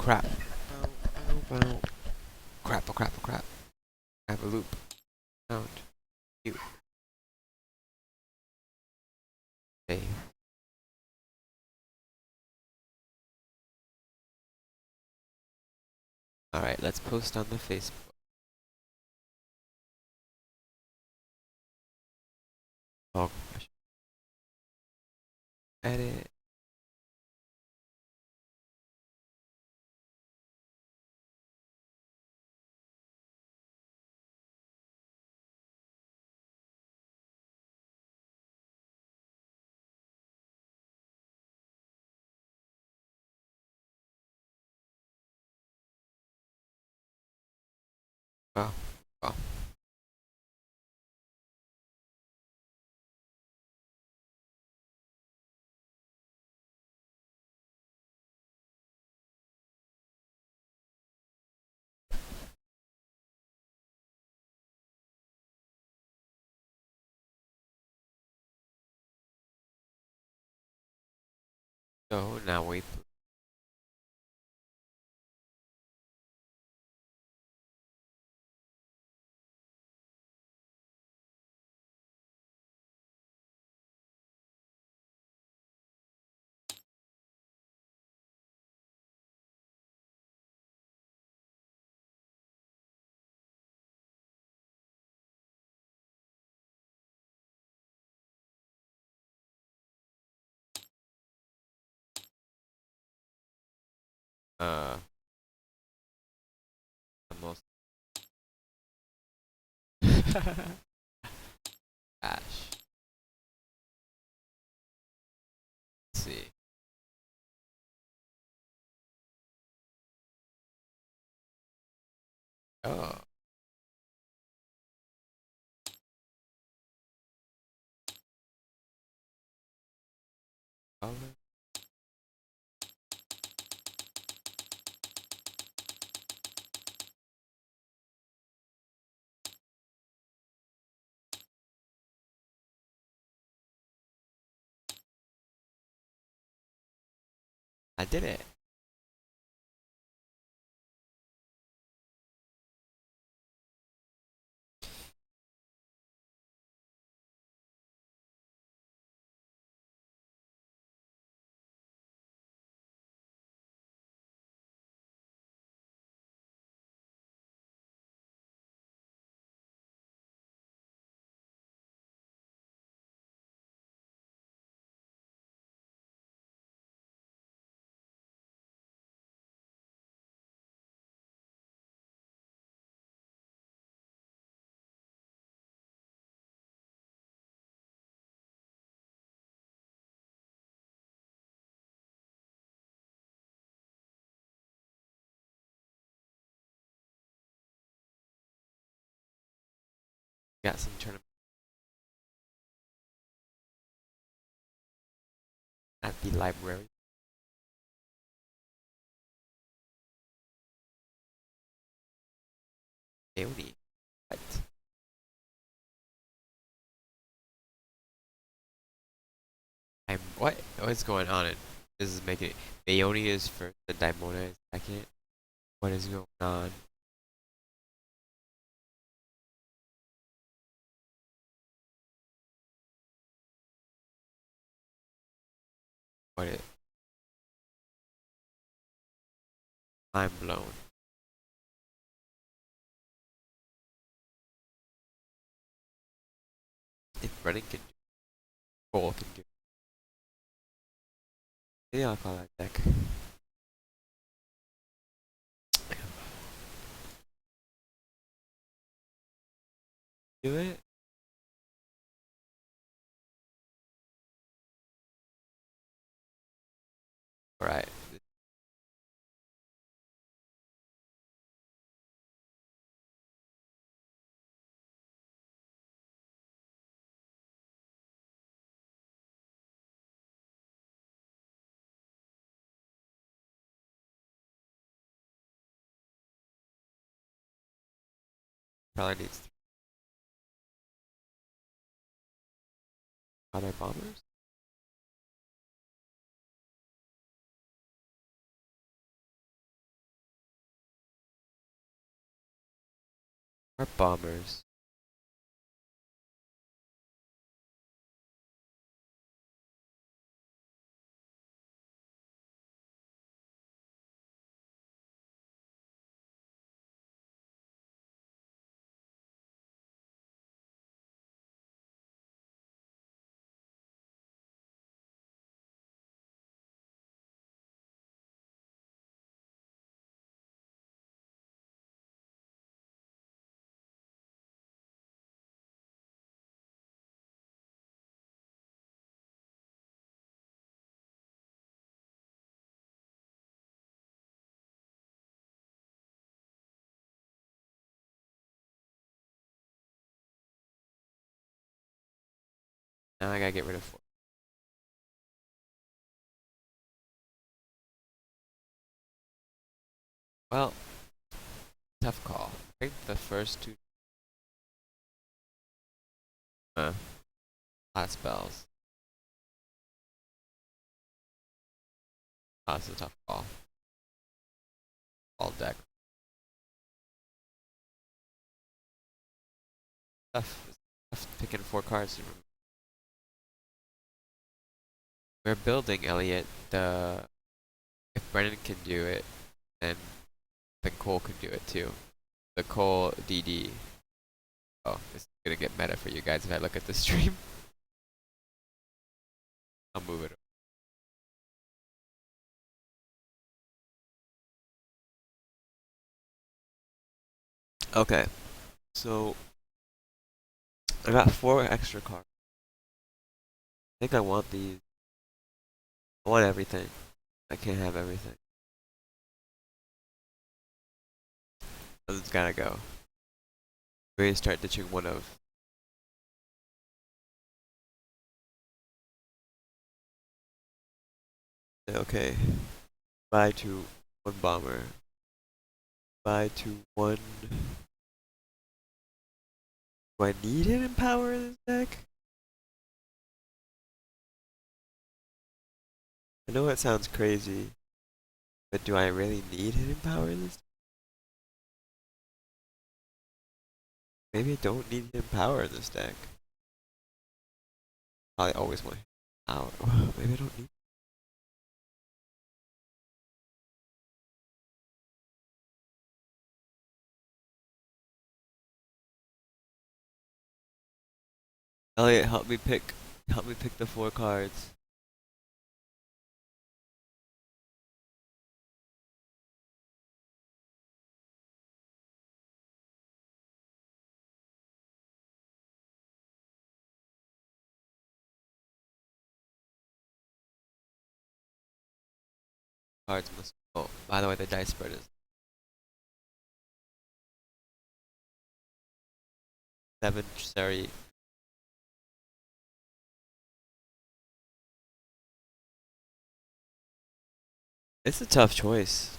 crap. Crap, oh crap, oh crap. I have a loop. Sound. Cute. Okay. Alright, let's post on the Facebook. Oh, I should edit. Oh, oh. So now we almost Ash. Let's see. Oh, color. I did it. Got some tournament at the library. Peony. What? What? What's going on? This is making it. Peony is first, the Daimona is second. What is going on? What is? I'm blown. If running can do, Cole can do. Maybe I'll call that deck. Do it. Alright. Probably needs other bombers. Our bombers. Now I gotta get rid of 4. Well, tough call. I think the first 2 hot spells. That's a tough call. All deck. Tough. Tough picking 4 cards. We're building, Elliot. If Brennan can do it, then Cole can do it too. The Cole DD. Oh, this is gonna get meta for you guys if I look at the stream. I'll move it. Okay, so I got 4 extra cards. I think I want these. I want everything. I can't have everything. It's gotta go. We're gonna start ditching one of. Okay. Bye to 1 bomber. Bye to 1. Do I need hidden power in this deck? I know it sounds crazy, but do I really need hidden power in this? Maybe I don't need hidden power in this deck. I always want power. Maybe I don't need. Elliot, help me pick. Help me pick the 4 cards. Cards must. Oh, by the way, the dice spread is 7. Sorry. It's a tough choice.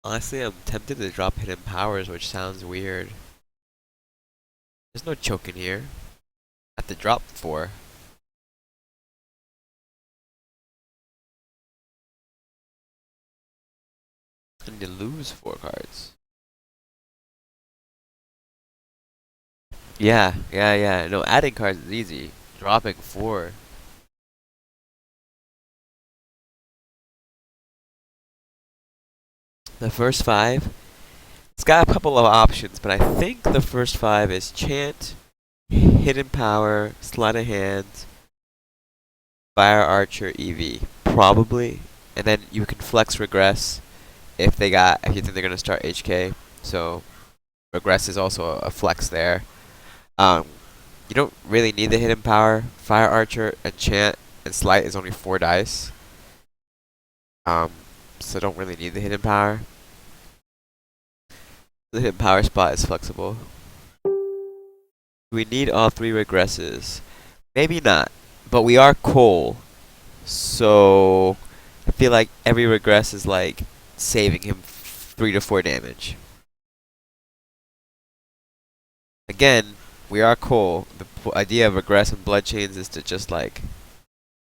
Honestly, I'm tempted to drop hidden powers, which sounds weird. There's no choke in here. I have to drop 4. And to lose 4 cards. Yeah. No, adding cards is easy. Dropping 4. The first 5. It's got a couple of options, but I think the first 5 is Chant, Hidden Power, Sleight of Hand, Fire Archer, EV. Probably. And then you can flex Regress if you think they're gonna start HK. So Regress is also a flex there. You don't really need the hidden power. Fire Archer, Enchant, and Sleight is only 4 dice. So don't really need the hidden power. The hidden power spot is flexible. We need all 3 regresses. Maybe not, but we are Cole, so I feel like every regress is like saving him 3 to 4 damage. Again, we are Cole. The idea of regress and blood chains is to just like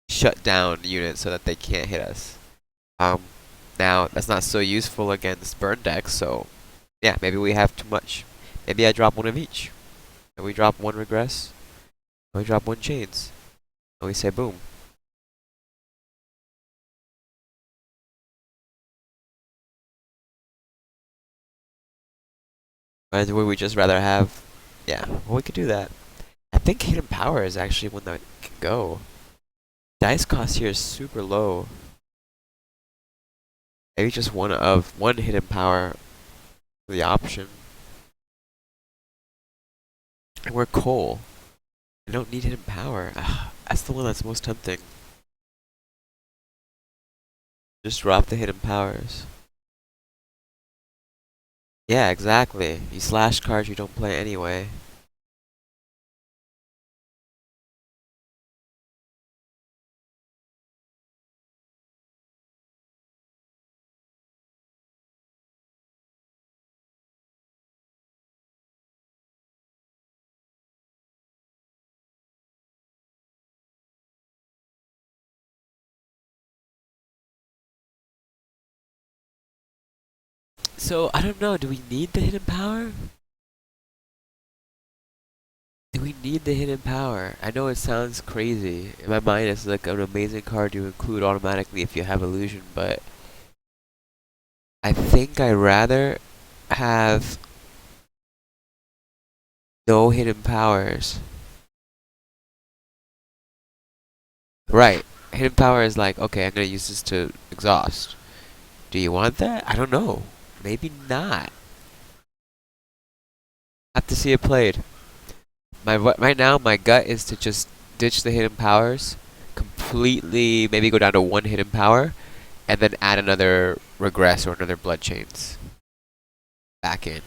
shut down units so that they can't hit us. Um, Now that's not so useful against burn decks, so yeah, maybe we have too much. Maybe I drop one of each. And we drop one regress, and we drop one chains. And we say boom. Or would we just rather have, yeah, well, we could do that. I think hidden power is actually one that can go. Dice cost here is super low. Maybe just one hidden power for the option. And we're coal. I don't need hidden power. Ugh, that's the one that's most tempting. Just drop the hidden powers. Yeah, exactly. You slash cards you don't play anyway. So, I don't know, do we need the hidden power? Do we need the hidden power? I know it sounds crazy. In my mind, it's like an amazing card to include automatically if you have illusion, but I think I'd rather have no hidden powers. Right. Hidden power is like, okay, I'm gonna use this to exhaust. Do you want that? I don't know. Maybe not. Have to see it played. Right now, my gut is to just ditch the hidden powers, completely maybe go down to one hidden power, and then add another regress or another blood chains back in.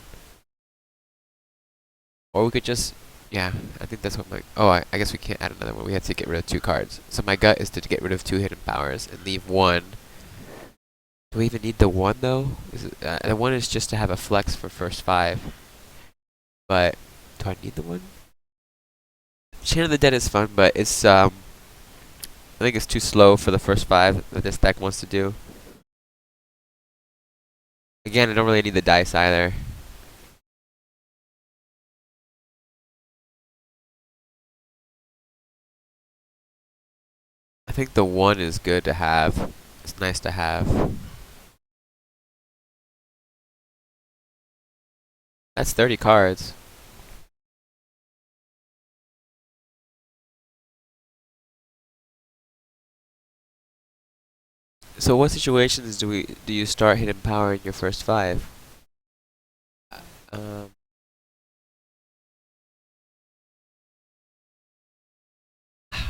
Or we could just, yeah, I think that's what my, oh, I guess we can't add another one. We have to get rid of 2 cards. So my gut is to get rid of 2 hidden powers and leave one. Do we even need the one though? The one is just to have a flex for first 5. But do I need the one? Chain of the Dead is fun, but it's I think it's too slow for the first 5 that this deck wants to do. Again, I don't really need the dice either. I think the one is good to have. It's nice to have. That's 30 cards. So what situations do you start hidden power in your first 5? Um,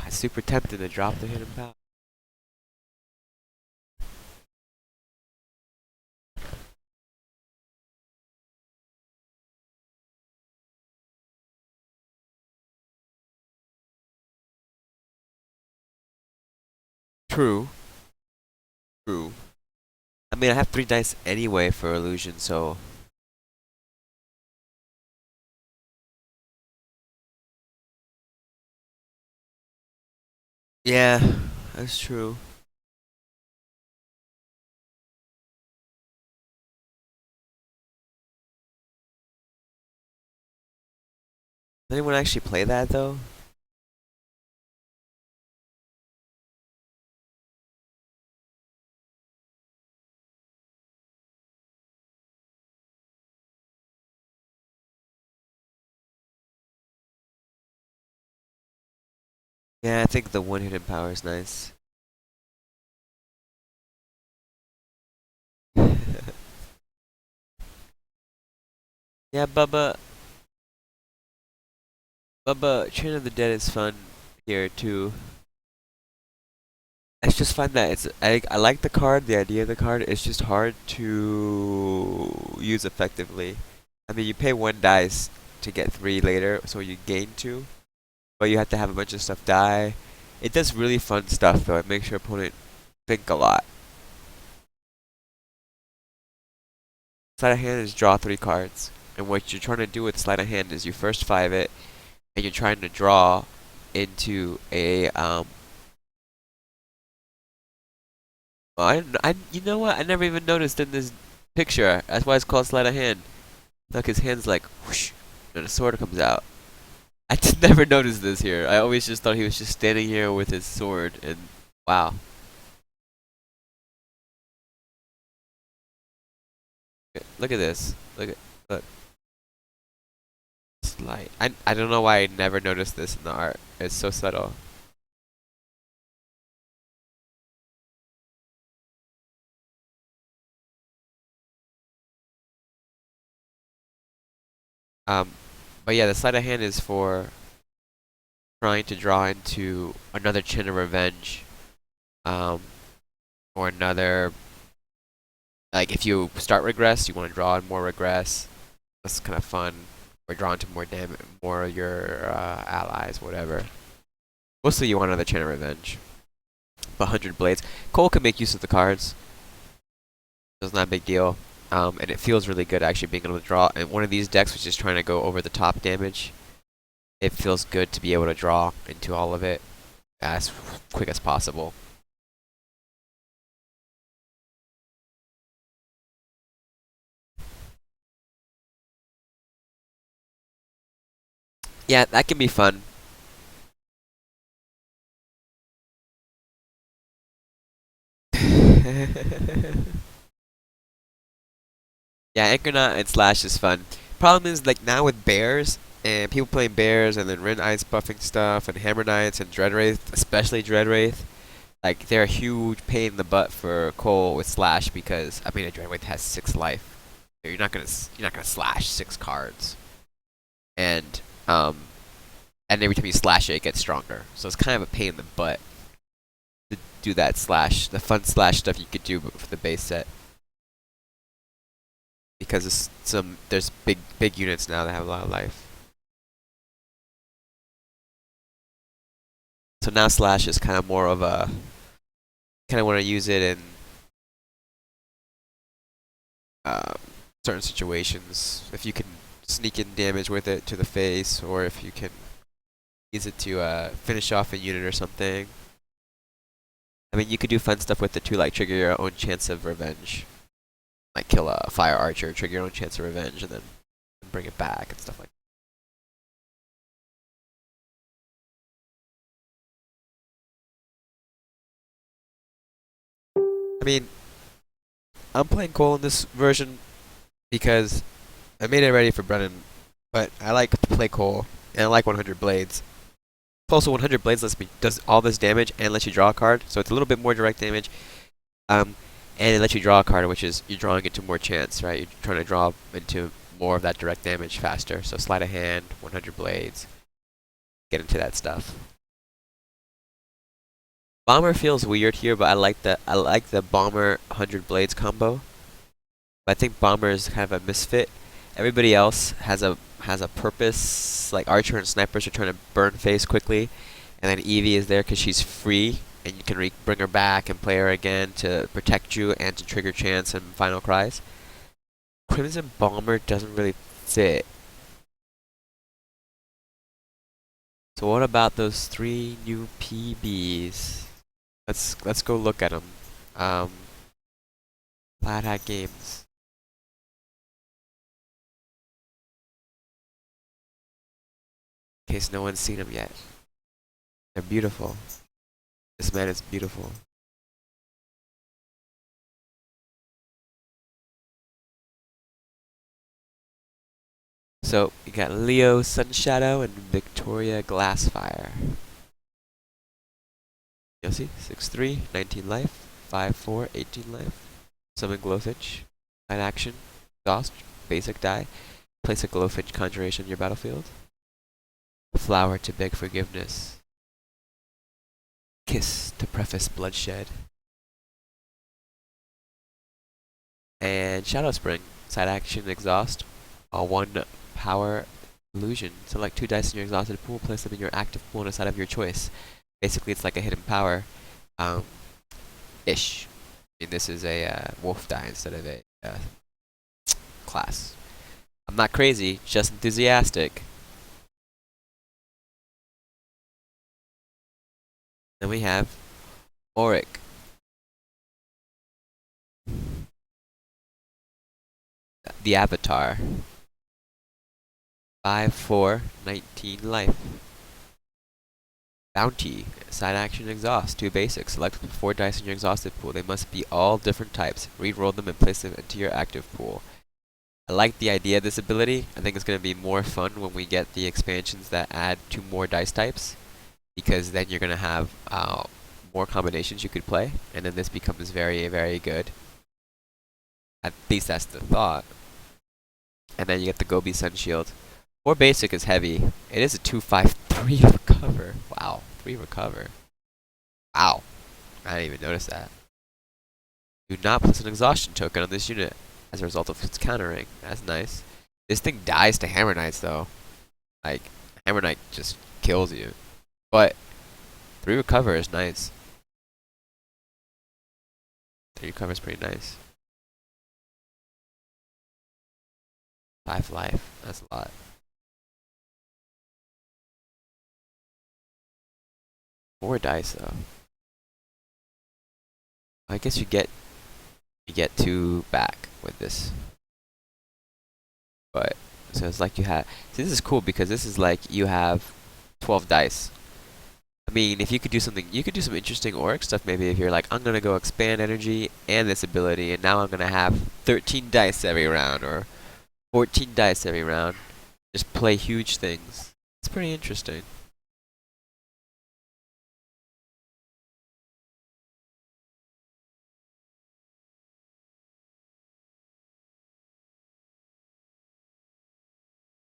it's super tempting to drop the hidden power. True. True. I mean, I have 3 dice anyway for illusion, so yeah, that's true. Does anyone actually play that though? Yeah, I think the one hidden power is nice. Yeah, Bubba, Chain of the Dead is fun here too. I just find that I like the card, the idea of the card. It's just hard to use effectively. I mean, you pay 1 dice to get 3 later, so you gain 2, but you have to have a bunch of stuff die. It does really fun stuff though. It makes your opponent think a lot. Sleight of hand is draw 3 cards, and what you're trying to do with sleight of hand is you first 5 it, and you're trying to draw into a You know what? I never even noticed in this picture. That's why it's called sleight of hand. Look, his hand's like whoosh, and a sword comes out. I just never noticed this here. I always just thought he was just standing here with his sword, and wow. Look at this. Look. Slight. I don't know why I never noticed this in the art. It's so subtle. Um, but yeah, the sleight of hand is for trying to draw into another chin of revenge, um, or another. Like if you start regress, you want to draw in more regress. That's kind of fun. Or draw into more damage, more of your allies, whatever. Mostly you want another chin of revenge. But 100 blades. Cole can make use of the cards. So it's not a big deal. And it feels really good actually being able to draw. And one of these decks which is trying to go over the top damage, it feels good to be able to draw into all of it as quick as possible. Yeah, that can be fun. Yeah, Anchornaut and Slash is fun. Problem is, like, now with bears, and people playing bears, and then Rin Ice buffing stuff, and Hammer Knights, and Dreadwraith, especially Dreadwraith, like, they're a huge pain in the butt for Cole with Slash, because, I mean, a Dreadwraith has 6 life. So you're not gonna slash 6 cards. And, and every time you slash it, it gets stronger. So it's kind of a pain in the butt to do that slash, the fun slash stuff you could do for the base set. Because there's big units now that have a lot of life. So now slash is kind of more of a kind of want to use it in um, certain situations. If you can sneak in damage with it to the face, or if you can use it to finish off a unit or something. I mean, you could do fun stuff with it too, like trigger your own chance of revenge. Like kill a fire archer, trigger your own chance of revenge, and then bring it back and stuff like that. I mean, I'm playing Cole in this version because I made it ready for Brennan, but I like to play Cole, and I like 100 blades. Also, 100 blades does all this damage and lets you draw a card, so it's a little bit more direct damage. And it lets you draw a card, which is you're drawing into more chance, right? You're trying to draw into more of that direct damage faster. So sleight of hand, 100 blades, get into that stuff. Bomber feels weird here, but I like the bomber 100 blades combo. But I think bomber is kind of a misfit. Everybody else has a purpose. Like archer and snipers are trying to burn face quickly, and then Evie is there because she's free, and you can bring her back and play her again to protect you and to trigger chance and final cries. Crimson Bomber doesn't really fit. So what about those 3 new PBs? Let's go look at them. Um, Plaid Hat Games. In case no one's seen them yet. They're beautiful. This man is beautiful. So you got Leo Sunshadow and Victoria Glassfire. You'll see 6-3, 19 life, 5-4, 18 life. Summon Glowfinch. Light action. Exhaust. Basic die. Place a Glowfinch conjuration in your battlefield. Flower to beg forgiveness. Kiss to preface bloodshed. And Shadow Spring. Side action exhaust. 1 power illusion. Select 2 dice in your exhausted pool, place them in your active pool on a side of your choice. Basically, it's like a hidden power. Ish. I mean, this is a wolf die instead of a class. I'm not crazy, just enthusiastic. Then we have Orrick. the avatar. 5, 4, 19 life. Bounty. Side action exhaust. 2 basics. Select 4 dice in your exhausted pool. They must be all different types. Re-roll them and place them into your active pool. I like the idea of this ability. I think it's going to be more fun when we get the expansions that add 2 more dice types. Because then you're going to have more combinations you could play. And then this becomes very, very good. At least that's the thought. And then you get the Gobi Sun Shield. 4 basic is heavy. It is a 2-5-3 recover. Wow, 3 recover. Wow, I didn't even notice that. Do not place an exhaustion token on this unit as a result of its countering. That's nice. This thing dies to Hammer Knights though. Like, Hammer Knight just kills you. But 3 recover is nice. 3 recover is pretty nice. 5 life. That's a lot. More dice though. I guess you get 2 back with this. But so it's like you have. See, this is cool because this is like you have 12 dice. I mean, if you could do something, you could do some interesting Orrick stuff. Maybe if you're like, I'm gonna go expand energy and this ability, and now I'm gonna have 13 dice every round or 14 dice every round. Just play huge things. It's pretty interesting.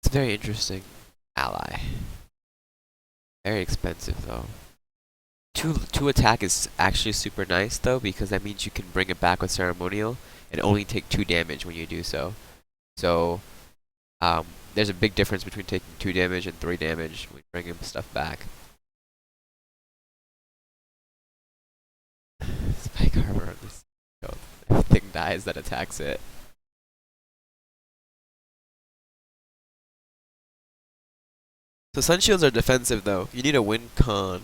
It's very interesting. Ally. Very expensive though. Two attack is actually super nice though, because that means you can bring it back with ceremonial and only take 2 damage when you do so. So there's a big difference between taking 2 damage and 3 damage when bringing stuff back. Spike armor on this. Everything dies that attacks it. So sun shields are defensive though. You need a win con.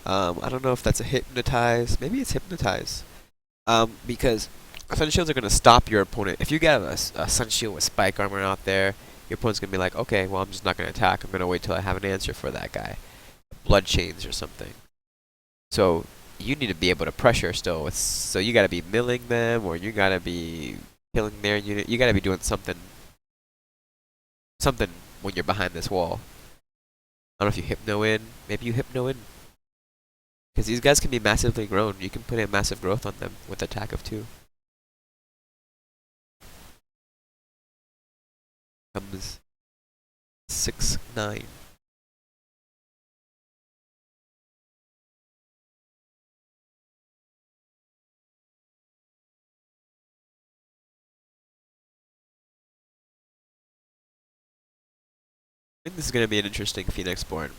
I don't know if that's a hypnotize. Maybe it's hypnotize. Because sun shields are gonna stop your opponent. If you get a sun shield with spike armor out there, your opponent's gonna be like, okay, well I'm just not gonna attack. I'm gonna wait till I have an answer for that guy. Blood chains or something. So you need to be able to pressure still. So you gotta be milling them, or you gotta be killing their unit. You gotta be doing something when you're behind this wall. I don't know if you hypno in. Maybe you hypno in. Because these guys can be massively grown. You can put in massive growth on them with attack of 2. Comes 6, 9. I think this is going to be an interesting Phoenix Born.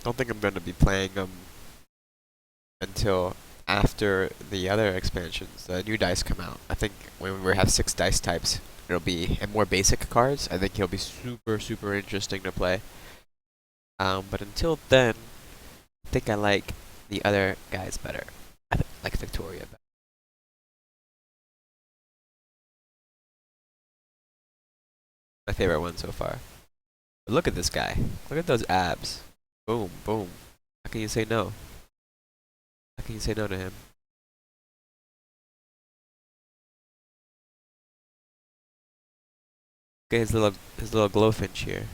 Don't think I'm going to be playing them until after the other expansions. The new dice come out. I think when we have 6 dice types, it'll be, and more basic cards, I think it'll be super, super interesting to play. But until then, I think I like the other guys better. I like Victoria better. My favorite one so far. But look at this guy. Look at those abs. Boom, boom. How can you say no? How can you say no to him? Look at his little glowfinch here.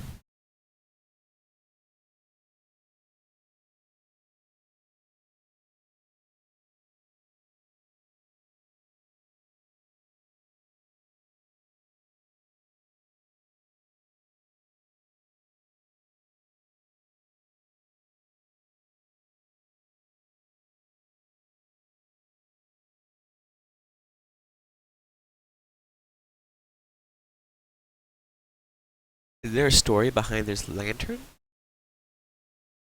Is there a story behind this lantern?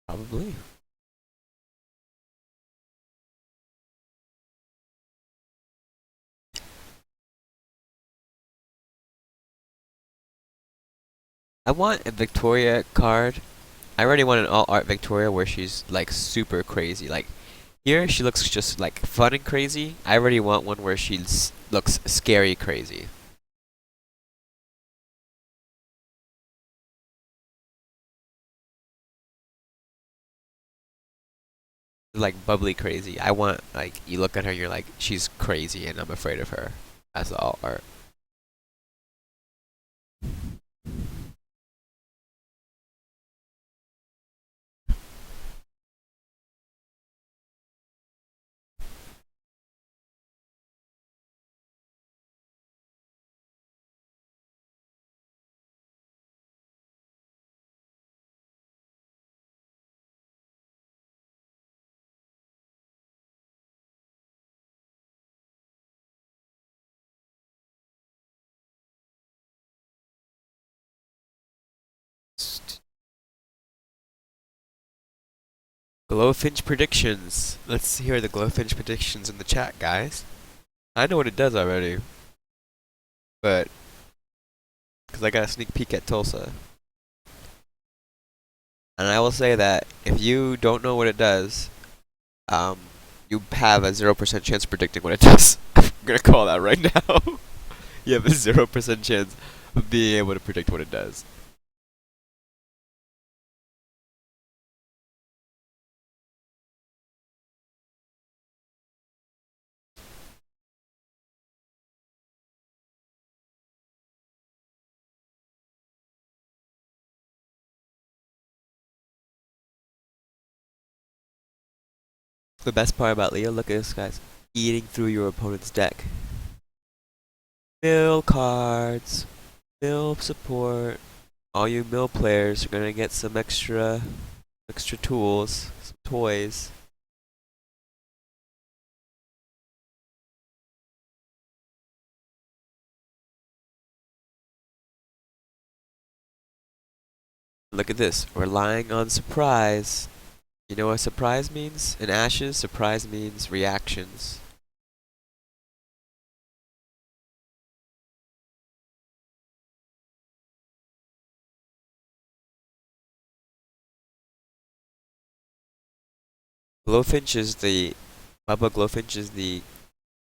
Probably. I want a Victoria card. I already want an all art Victoria where she's like super crazy. Like here she looks just like fun and crazy. I already want one where she looks scary crazy. like bubbly crazy. I want like you look at her and you're like, she's crazy and I'm afraid of her. That's all art. Glowfinch predictions. Let's hear the Glowfinch predictions in the chat, guys. I know what it does already, but because I got a sneak peek at Tulsa. And I will say that if you don't know what it does, um, you have a 0% chance of predicting what it does. I'm gonna call that right now. You have a 0% chance of being able to predict what it does. The best part about Leo, look at this, guys. Eating through your opponent's deck. Mill cards. Mill support. All you mill players are gonna get some extra tools, some toys. Look at this. Relying on surprise. You know what surprise means? In Ashes, surprise means reactions. Glowfinch is the Bubba Glowfinch is the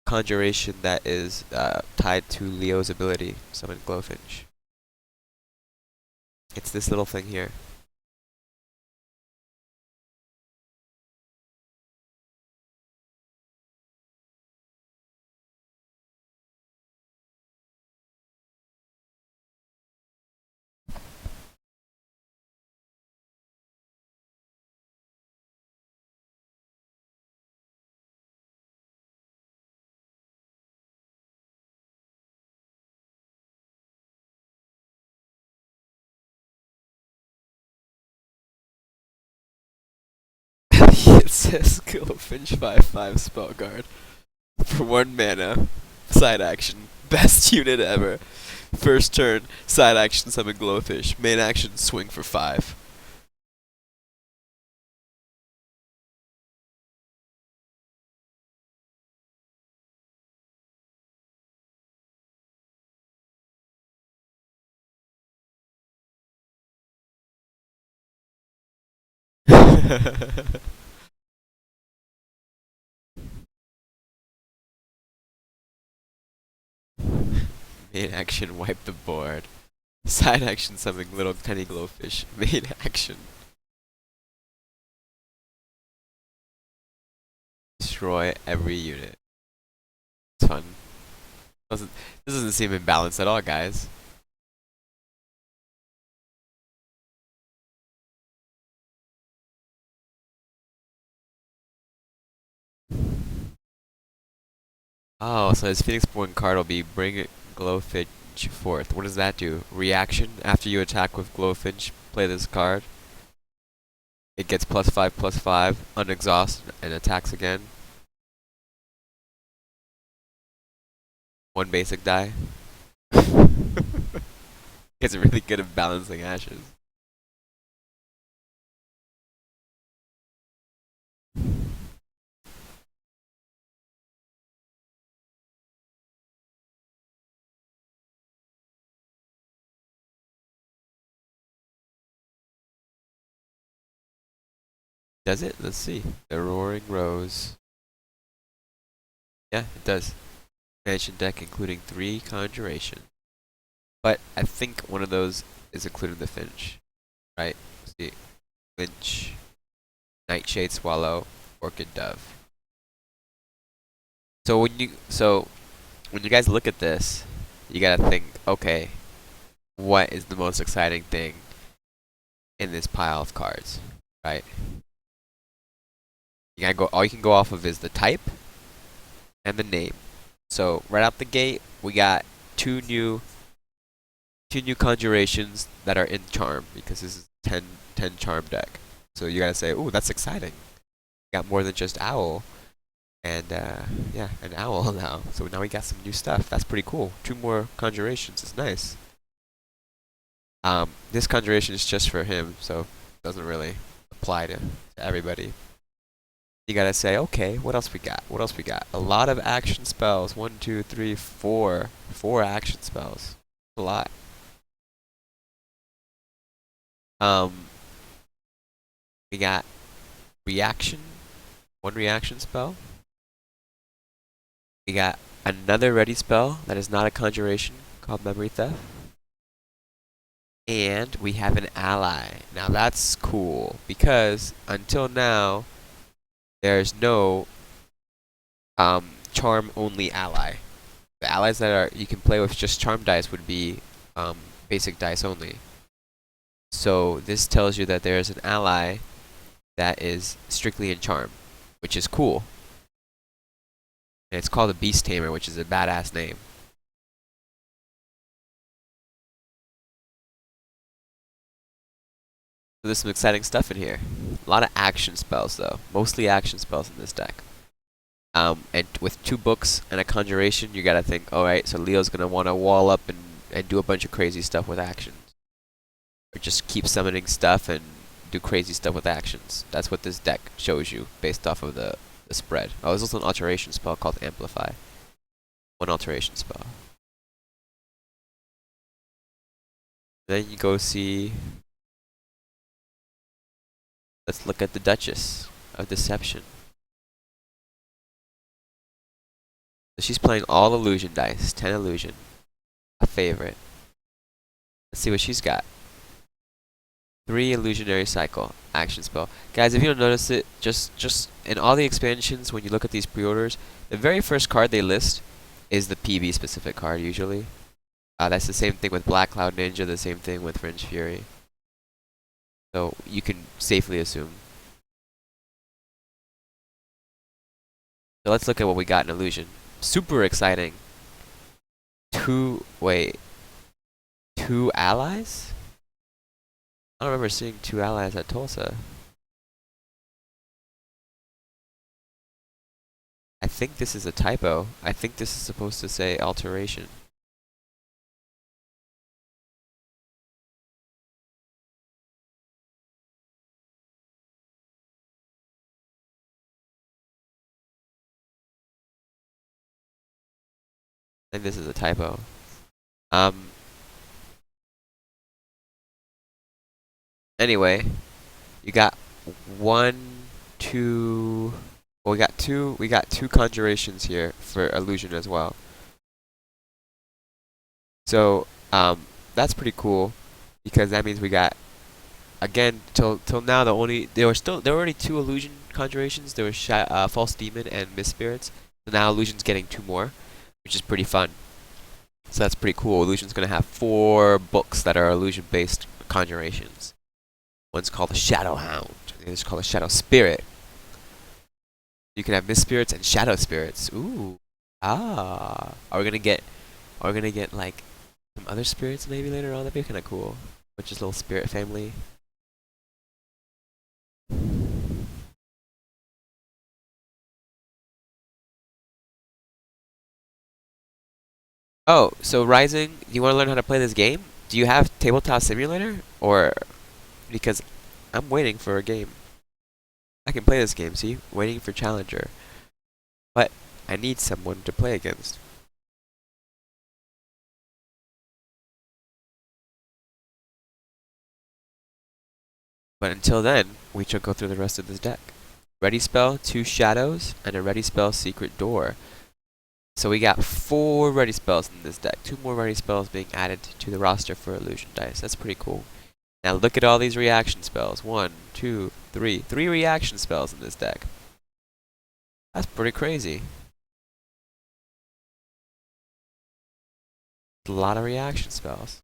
conjuration that is tied to Leo's ability, summon Glowfinch. It's this little thing here. It says Glowfinch 5/5 spell guard. For 1 mana. Side action. Best unit ever. First turn, side action summon Glowfish. Main action, swing for 5. Main action, wipe the board. Side action, summon little tiny Glowfish. Main action, destroy every unit. It's fun. This doesn't seem imbalanced at all, guys. Oh, so his Phoenixborn card will be bring Glowfinch forth. What does that do? Reaction after you attack with Glowfinch, play this card. It gets +5/+5, unexhaust, and attacks again. 1 basic die. It's really good at balancing Ashes. Does it? Let's see. The Roaring Rose. Yeah, it does. Mansion deck including 3 Conjuration. But I think one of those is including the Finch. Right? Let's see. Finch, Nightshade Swallow, Orchid Dove. So when you guys look at this, you gotta think, okay, what is the most exciting thing in this pile of cards, right? All you can go off of is the type and the name. So right out the gate, we got two new conjurations that are in charm because this is 10 charm deck. So you gotta say, ooh, that's exciting. Got more than just owl. And yeah, an owl now. So now we got some new stuff. That's pretty cool. 2 more conjurations. It's nice. This conjuration is just for him, so it doesn't really apply to everybody. You gotta say, okay, what else we got? What else we got? A lot of action spells. 1, 2, 3, 4. 4 action spells. A lot. We got reaction. 1 reaction spell. We got another ready spell that is not a conjuration called Memory Theft. And we have an ally. Now that's cool because until now there's no charm only ally. The allies that you can play with just charm dice would be basic dice only. So this tells you that there is an ally that is strictly in charm, which is cool. And it's called a Beast Tamer, which is a badass name. So there's some exciting stuff in here. A lot of action spells, though. Mostly action spells in this deck. And with 2 books and a conjuration, you gotta think, alright, so Leo's gonna want to wall up and do a bunch of crazy stuff with actions. Or just keep summoning stuff and do crazy stuff with actions. That's what this deck shows you, based off of the spread. Oh, there's also an alteration spell called Amplify. 1 alteration spell. Then you go see... Let's look at the Duchess of Deception. So she's playing all illusion dice, 10 illusion. A favorite. Let's see what she's got. 3 illusionary cycle, action spell. Guys, if you don't notice it, just in all the expansions, when you look at these pre-orders, the very first card they list is the PB specific card usually. That's the same thing with Black Cloud Ninja, the same thing with Fringe Fury. So you can safely assume. So let's look at what we got in illusion. Super exciting. 2 allies? I don't remember seeing 2 allies at Tulsa. I think this is a typo. I think this is supposed to say alteration. I think this is a typo. Anyway, you got 1, 2. Well, we got two conjurations here for illusion as well. So that's pretty cool because that means we got, again, till now there were already 2 illusion conjurations. There was False Demon and Mist Spirits. So now illusion's getting 2 more, which is pretty fun. So that's pretty cool. Illusion's gonna have 4 books that are illusion based conjurations. One's called the Shadow Hound. The other's called the Shadow Spirit. You can have Mist Spirits and Shadow Spirits. Ooh. Ah. Are we gonna get like some other spirits maybe later on? That'd be kinda cool. Which is a little spirit family. Oh, so Rising, do you wanna learn how to play this game? Do you have Tabletop Simulator? Or because I'm waiting for a game. I can play this game, see? Waiting for Challenger. But I need someone to play against. But until then, we shall go through the rest of this deck. Ready spell, 2 shadows, and a ready spell secret door. So we got 4 ready spells in this deck. 2 more ready spells being added to the roster for illusion dice. That's pretty cool. Now look at all these reaction spells. 1, 2, 3. 3 reaction spells in this deck. That's pretty crazy. A lot of reaction spells.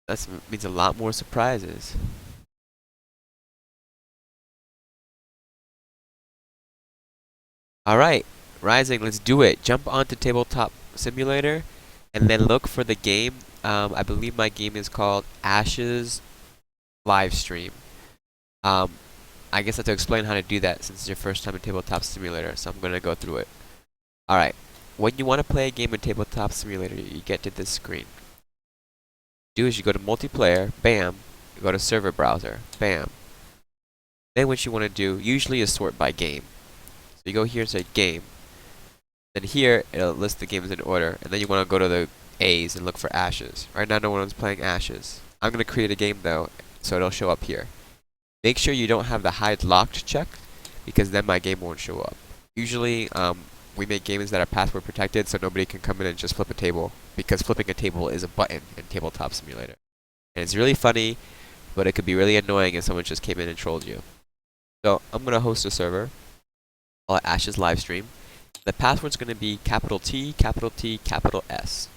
That means a lot more surprises. Alright, Rising, let's do it. Jump onto Tabletop Simulator and then look for the game. I believe my game is called Ashes Livestream. I guess I have to explain how to do that since it's your first time in Tabletop Simulator, so I'm going to go through it. Alright, when you want to play a game in Tabletop Simulator, you get to this screen. Do is you go to multiplayer, bam, you go to server browser, bam. Then what you want to do usually is sort by game. So you go here and say game. Then here it'll list the games in order, and then you want to go to the A's and look for Ashes. Right now no one's playing Ashes. I'm going to create a game though, so it'll show up here. Make sure you don't have the hide locked checked, because then my game won't show up. Usually, we make games that are password protected so nobody can come in and just flip a table, because flipping a table is a button in Tabletop Simulator. And it's really funny, but it could be really annoying if someone just came in and trolled you. So I'm going to host a server, call it Ashes Livestream. The password's going to be capital T, capital S.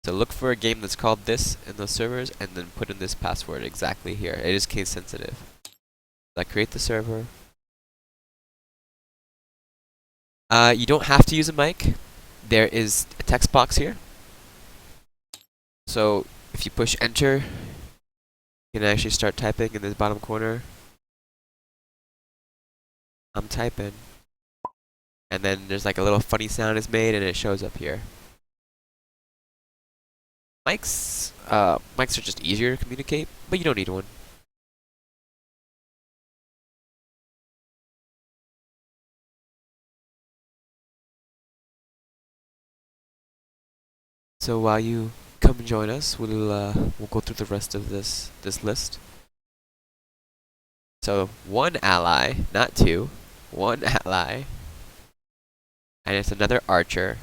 So look for a game that's called this in those servers, and then put in this password exactly here. It is case sensitive. So I create the server. You don't have to use a mic. There is a text box here. So if you push enter, you can actually start typing in this bottom corner. I'm typing. And then there's like a little funny sound is made and it shows up here. Mics are just easier to communicate, but you don't need one. So while you come and join us, we'll go through the rest of this list. So 1 ally, not 2. 1 ally. And it's another archer.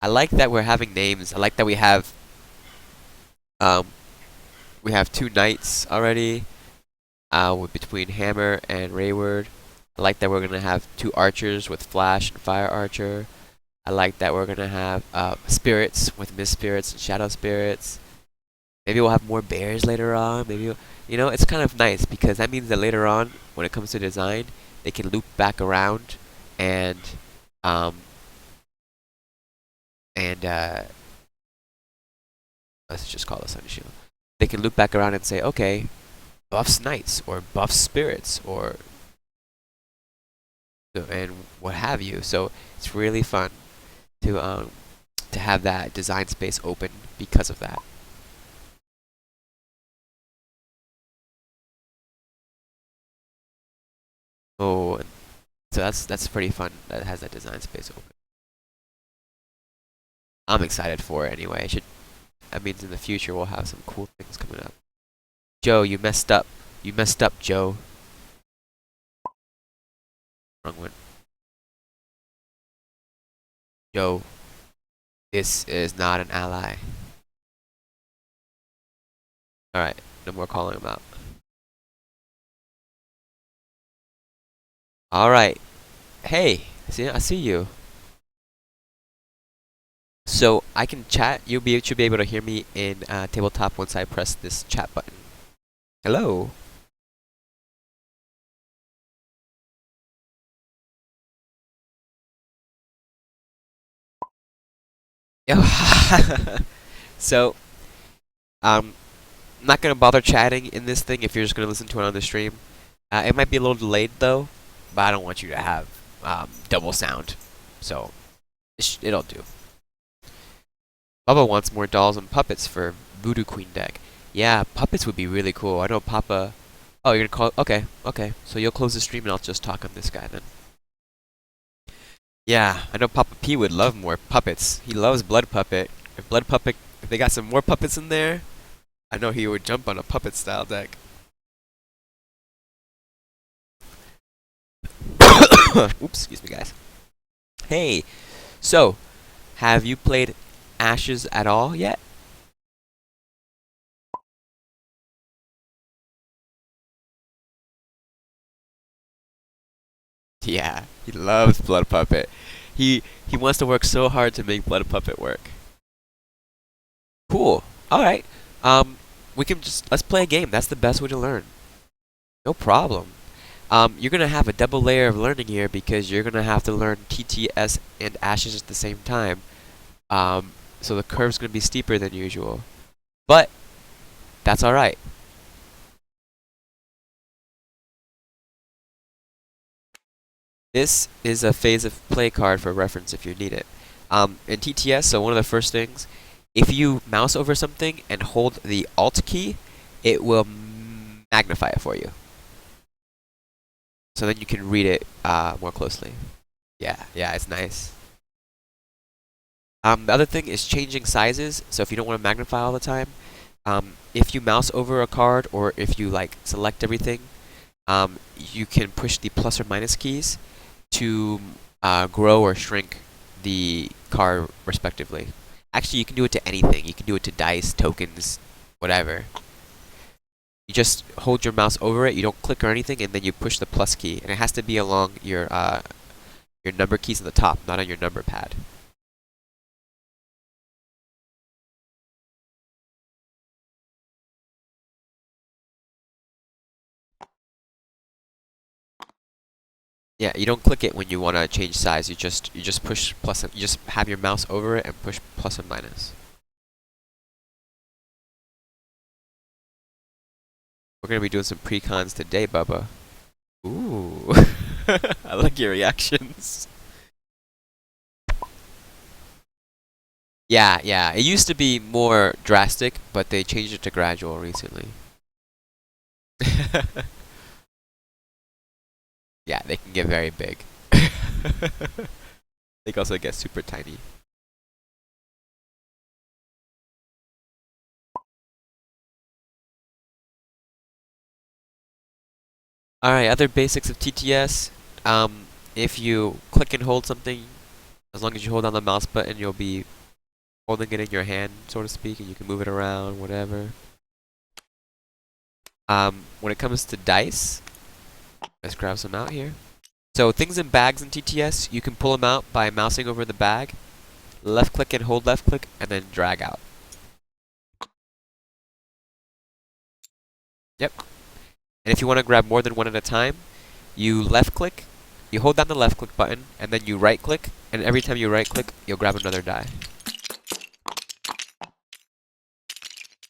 I like that we're having names. I like that we have 2 knights already. Between Hammer and Rayward. I like that we're gonna have 2 archers with Flash and Fire Archer. I like that we're gonna have spirits with Mist Spirits and Shadow Spirits. Maybe we'll have more bears later on. Maybe it's kind of nice because that means that later on, when it comes to design, they can loop back around and let's just call this Sun Shield. They can loop back around and say, okay, buffs knights or buffs spirits or and what have you. So it's really fun to have that design space open because of that. Oh, so that's pretty fun that it has that design space open. I'm excited for it anyway. That means in the future we'll have some cool things coming up. Joe, you messed up. You messed up, Joe. Wrong one. Joe, this is not an ally. Alright, no more calling him out. Alright. Hey, I see you. So I can chat. Should be able to hear me in tabletop once I press this chat button. Hello. So, I'm not gonna bother chatting in this thing if you're just gonna listen to it on the stream. It might be a little delayed though, but I don't want you to have double sound, so it'll do. Bubba wants more dolls and puppets for Voodoo Queen deck. Yeah, puppets would be really cool. I know Papa. Oh, you're gonna call? Okay. So you'll close the stream and I'll just talk on this guy then. Yeah, I know Papa P would love more puppets. He loves Blood Puppet. If they got some more puppets in there, I know he would jump on a puppet style deck. Oops, excuse me, guys. Hey, so have you played Ashes at all yet? Yeah, he loves Blood Puppet. He wants to work so hard to make Blood Puppet work. Cool. All right. Um, we can just let's play a game. That's the best way to learn. No problem. You're gonna have a double layer of learning here because you're gonna have to learn TTS and Ashes at the same time. So the curve's gonna be steeper than usual, but that's all right. This is a phase of play card for reference if you need it. In TTS, so one of the first things, if you mouse over something and hold the Alt key, it will magnify it for you. So then you can read it more closely. Yeah, it's nice. The other thing is changing sizes. So if you don't want to magnify all the time, if you mouse over a card or if you like select everything, you can push the plus or minus keys to grow or shrink the card respectively. Actually, you can do it to anything. You can do it to dice, tokens, whatever. You just hold your mouse over it, you don't click or anything, and then you push the plus key. And it has to be along your number keys at the top, not on your number pad. Yeah, you don't click it when you want to change size. You just push plus. You just have your mouse over it and push plus and minus. We're gonna be doing some pre-cons today, Bubba. Ooh, I like your reactions. Yeah. It used to be more drastic, but they changed it to gradual recently. Yeah, they can get very big. They can also get super tiny. Alright, other basics of TTS. If you click and hold something, as long as you hold down the mouse button, you'll be holding it in your hand, so to speak, and you can move it around, whatever. When it comes to dice, let's grab some out here. So things in bags in TTS, you can pull them out by mousing over the bag, left click and hold left click, and then drag out. Yep. And if you want to grab more than one at a time, you left click, you hold down the left click button, and then you right click, and every time you right click, you'll grab another die.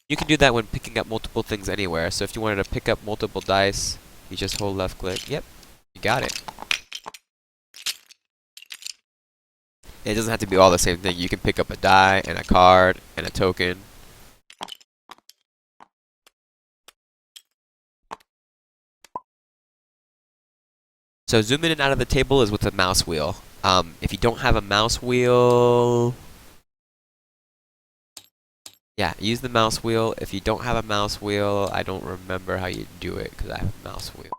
You can do that when picking up multiple things anywhere. So if you wanted to pick up multiple dice, you just hold left click. Yep, you got it. It doesn't have to be all the same thing. You can pick up a die and a card and a token. So zoom in and out of the table is with the mouse wheel. If you don't have a mouse wheel, yeah, use the mouse wheel. If you don't have a mouse wheel, I don't remember how you do it because I have a mouse wheel.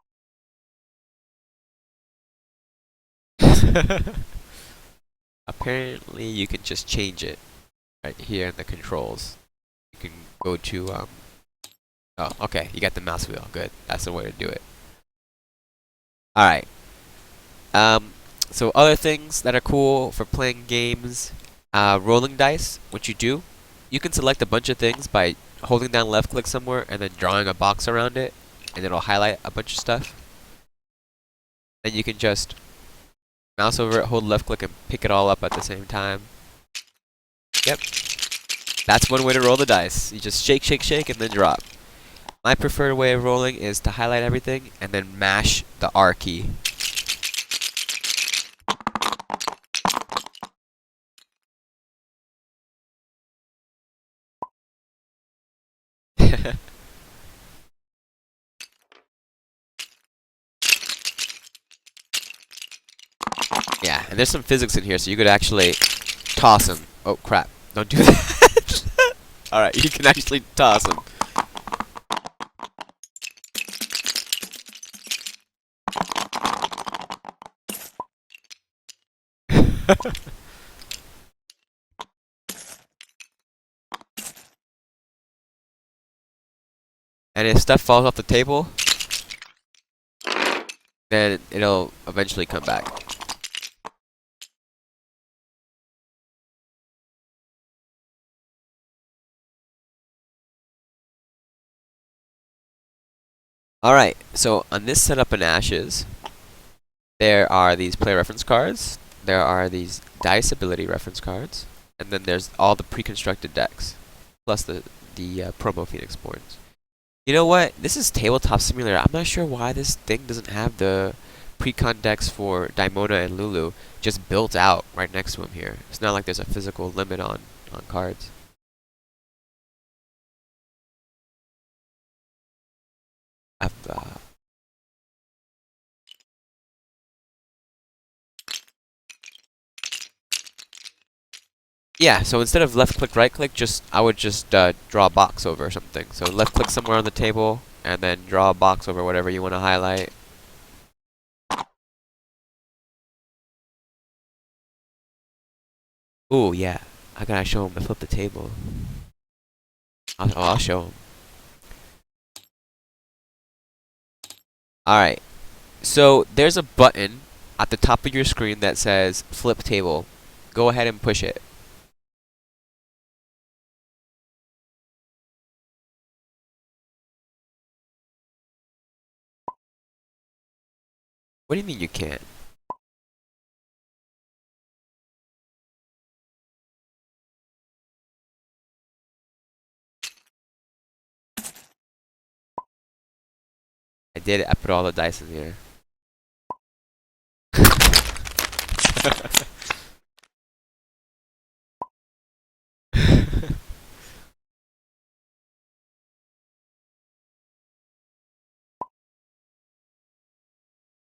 Apparently, you can just change it right here in the controls. You can go to oh, okay, you got the mouse wheel. Good, that's the way to do it. All right. So other things that are cool for playing games, rolling dice. What you do, you can select a bunch of things by holding down left click somewhere and then drawing a box around it, and it'll highlight a bunch of stuff. Then you can just mouse over it, hold left click, and pick it all up at the same time. Yep. That's one way to roll the dice. You just shake, shake, shake, and then drop. My preferred way of rolling is to highlight everything and then mash the R key. Yeah, and there's some physics in here, so you could actually toss them. Oh, crap. Don't do that. Alright, you can actually toss them. And if stuff falls off the table, then it'll eventually come back. Alright, so on this setup in Ashes, there are these player reference cards, there are these dice ability reference cards, and then there's all the pre-constructed decks, plus the promo Phoenix Borns. You know what? This is Tabletop Simulator. I'm not sure why this thing doesn't have the pre-con decks for Daimona and Lulu just built out right next to him here. It's not like there's a physical limit on cards. Yeah, so instead of left click, right click, I would just draw a box over or something. So left click somewhere on the table, and then draw a box over whatever you want to highlight. Ooh, yeah. I gotta show him to flip the table. I'll show him. Alright, so there's a button at the top of your screen that says flip table. Go ahead and push it. What do you mean you can't? I did it. I put all the dice in here.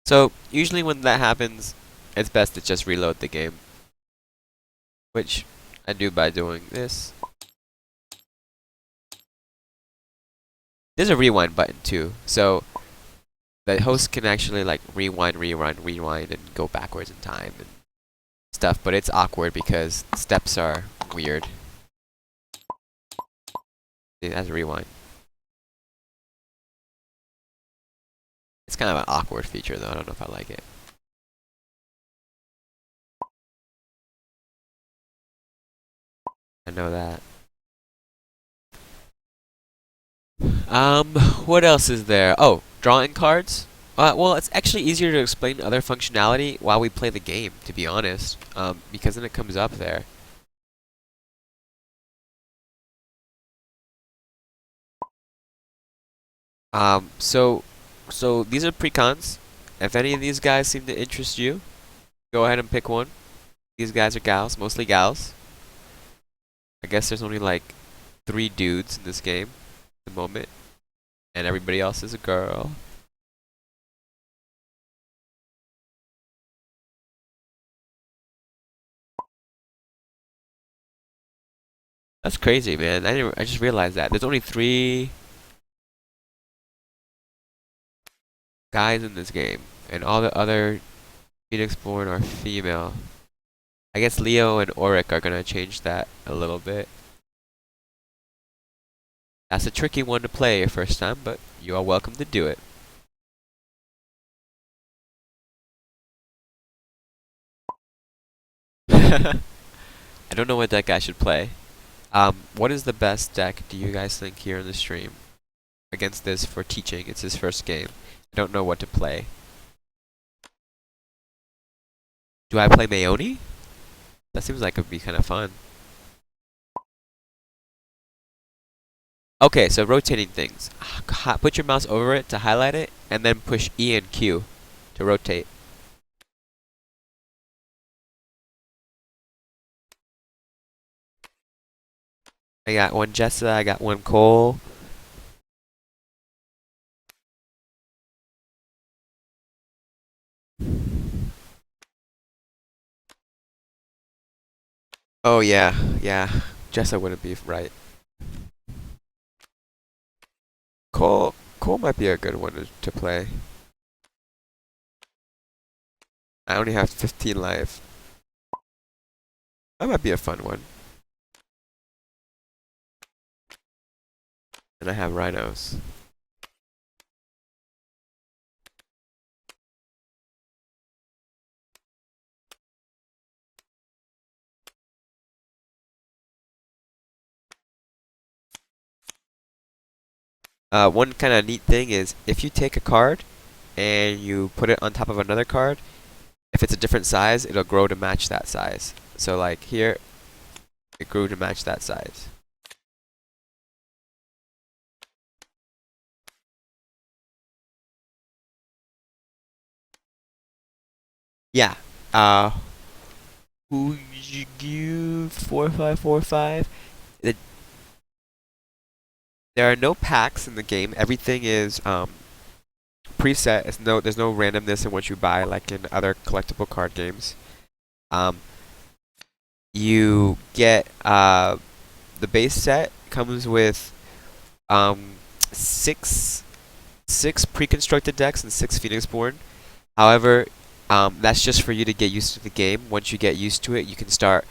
So, usually when that happens, it's best to just reload the game. Which I do by doing this. There's a rewind button too, so the host can actually like rewind, and go backwards in time and stuff, but it's awkward because steps are weird. It has a rewind. It's kind of an awkward feature though, I don't know if I like it. I know that. What else is there? Oh, drawing cards? Well, it's actually easier to explain other functionality while we play the game, to be honest. Because then it comes up there. So these are precons. If any of these guys seem to interest you, go ahead and pick one. These guys are gals, mostly gals. I guess there's only like 3 dudes in this game at the moment, and everybody else is a girl. That's crazy, man. I just realized that. There's only 3 guys in this game, and all the other Phoenix born are female. I guess Leo and Orrick are gonna change that a little bit. That's a tricky one to play your first time, but you are welcome to do it. I don't know what deck I should play. What is the best deck do you guys think here in the stream against this for teaching? It's his first game. I don't know what to play. Do I play Mayoni? That seems like it would be kind of fun. Okay, so rotating things. Put your mouse over it to highlight it, and then push E and Q to rotate. I got one Jessa, I got one Cole. Oh yeah, yeah. Jessa wouldn't be right. Cole might be a good one to play. I only have 15 life. That might be a fun one. And I have rhinos. One kind of neat thing is if you take a card and you put it on top of another card, if it's a different size, it'll grow to match that size. So like here, it grew to match that size. Yeah. Who 4545. There are no packs in the game. Everything is preset. There's no randomness in what you buy like in other collectible card games. Um, you get the base set comes with um, six pre-constructed decks and 6 Phoenixborn. However, that's just for you to get used to the game. Once you get used to it, you can start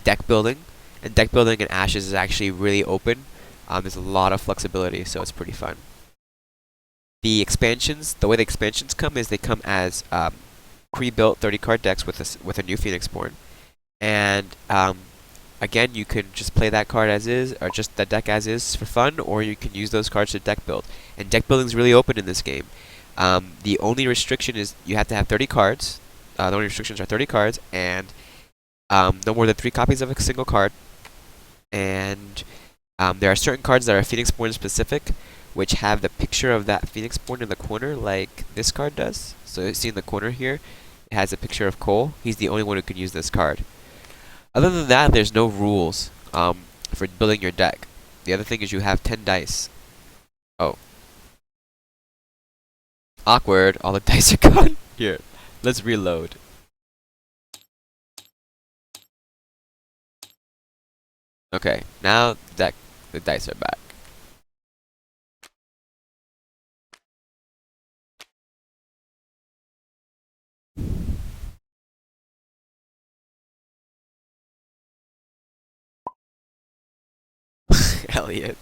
deck building. And deck building in Ashes is actually really open. There's a lot of flexibility, so it's pretty fun. The way the expansions come is they come as pre-built 30-card decks with a new Phoenixborn. And again, you can just play that card as is, or just the deck as is for fun, or you can use those cards to deck build. And deck building is really open in this game. The only restriction is you have to have 30 cards. The only restrictions are 30 cards and no more than 3 copies of a single card. And there are certain cards that are Phoenixborn specific, which have the picture of that Phoenixborn in the corner, like this card does. So you see in the corner here, it has a picture of Cole. He's the only one who can use this card. Other than that, there's no rules for building your deck. The other thing is you have 10 dice. Oh. Awkward, all the dice are gone. Here, let's reload. Okay, now the dice are back. Elliot.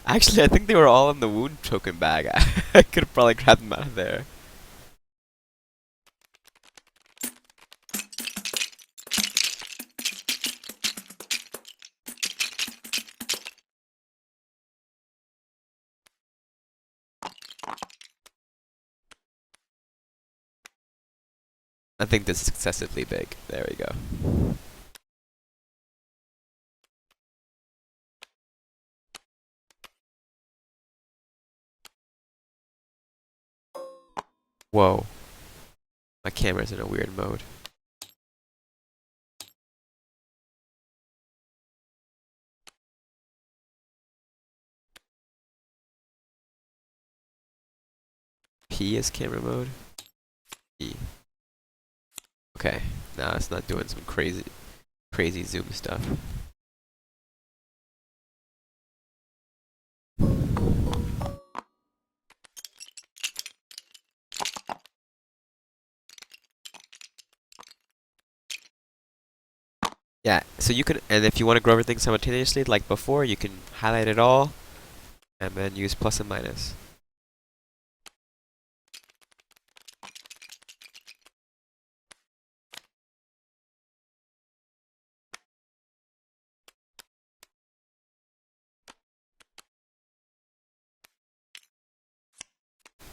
Actually, I think they were all in the wound token bag. I could have probably grabbed them out of there. I think this is excessively big. There we go. Whoa. My camera's in a weird mode. P is camera mode. E. Okay, now it's not doing some crazy zoom stuff. Yeah, so you can, and if you want to grow everything simultaneously like before, you can highlight it all and then use plus and minus.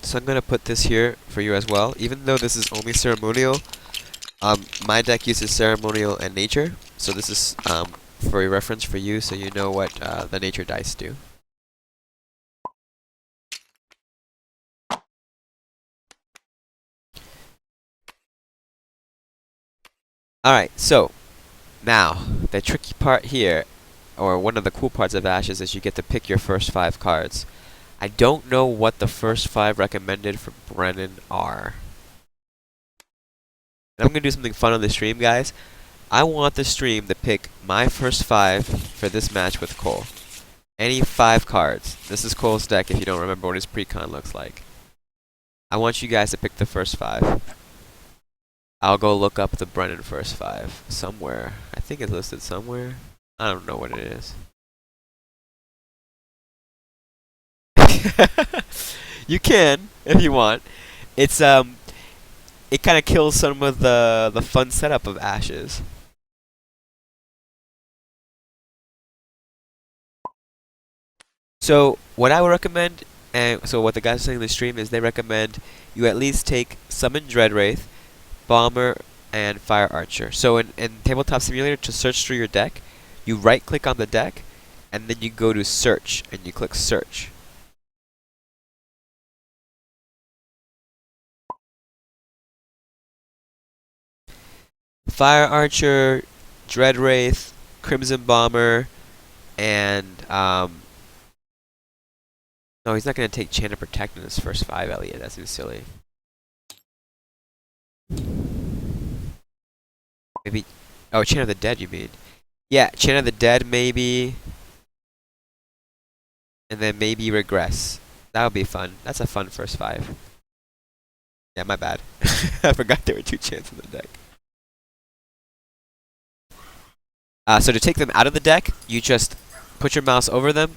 So I'm going to put this here for you as well. Even though this is only ceremonial, my deck uses ceremonial and nature. So this is for your reference for you, so you know what the nature dice do. Alright, so now the tricky part here, or one of the cool parts of Ashes, is you get to pick your first 5 cards. I don't know what the first 5 recommended for Brennan are. I'm gonna do something fun on the stream, guys. I want the stream to pick my first 5 for this match with Cole. Any 5 cards. This is Cole's deck if you don't remember what his pre-con looks like. I want you guys to pick the first 5. I'll go look up the Brennan first 5 somewhere. I think it's listed somewhere. I don't know what it is. You can, if you want. It's it kind of kills some of the fun setup of Ashes. So what I would recommend, and so what the guys are saying in the stream is they recommend you at least take Summon Dreadwraith, Bomber, and Fire Archer. So in Tabletop Simulator, to search through your deck, you right click on the deck, and then you go to search, and you click search. Fire Archer, Dreadwraith, Crimson Bomber, and no, he's not gonna take Chant of Protect in his first 5, Elliot. That seems silly. Maybe, oh, Chant of the Dead, you mean? Yeah, Chant of the Dead, maybe. And then maybe Regress. That would be fun. That's a fun first 5. Yeah, my bad. I forgot there were 2 chants in the deck. So to take them out of the deck, you just put your mouse over them,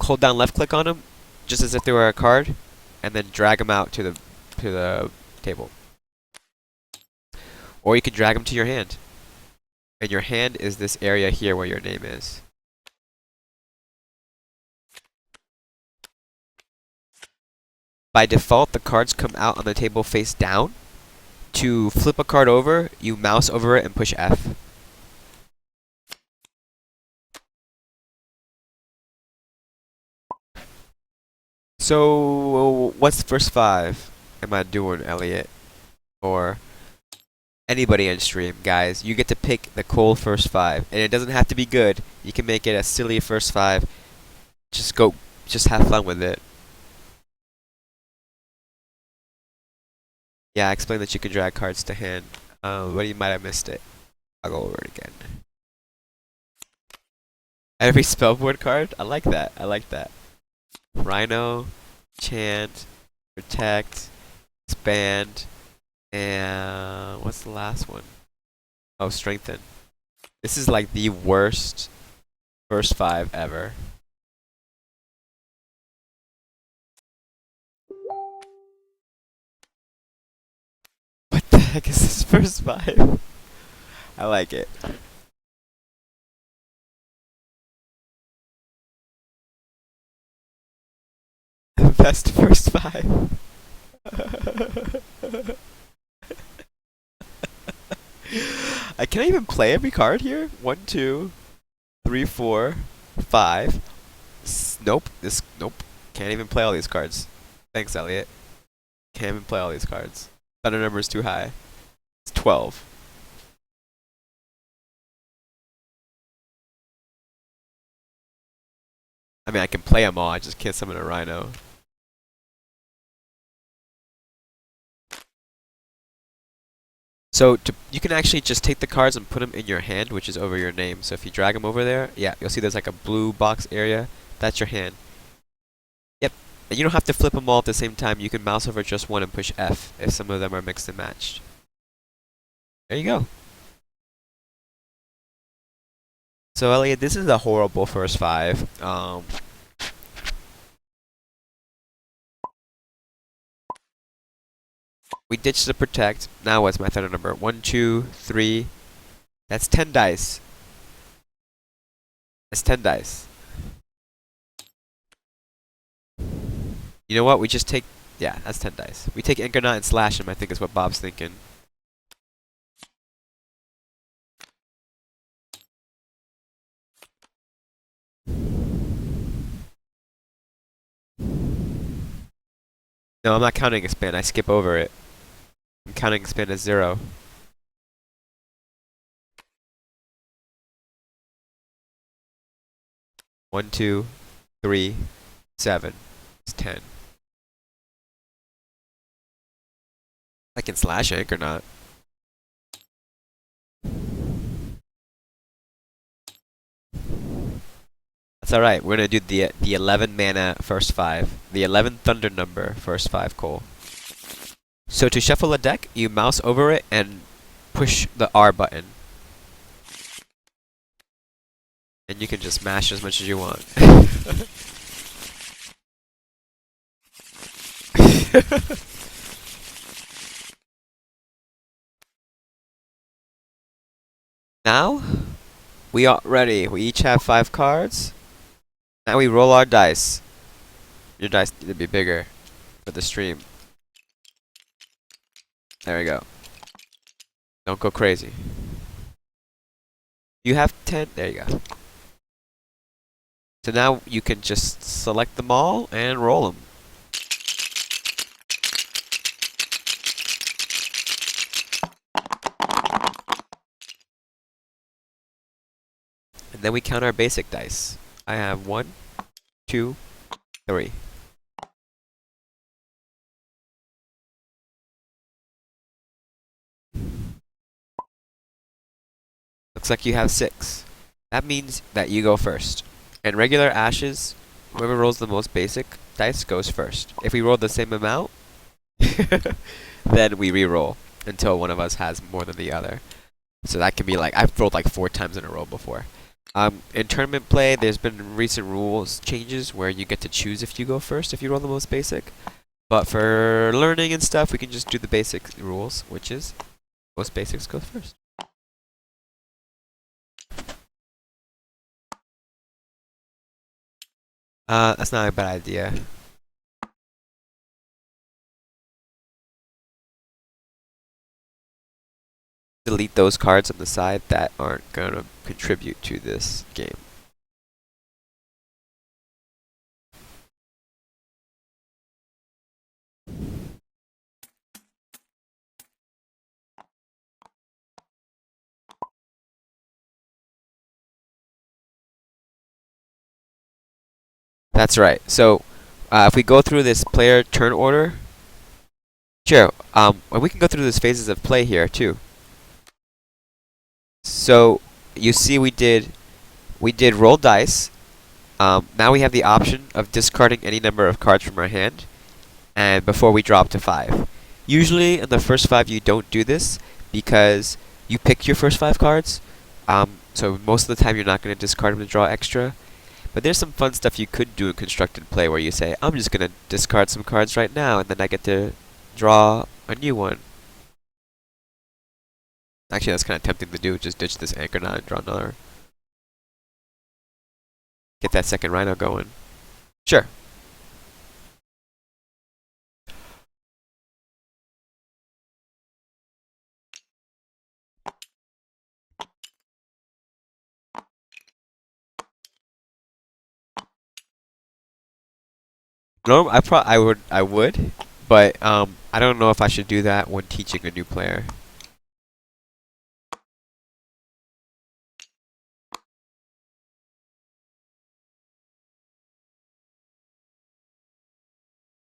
hold down left click on them, just as if they were a card, and then drag them out to the table. Or you can drag them to your hand. And your hand is this area here where your name is. By default, the cards come out on the table face down. To flip a card over, you mouse over it and push F. So, what's the first 5 am I doing, Elliot? Or anybody in stream, guys. You get to pick the cool first 5. And it doesn't have to be good. You can make it a silly first 5. Just have fun with it. Yeah, I explained that you can drag cards to hand. But you might have missed it. I'll go over it again. Every spellboard card? I like that. I like that. Rhino, Chant, Protect, Expand, and what's the last one? Oh, Strengthen. This is like the worst first 5 ever. What the heck is this first 5? I like it. Best first 5. I can't even play every card here. 1, 2, 3, 4, 5. Nope. Nope. Can't even play all these cards. Thanks, Elliot. Can't even play all these cards. Thunder number is too high. It's 12. I mean, I can play them all. I just can't summon a Rhino. So you can actually just take the cards and put them in your hand, which is over your name. So if you drag them over there, yeah, you'll see there's like a blue box area. That's your hand. Yep. And you don't have to flip them all at the same time. You can mouse over just one and push F if some of them are mixed and matched. There you go. So Elliot, this is a horrible first 5. We ditched the Protect. Now what's my thunder number? 1, 2, 3. That's 10 dice. That's 10 dice. You know what? We just take... Yeah, that's 10 dice. We take Incarnate and slash him, I think is what Bob's thinking. No, I'm not counting Expand. I skip over it. I'm counting Expand as 0. One, 2, 3, 7. It's 10. I can slash Ink or not. That's alright. We're gonna do the 11 mana first 5. The 11 thunder number first 5 coal. So to shuffle a deck, you mouse over it and push the R button. And you can just mash as much as you want. Now, we are ready. We each have 5 cards. Now we roll our dice. Your dice need to be bigger for the stream. There we go. Don't go crazy. You have 10. There you go. So now you can just select them all and roll them. And then we count our basic dice. I have 1, 2, 3. Looks like you have 6. That means that you go first. And regular ashes, whoever rolls the most basic dice goes first. If we roll the same amount, then we re-roll until one of us has more than the other. So that can be like, I've rolled like 4 times in a row before. In tournament play, there's been recent rules changes where you get to choose if you go first if you roll the most basic. But for learning and stuff, we can just do the basic rules, which is most basics go first. That's not a bad idea. Delete those cards on the side that aren't going to contribute to this game. That's right. So, if we go through this player turn order, sure. We can go through these phases of play here too. So, you see, we did roll dice. Now we have the option of discarding any number of cards from our hand, and before we drop to 5. Usually, in the first 5, you don't do this because you pick your first 5 cards. So most of the time, you're not going to discard them to draw extra. But there's some fun stuff you could do in constructed play where you say, I'm just going to discard some cards right now, and then I get to draw a new one. Actually, that's kind of tempting to do. Just ditch this anchor now and draw another. Get that second rhino going. Sure. No, I would, but I don't know if I should do that when teaching a new player.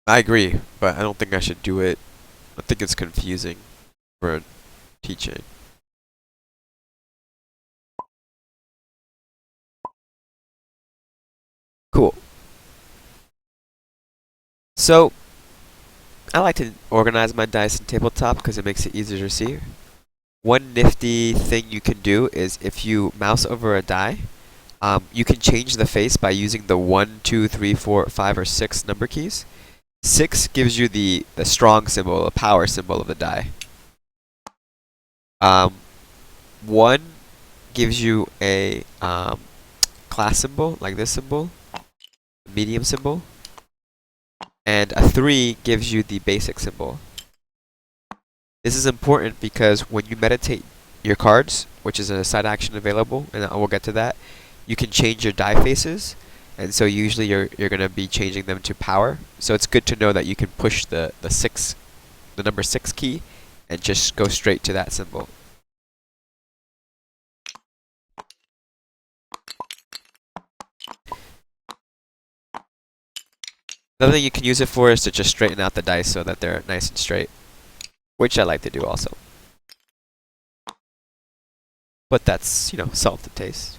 I agree, but I don't think I should do it. I think it's confusing for teaching. Cool. So, I like to organize my dice in tabletop because it makes it easier to see. One nifty thing you can do is if you mouse over a die, you can change the face by using the 1, 2, 3, 4, 5, or 6 number keys. 6 gives you the strong symbol, the power symbol of the die. 1 gives you a class symbol, like this symbol, medium symbol, and a 3 gives you the basic symbol. This is important because when you meditate your cards, which is a side action available, and I will get to that, you can change your die faces, and so usually you're going to be changing them to power. So it's good to know that you can push the number 6 key, and just go straight to that symbol. Another thing you can use it for is to just straighten out the dice so that they're nice and straight, which I like to do also. But that's, salt to taste.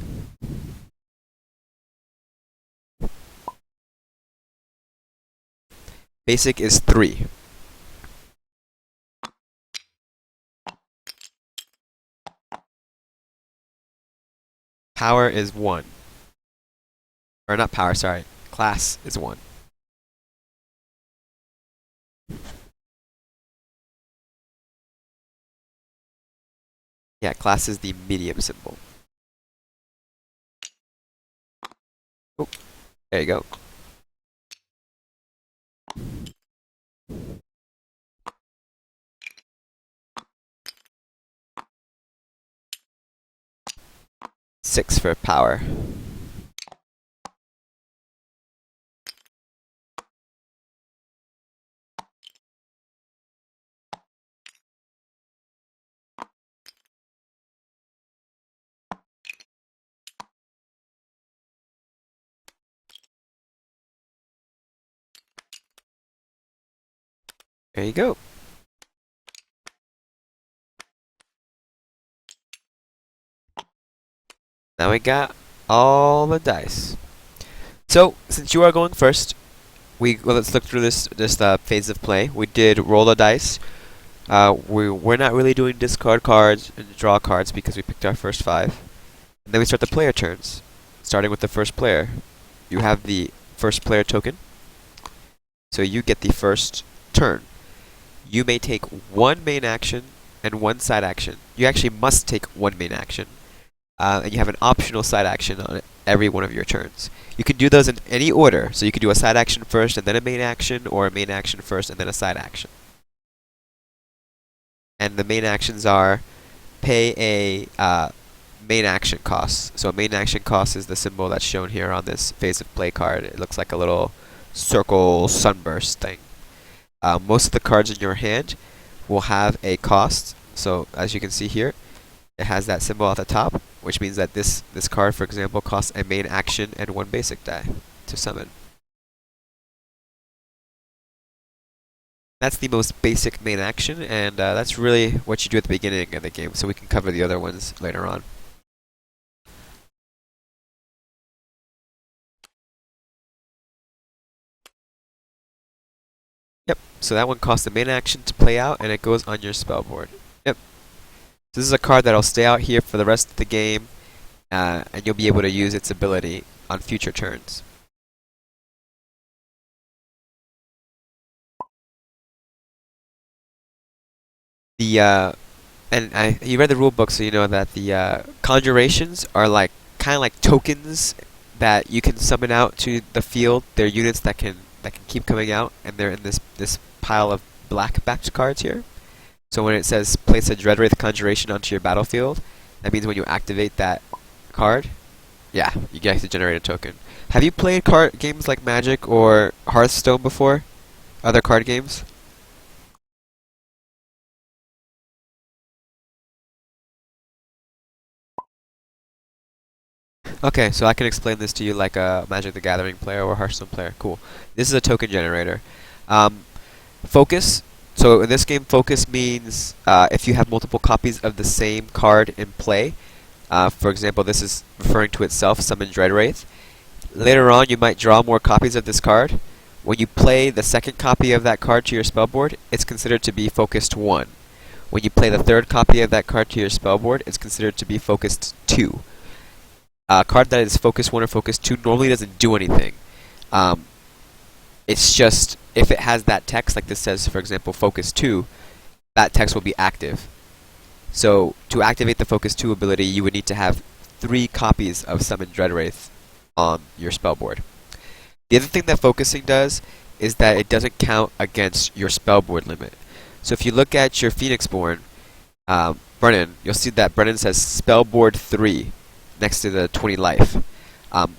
Basic is 3. Power is 1. Or not power, sorry. Class is 1. Yeah, class is the medium symbol. Oh. There you go. Six for power. There you go. Now we got all the dice. So, since you are going first, let's look through this phase of play. We did roll a dice. We're not really doing discard cards and draw cards because we picked our first 5. And then we start the player turns, starting with the first player. You have the first player token, so you get the first turn. You may take one main action and one side action. You actually must take one main action. And you have an optional side action on every one of your turns. You can do those in any order, so you could do a side action first and then a main action, or a main action first and then a side action. And the main actions are pay a main action cost. So a main action cost is the symbol that's shown here on this phase of play card. It looks like a little circle sunburst thing. Most of the cards in your hand will have a cost. So as you can see here, it has that symbol at the top, which means that this card, for example, costs a main action and one basic die to summon. That's the most basic main action, and that's really what you do at the beginning of the game, so we can cover the other ones later on. Yep, so that one costs the main action to play out, and it goes on your spell board. Yep. So this is a card that'll stay out here for the rest of the game, and you'll be able to use its ability on future turns. You read the rule book, so you know that the conjurations are like kind of like tokens that you can summon out to the field. They're units that can keep coming out, and they're in this pile of black backed cards here. So when it says place a Dreadwraith conjuration onto your battlefield, that means when you activate that card, yeah, you get to generate a token. Have you played card games like Magic or Hearthstone before? Other card games? Okay, so I can explain this to you like a Magic the Gathering player or Hearthstone player. Cool. This is a token generator. Focus. So in this game, focus means if you have multiple copies of the same card in play. For example, this is referring to itself, Summon Dreadwraith. Later on, you might draw more copies of this card. When you play the second copy of that card to your spellboard, it's considered to be focused 1. When you play the third copy of that card to your spellboard, it's considered to be focused 2. A card that is focus 1 or focus 2 normally doesn't do anything. It's just, if it has that text, like this says, for example, focus 2, that text will be active. So, to activate the focus 2 ability, you would need to have 3 copies of Summon Dreadwraith on your spellboard. The other thing that focusing does is that it doesn't count against your spellboard limit. So if you look at your Phoenixborn, Brennan, you'll see that Brennan says spellboard 3 next to the 20 life.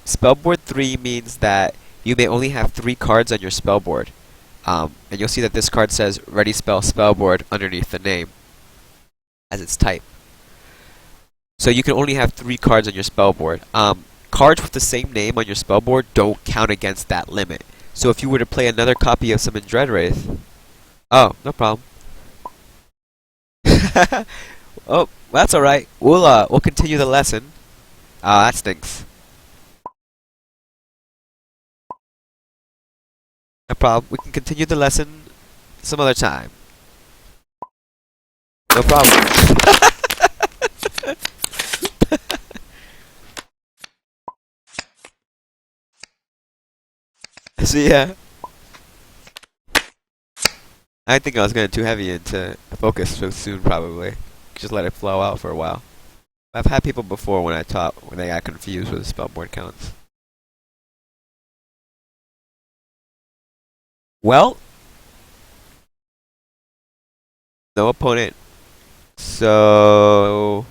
Spellboard 3 means that you may only have 3 cards on your spellboard. And you'll see that this card says Ready Spell Spellboard underneath the name as its type. So you can only have 3 cards on your spellboard. Cards with the same name on your spellboard don't count against that limit. So if you were to play another copy of Summon Dreadwraith... Oh, no problem. Oh, that's alright. We'll continue the lesson. That stinks. No problem. We can continue the lesson some other time. No problem. See ya. I think I was getting too heavy into focus so soon, probably. Just let it flow out for a while. I've had people before when I taught when they got confused with the spellboard counts. Well, no opponent. So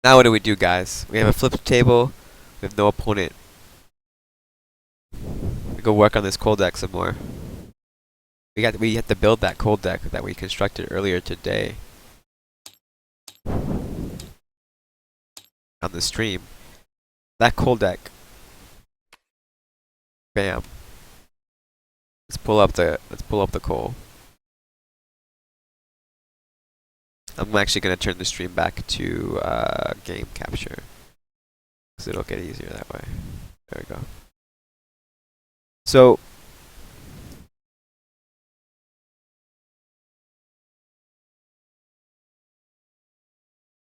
now what do we do, guys? We have a flip table. We have no opponent. We go work on this cold deck some more. We have to build that cold deck that we constructed earlier today on the stream. That cold deck. Bam. Let's pull up the coal. I'm actually gonna turn the stream back to game capture, because it'll get easier that way. There we go. So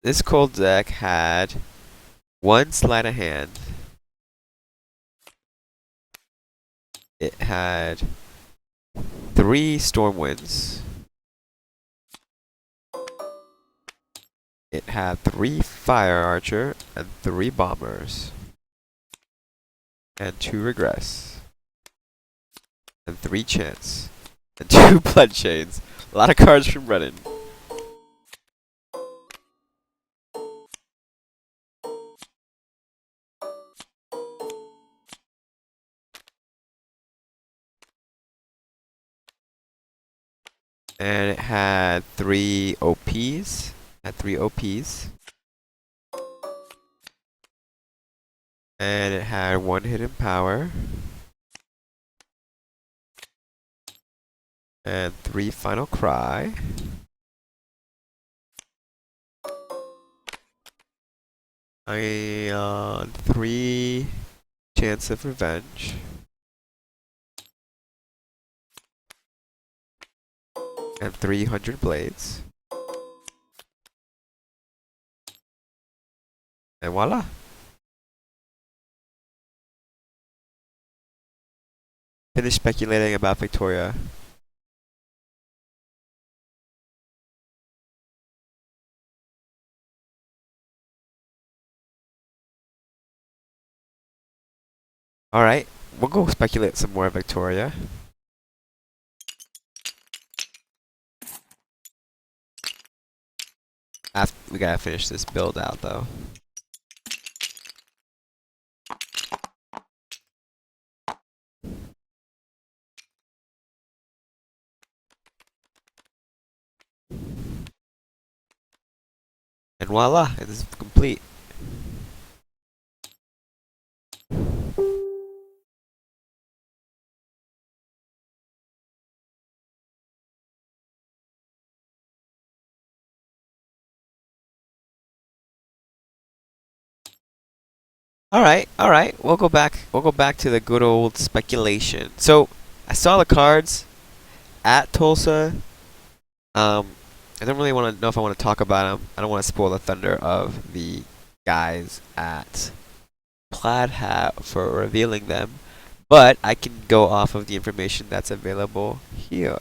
this cold deck had one sleight of hand. It had 3 storm winds. It had 3 fire archer and 3 bombers. And 2 regress. And 3 chants. And 2 blood chains. A lot of cards from Brennan. And it had 3 OPs. Had 3 OPs. And it had 1 hidden power. And 3 final cry. And 3 chance of revenge. And 300 blades. And voila. Finish speculating about Victoria. Alright, we'll go speculate some more Victoria. We gotta finish this build out though. And voila, it is complete. Alright, we'll go back to the good old speculation. So I saw the cards at Tulsa. I don't really want to know if I want to talk about them. I don't want to spoil the thunder of the guys at Plaid Hat for revealing them, but I can go off of the information that's available here.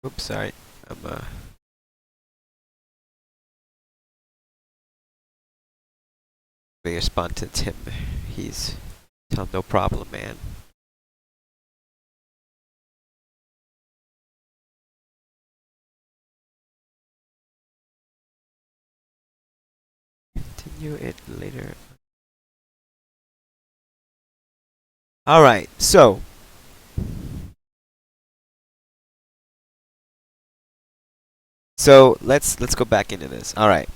Oops, sorry. I'm gonna respond to Tim. He's tell him no problem, man. Continue it later. Alright, so let's go back into this. Alright.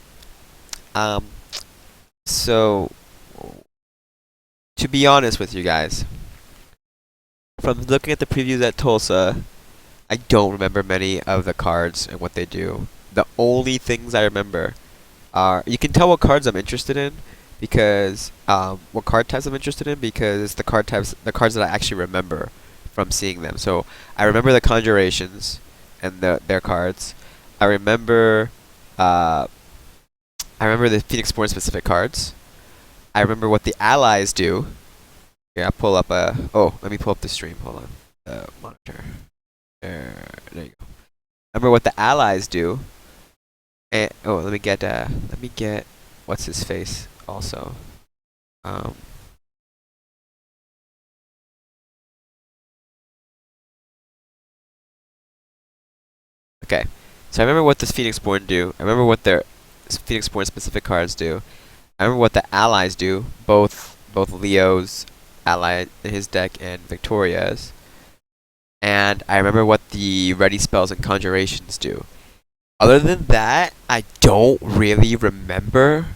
So to be honest with you guys, from looking at the previews at Tulsa, I don't remember many of the cards and what they do. The only things I remember are, you can tell what cards I'm interested in because what card types I'm interested in because the cards that I actually remember from seeing them. So I remember the conjurations and their cards. I remember, uh, I remember the Phoenix Born specific cards. I remember what the allies do. Yeah, I'll pull up a. Oh, let me pull up the stream. Hold on. Monitor. There you go. Remember what the allies do. And oh, let me get what's his face also. Um. Okay. So I remember what the Phoenix Born do. I remember what their Phoenix Born specific cards do. I remember what the allies do. Both Leo's ally in his deck and Victoria's. And I remember what the ready spells and conjurations do. Other than that, I don't really remember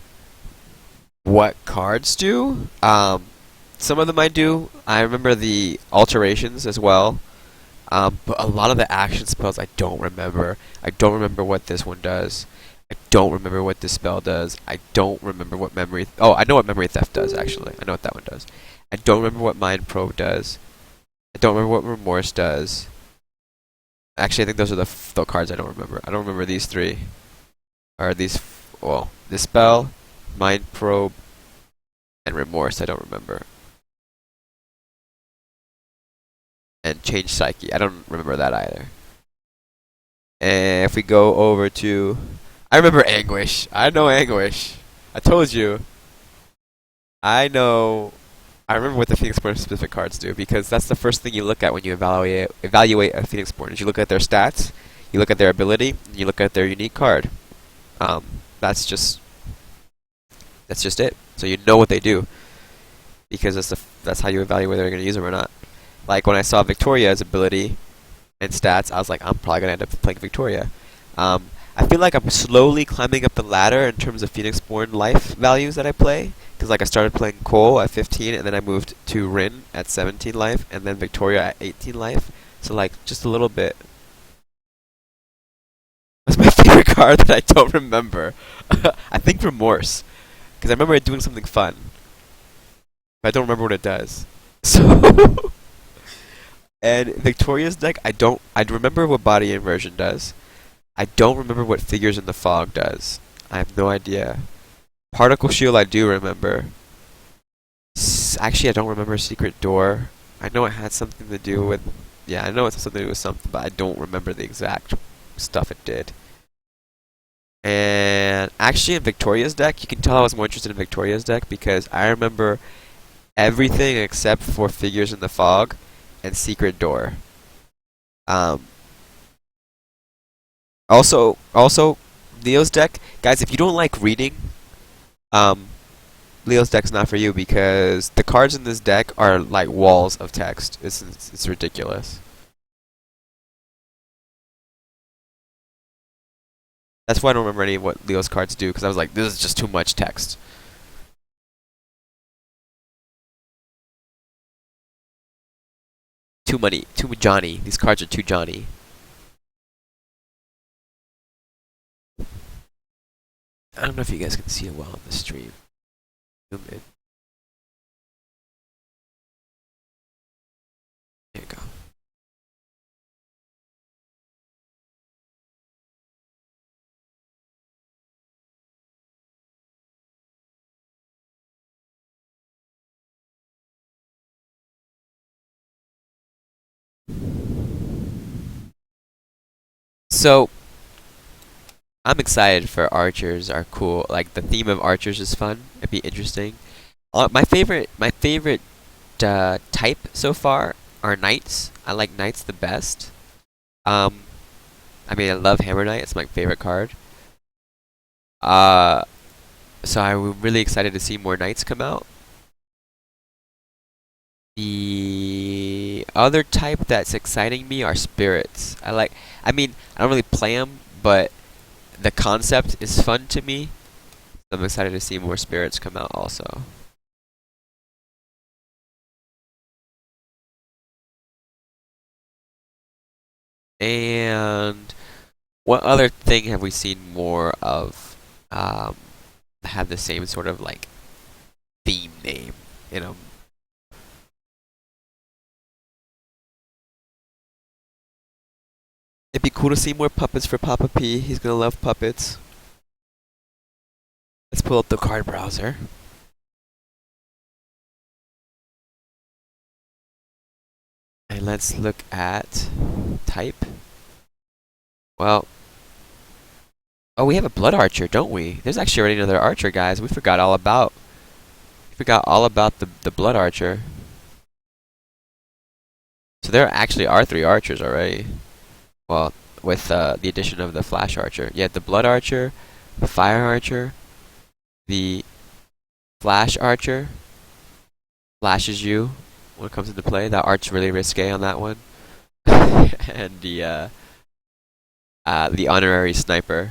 what cards do. Some of them I do. I remember the alterations as well. But a lot of the action spells I don't remember. I don't remember what this one does. I don't remember what this spell does. I don't remember what memory. Oh, I know what memory theft does actually. I know what that one does. I don't remember what mind probe does. I don't remember what remorse does. Actually, I think those are the cards I don't remember. I don't remember these three. Or these. Well, this spell, mind probe, and remorse. I don't remember. And change psyche. I don't remember that either. And if we go over to, I remember anguish. I know anguish. I told you. I know. I remember what the Phoenix Born specific cards do because that's the first thing you look at when you evaluate a Phoenix Born. Is you look at their stats, you look at their ability, and you look at their unique card. That's just it. So you know what they do because that's how you evaluate whether you're going to use them or not. Like when I saw Victoria's ability and stats, I was like, I'm probably going to end up playing Victoria. I feel like I'm slowly climbing up the ladder in terms of Phoenix Born life values that I play. Because like I started playing Cole at 15, and then I moved to Rin at 17 life, and then Victoria at 18 life. So like just a little bit. What's my favorite card that I don't remember? I think Remorse. Because I remember it doing something fun. But I don't remember what it does. So... And Victoria's deck, I remember what Body Inversion does. I don't remember what Figures in the Fog does. I have no idea. Particle Shield I do remember. Actually, I don't remember Secret Door. I know it had something to do with... Yeah, I know it had something to do with something, but I don't remember the exact stuff it did. And actually in Victoria's deck, you can tell I was more interested in Victoria's deck because I remember everything except for Figures in the Fog and Secret Door. Also, Leo's deck, guys. If you don't like reading, Leo's deck's not for you because the cards in this deck are like walls of text. It's ridiculous. That's why I don't remember any of what Leo's cards do because I was like, this is just too much text. Too Johnny. These cards are too Johnny. I don't know if you guys can see it well on the stream. Zoom in. There you go. So, I'm excited for archers are cool. Like the theme of archers is fun. It'd be interesting. My favorite type so far are knights. I like knights the best. Um, I mean I love Hammer Knight. It's my favorite card. Uh, so I'm really excited to see more knights come out. The other type that's exciting me are spirits. I mean, I don't really play them, but the concept is fun to me. I'm excited to see more spirits come out also. And what other thing have we seen more of have the same sort of like theme name in them? It'd be cool to see more puppets for Papa P. He's gonna love puppets. Let's pull up the card browser. And let's look at type. Well, oh, we have a blood archer, don't we? There's actually already another archer, guys. We forgot all about the blood archer. So there actually are 3 archers already. Well, with the addition of the flash archer. Yeah, the blood archer, the fire archer, the flash archer flashes you when it comes into play. That art's really risque on that one. And the honorary sniper.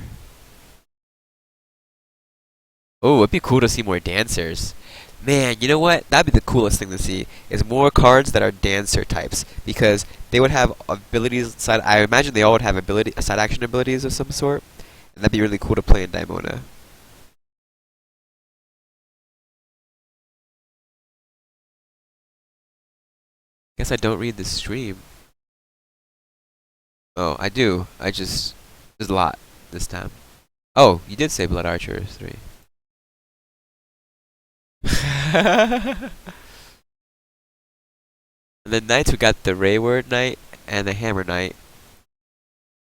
Oh, it'd be cool to see more dancers. Man, you know what? That'd be the coolest thing to see, is more cards that are dancer types. Because they would have abilities side. I imagine they all would have side action abilities of some sort. And that'd be really cool to play in Daimona. Guess I don't read the stream. Oh, I do. There's a lot this time. Oh, you did say Blood Archer is 3. And the knights, we got the Rayward Knight and the Hammer Knight.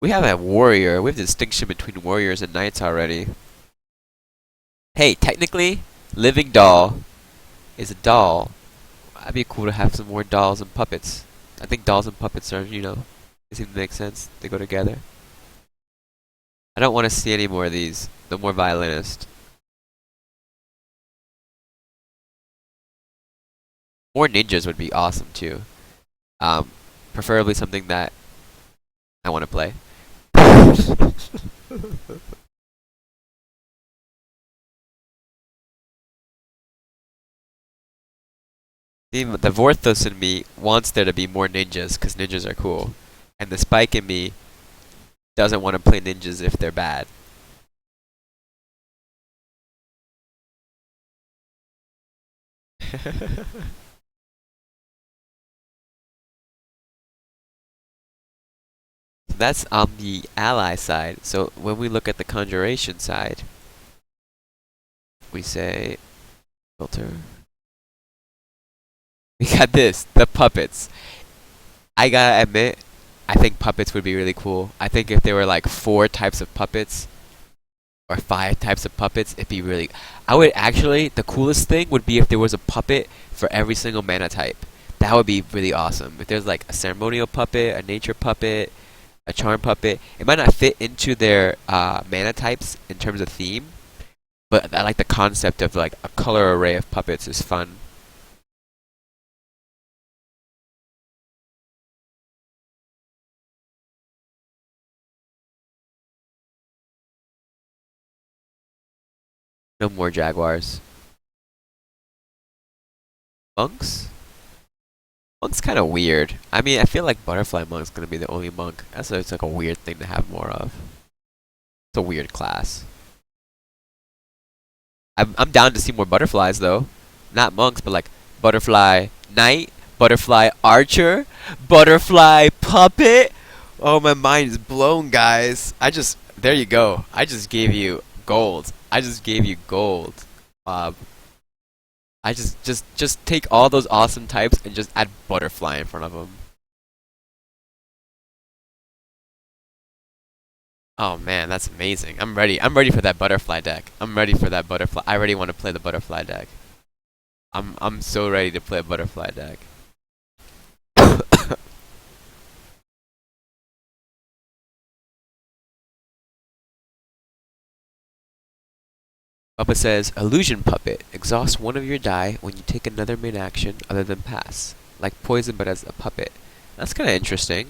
We have a warrior. We have the distinction between warriors and knights already. Hey, technically, Living Doll is a doll. That'd be cool to have some more dolls and puppets. I think dolls and puppets are, they seem to make sense. They go together. I don't want to see any more of these. No more violinist. More ninjas would be awesome too. Preferably something that I want to play. The Vorthos in me wants there to be more ninjas, because ninjas are cool. And the Spike in me doesn't want to play ninjas if they're bad. That's on the ally side. So when we look at the conjuration side, we say filter. We got this, the puppets. I gotta admit, I think puppets would be really cool. I think if there were like 4 types of puppets, or 5 types of puppets, it'd be really... the coolest thing would be if there was a puppet for every single mana type. That would be really awesome. If there's like a ceremonial puppet, a nature puppet, a charm puppet. It might not fit into their mana types in terms of theme, but I like the concept of like a color array of puppets is fun. No more jaguars. Monks? Monk's kind of weird. I mean, I feel like butterfly monk's gonna be the only monk. It's like a weird thing to have more of. It's a weird class. I'm down to see more butterflies though. Not monks, but like butterfly knight, butterfly archer, butterfly puppet. Oh, my mind is blown, guys. There you go. I just gave you gold. I just gave you gold, Bob. I just take all those awesome types and just add butterfly in front of them. Oh man, that's amazing. I'm ready. I'm ready for that butterfly deck. I'm ready for that butterfly. I already want to play the butterfly deck. I'm so ready to play a butterfly deck. Papa says, Illusion Puppet. Exhaust one of your die when you take another main action other than pass. Like poison but as a puppet. That's kinda interesting.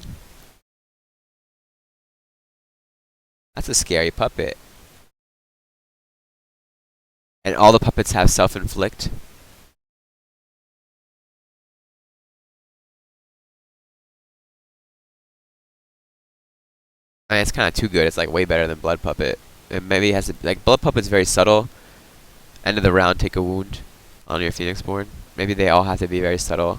That's a scary puppet. And all the puppets have self-inflict. I mean, it's kinda too good. It's like way better than Blood Puppet. And maybe it has like Blood Puppet's very subtle. End of the round, take a wound on your Phoenixborn. Maybe they all have to be very subtle.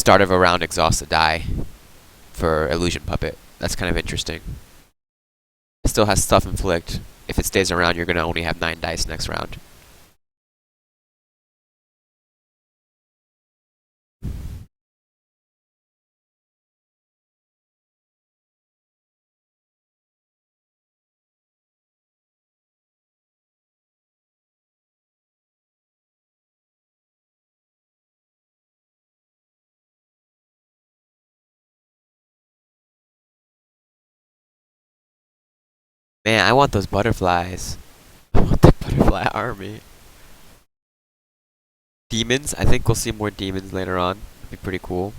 start of a round exhaust a die for illusion puppet. That's kind of interesting. It still has stuff inflict. If it stays around, you're gonna only have 9 dice next round. Man, I want those butterflies. I want the butterfly army. Demons, I think we'll see more demons later on. That'd be pretty cool.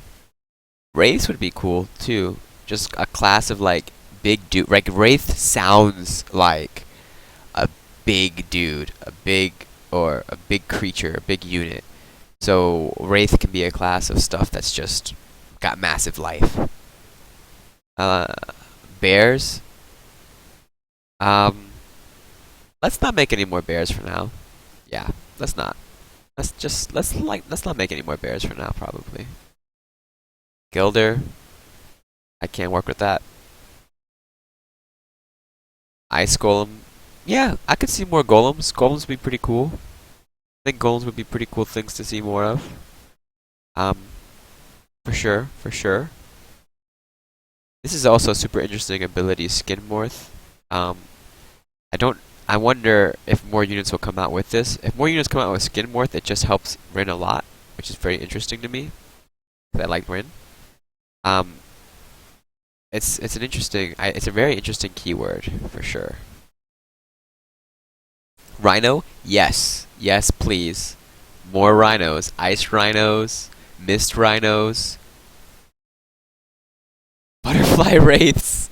Wraiths would be cool too. Just a class of like big dude. Like Wraith sounds like a big dude, a big creature, a big unit. So Wraith can be a class of stuff that's just got massive life. Bears. Let's not make any more bears for now. Yeah, let's not. Let's not make any more bears for now. Probably. Gilder. I can't work with that. Ice Golem. Yeah, I could see more golems. Golems would be pretty cool. I think golems would be pretty cool things to see more of. Um, for sure, for sure. This is also a super interesting ability, Skinmorph. I wonder if more units will come out with this. If more units come out with Skinmorph, it just helps Rin a lot, which is very interesting to me. I like Rin. It's an interesting, it's a very interesting keyword for sure. Rhino? Yes. Yes, please. More rhinos. Ice rhinos. Mist rhinos. Butterfly wraiths.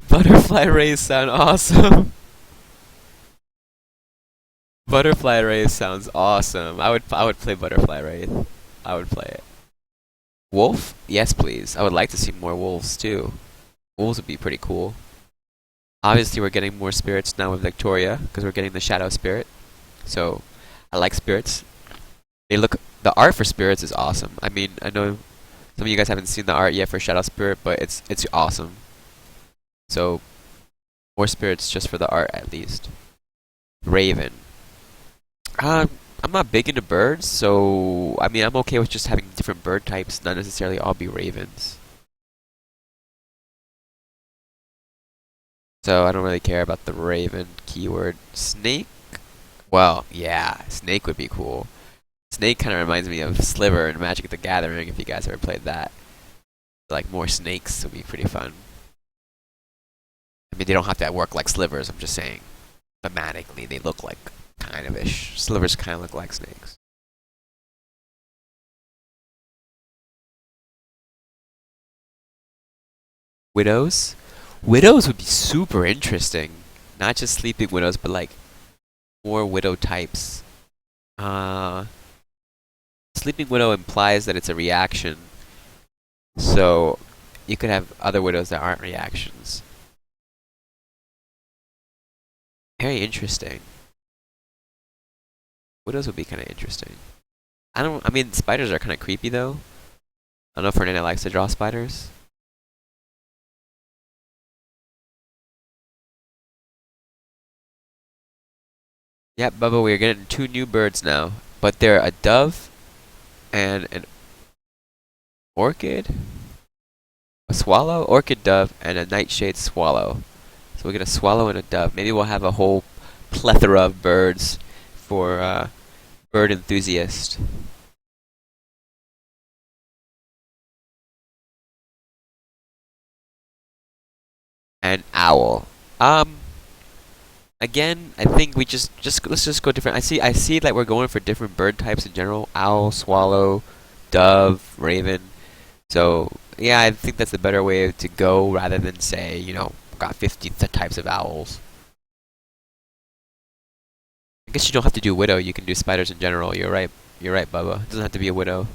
Butterfly wraiths sound awesome. Butterfly wraith sounds awesome. I would play butterfly wraith. I would play it. Wolf? Yes, please. I would like to see more wolves too. Wolves would be pretty cool. Obviously, we're getting more spirits now with Victoria because we're getting the shadow spirit. So, I like spirits. The art for spirits is awesome. I mean, I know some of you guys haven't seen the art yet for shadow spirit, but it's awesome. So, more spirits just for the art at least. Raven. I'm not big into birds, so I mean, I'm okay with just having different bird types, not necessarily all be ravens. So I don't really care about the raven keyword. Snake? Well, yeah, snake would be cool. Snake kind of reminds me of Sliver in Magic the Gathering, if you guys ever played that. Like, more snakes would be pretty fun. I mean, they don't have to work like slivers, I'm just saying. Thematically, they look like kind of ish. Slivers kind of look like snakes. Widows? Widows would be super interesting. Not just sleeping widows, but like more widow types. Sleeping widow implies that it's a reaction. So you could have other widows that aren't reactions. Very interesting. Widows would be kind of interesting. I mean, spiders are kind of creepy though. I don't know if Fernanda likes to draw spiders. Yep, Bubba, we're getting 2 new birds now. But they're a dove and an orchid? A swallow? Orchid dove and a nightshade swallow. So we get a swallow and a dove. Maybe we'll have a whole plethora of birds for bird enthusiast. And owl. Again, I think we let's just go different. I see like we're going for different bird types in general. Owl, swallow, dove, raven. So yeah, I think that's a better way to go rather than say, you know, got 50 types of owls. I guess you don't have to do widow. You can do spiders in general. You're right. You're right, Bubba. It doesn't have to be a widow.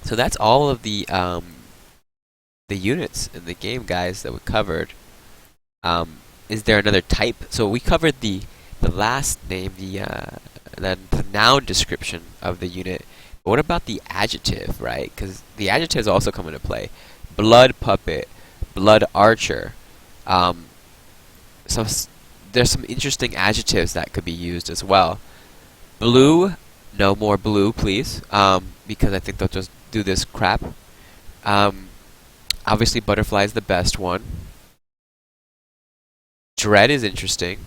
So that's all of the units in the game, guys, that we covered. Is there another type? So we covered the last name, than the noun description of the unit. But what about the adjective, right? Because the adjectives also come into play. Blood puppet, blood archer. Um, so there's some interesting adjectives that could be used as well. Blue, no more blue, please. Because I think they'll just do this crap. Obviously, butterfly is the best one. Dread is interesting.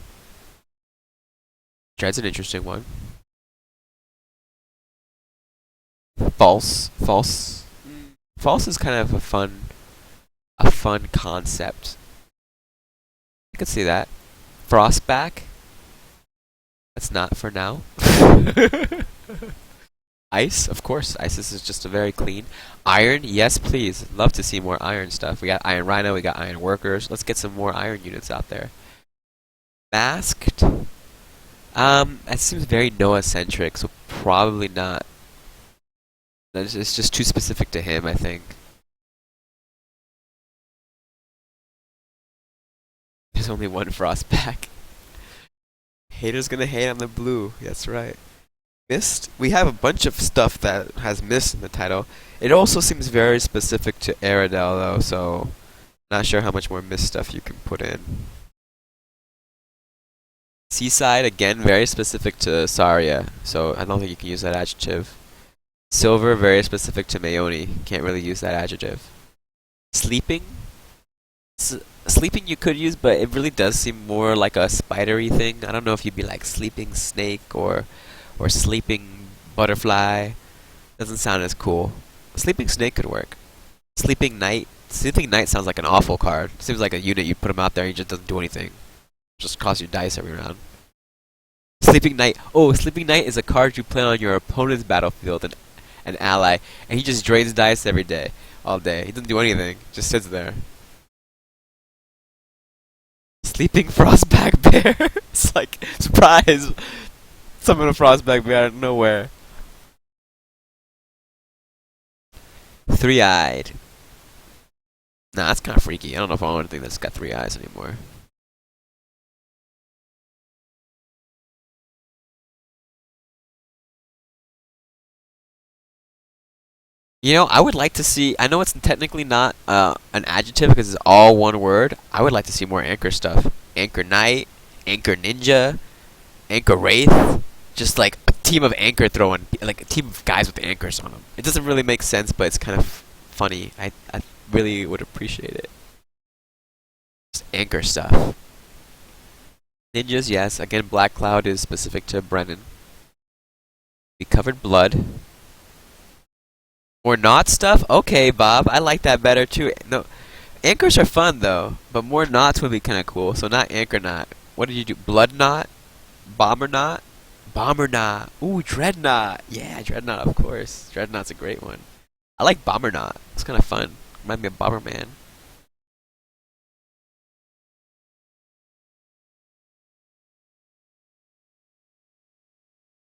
Dread's an interesting one. False. False. False is kind of a fun concept. I could see that. Frostback. That's not for now. Ice, of course. Isis is just a very clean. Iron, yes, please. Love to see more iron stuff. We got Iron Rhino, we got Iron Workers. Let's get some more iron units out there. Masked. That seems very Noah-centric, so probably not. It's just too specific to him, I think. There's only one Frostback. Haters gonna hate on the blue. That's right. Mist. We have a bunch of stuff that has mist in the title. It also seems very specific to Aerodel, though, so not sure how much more mist stuff you can put in. Seaside, again, very specific to Saria, so I don't think you can use that adjective. Silver, very specific to Mayoni. Can't really use that adjective. Sleeping? Sleeping you could use, but it really does seem more like a spidery thing. I don't know if you'd be like sleeping snake or sleeping butterfly. Doesn't sound as cool. Sleeping snake could work. Sleeping knight. Sleeping knight sounds like an awful card. Seems like a unit you put him out there and he just doesn't do anything. Just costs you dice every round. Sleeping knight. Oh, sleeping knight is a card you play on your opponent's battlefield, an ally, and he just drains dice every day, all day. He doesn't do anything. Just sits there. Sleeping Frostback Bear. It's like, surprise! Summon a Frostback Bear out of nowhere. Three-eyed. Nah, that's kind of freaky. I don't know if I want anything that's got 3 eyes anymore. You know, I would like to see. I know it's technically not an adjective because it's all one word. I would like to see more anchor stuff. Anchor Knight, Anchor Ninja, Anchor Wraith. Just like a team of anchor throwing, like a team of guys with anchors on them. It doesn't really make sense, but it's kind of funny. I really would appreciate it. Just anchor stuff. Ninjas, yes. Again, Black Cloud is specific to Brennan. We covered blood. More knot stuff? Okay, Bob. I like that better too. No, anchors are fun though, but more knots would be kind of cool. So not anchor knot. What did you do? Blood knot? Bomber knot? Bomber knot. Ooh, dreadnought. Yeah, dreadnought, of course. Dreadnought's a great one. I like bomber knot. It's kind of fun. Remind me of Bomberman.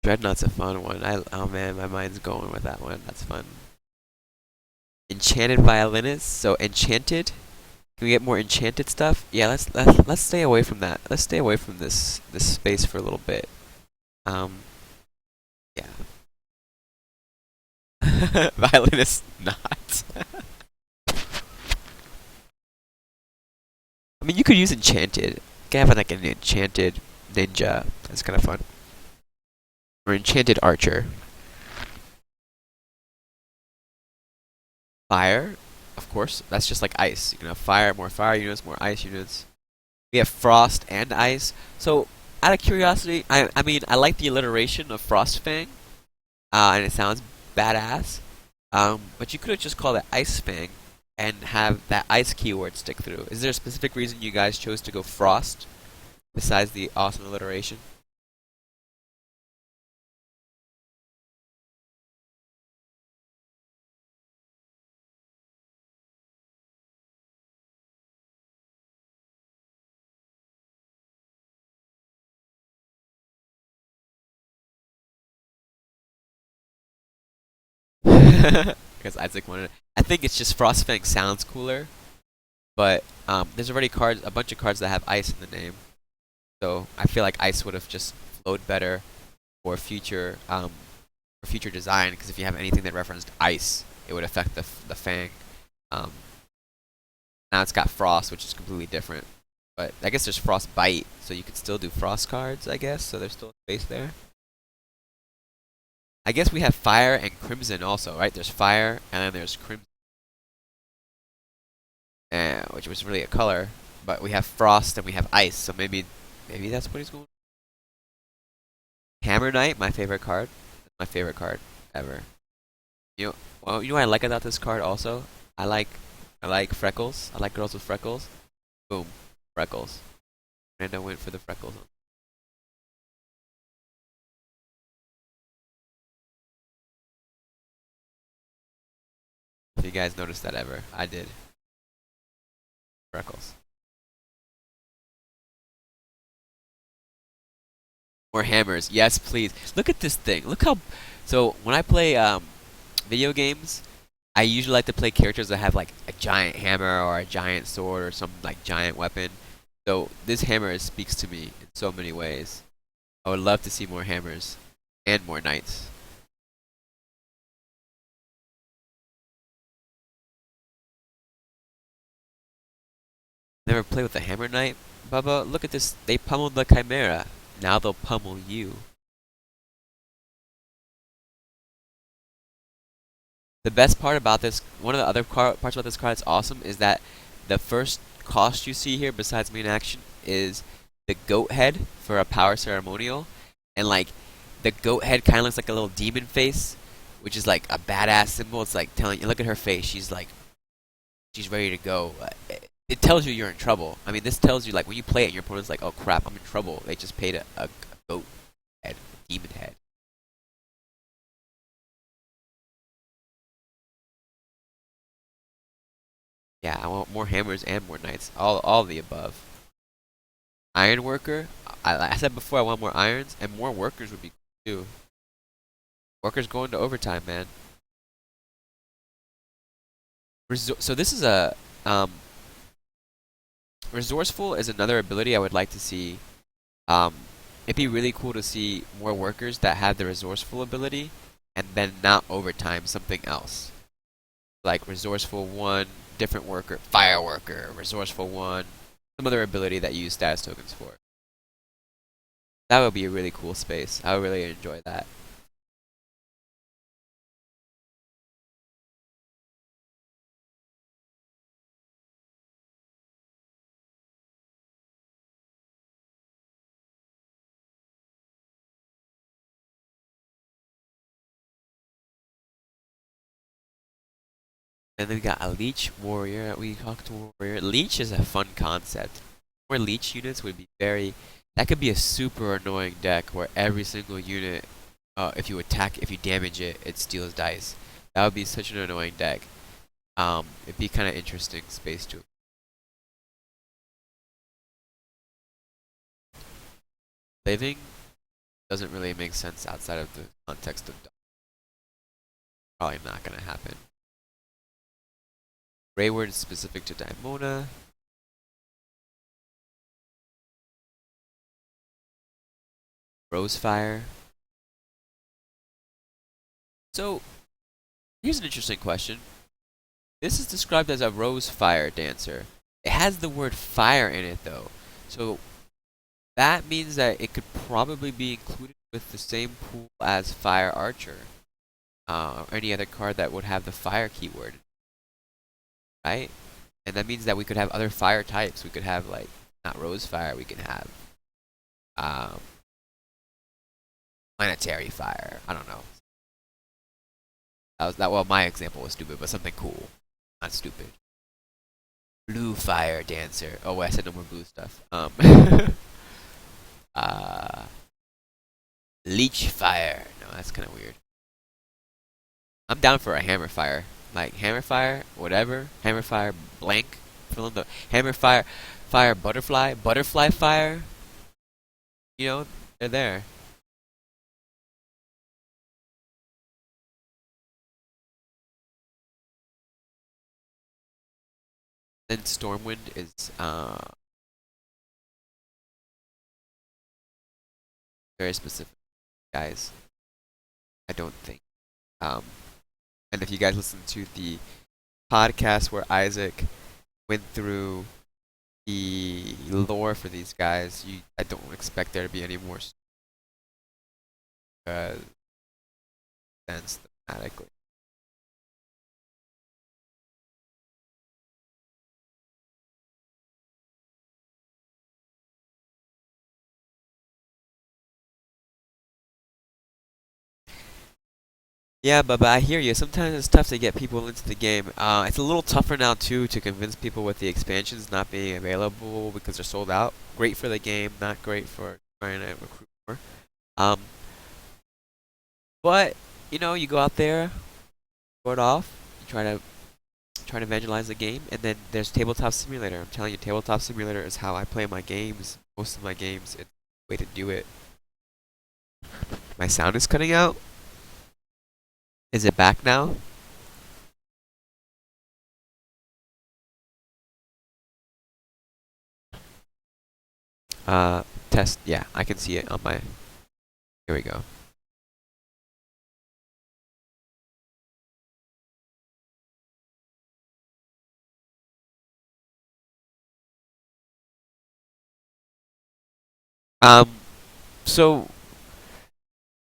Dreadnought's a fun one. Oh man, my mind's going with that one. That's fun. Enchanted violinist. So enchanted. Can we get more enchanted stuff? Yeah, let's stay away from that. Let's stay away from this space for a little bit. Yeah. Violinist not. I mean, you could use enchanted. You can have like an enchanted ninja. That's kind of fun. Or enchanted archer. Fire, of course. That's just like ice. You can have fire, more fire units, more ice units. We have frost and ice. So, out of curiosity, I mean, I like the alliteration of Frostfang, and it sounds badass. But you could have just called it Icefang and have that ice keyword stick through. Is there a specific reason you guys chose to go frost besides the awesome alliteration? Because Isaac wanted. I think it's just Frostfang sounds cooler, but there's already a bunch of cards that have ice in the name, so I feel like ice would have just flowed better for future design. Because if you have anything that referenced ice, it would affect the fang. Um, Now it's got frost, which is completely different. But I guess there's frost bite, so you could still do frost cards, I guess. So there's still space there. I guess we have fire and crimson also, right? There's fire and then there's crimson, which was really a color. But we have frost and we have ice, so maybe that's what he's going. Hammer Knight, my favorite card. My favorite card ever. Well, you know what I like about this card also? I like I like freckles. I like girls with freckles. Boom, freckles. And I went for the freckles. If you guys noticed that ever, I did. Freckles. More hammers. Yes, please. Look at this thing. Look how. So when I play video games, I usually like to play characters that have like a giant hammer or a giant sword or some like giant weapon. So this hammer speaks to me in so many ways. I would love to see more hammers and more knights. Never play with the hammer knight, Bubba. Look at this. They pummeled the chimera. Now they'll pummel you. The best part about this, one of the other parts about this card that's awesome, is that the first cost you see here, besides main action, is the goat head for a power ceremonial, and like the goat head kind of looks like a little demon face, which is like a badass symbol. It's like telling you, look at her face. She's ready to go. It tells you you're in trouble. I mean, this tells you like when you play it, your opponent's like, oh crap, I'm in trouble. They just paid a goat head, demon head. Yeah, I want more hammers and more knights. All of the above. Iron worker. I said before I want more irons and more workers would be cool too. Workers going to overtime, man. So this is a um, resourceful is another ability I would like to see. Um, it'd be really cool to see more workers that have the resourceful ability, and then not overtime something else. Like resourceful one, different worker, fire worker, resourceful one, some other ability that you use status tokens for. That would be a really cool space. I would really enjoy that. And then we got a leech warrior. We talked to warrior. Leech is a fun concept. More leech units would be very. That could be a super annoying deck where every single unit, if you attack, if you damage it, it steals dice. That would be such an annoying deck. It'd be kind of interesting space too. Living doesn't really make sense outside of the context of. Probably not gonna happen. Rayward is specific to Daimona. Rosefire. So here's an interesting question. This is described as a rose fire dancer. It has the word fire in it though. So that means that it could probably be included with the same pool as fire archer. Or any other card that would have the fire keyword. Right? And that means that we could have other fire types. We could have like not rose fire, we can have um planetary fire. I don't know. Well my example was stupid, but something cool. Not stupid. Blue fire dancer. Oh wait, I said no more blue stuff. Uh, leech fire. No, that's kind of weird. I'm down for a hammer fire. Like hammer fire, whatever. Hammer fire blank. Fill in the hammer fire, fire butterfly, butterfly fire. You know, they're there. Then Stormwind is very specific. guys. I don't think. Um, and if you guys listen to the podcast where Isaac went through the lore for these guys, I don't expect there to be any more sense thematically. Yeah, but I hear you. Sometimes it's tough to get people into the game. It's a little tougher now too to convince people with the expansions not being available because they're sold out. Great for the game, not great for trying to recruit more. Um, but you go out there, show it off, you try to evangelize the game, and then there's Tabletop Simulator. I'm telling you, Tabletop Simulator is how I play my games. Most of my games, it's the way to do it. My sound is cutting out. Is it back now? Test. Yeah, I can see it on my. Here we go. Um, so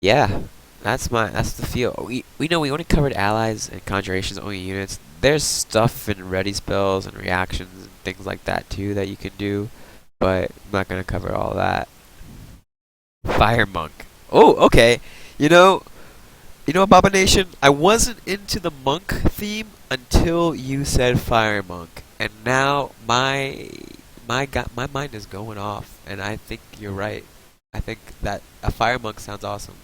yeah, that's the feel. We know we only covered allies and conjurations only units. There's stuff in ready spells and reactions and things like that too that you can do, but I'm not gonna cover all that. Fire monk. Oh, okay. You know, Abomination. I wasn't into the monk theme until you said fire monk, and now my mind is going off, and I think you're right. I think that a fire monk sounds awesome.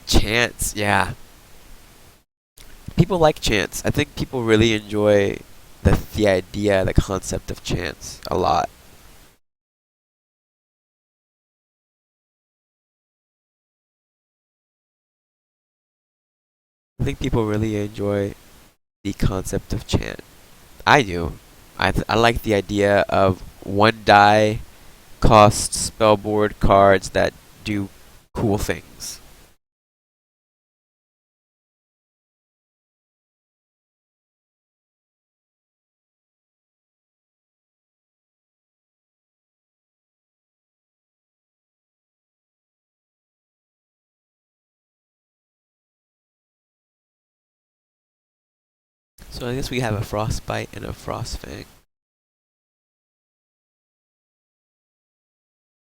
Chants, yeah. People like chants. I think people really enjoy the idea, the concept of chants a lot. I think people really enjoy the concept of chant. I do. I like the idea of one die cost spellboard cards that do cool things. So I guess we have a frostbite and a frostfang.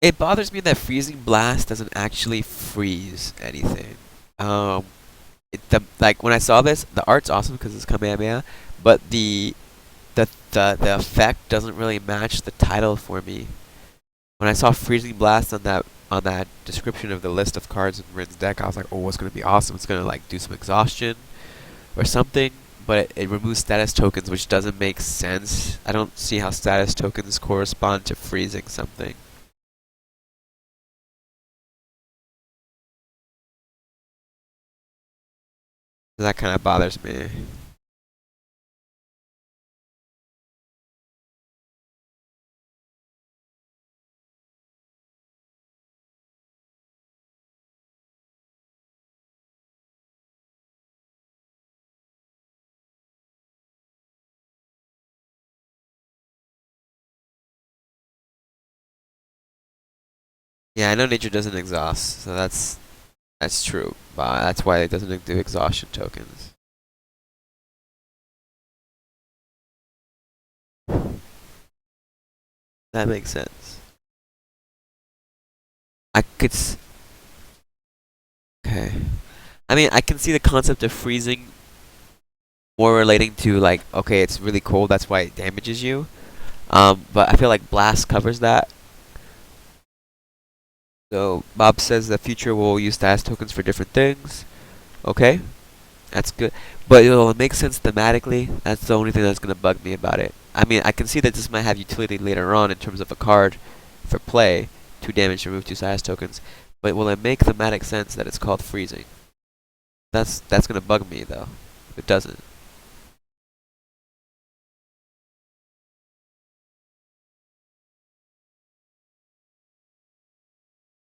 It bothers me that freezing blast doesn't actually freeze anything. Um, like when I saw this, the art's awesome because it's Kamehameha, but the effect doesn't really match the title for me. When I saw freezing blast on that description of the list of cards in Rin's deck, I was like, oh, it's gonna be awesome. It's gonna like do some exhaustion or something. But it removes status tokens, which doesn't make sense. I don't see how status tokens correspond to freezing something. That kind of bothers me. Yeah, I know nature doesn't exhaust, so that's true. But that's why it doesn't do exhaustion tokens. That makes sense. I could. Okay. I mean, I can see the concept of freezing more relating to like, okay, it's really cold, that's why it damages you. But I feel like blast covers that. So Bob says the future will use status tokens for different things. Okay, that's good. But it'll make sense thematically. That's the only thing that's gonna bug me about it. I mean, I can see that this might have utility later on in terms of a card for play, 2 damage to remove 2 status tokens. But will it make thematic sense that it's called freezing? That's gonna bug me though. If it doesn't.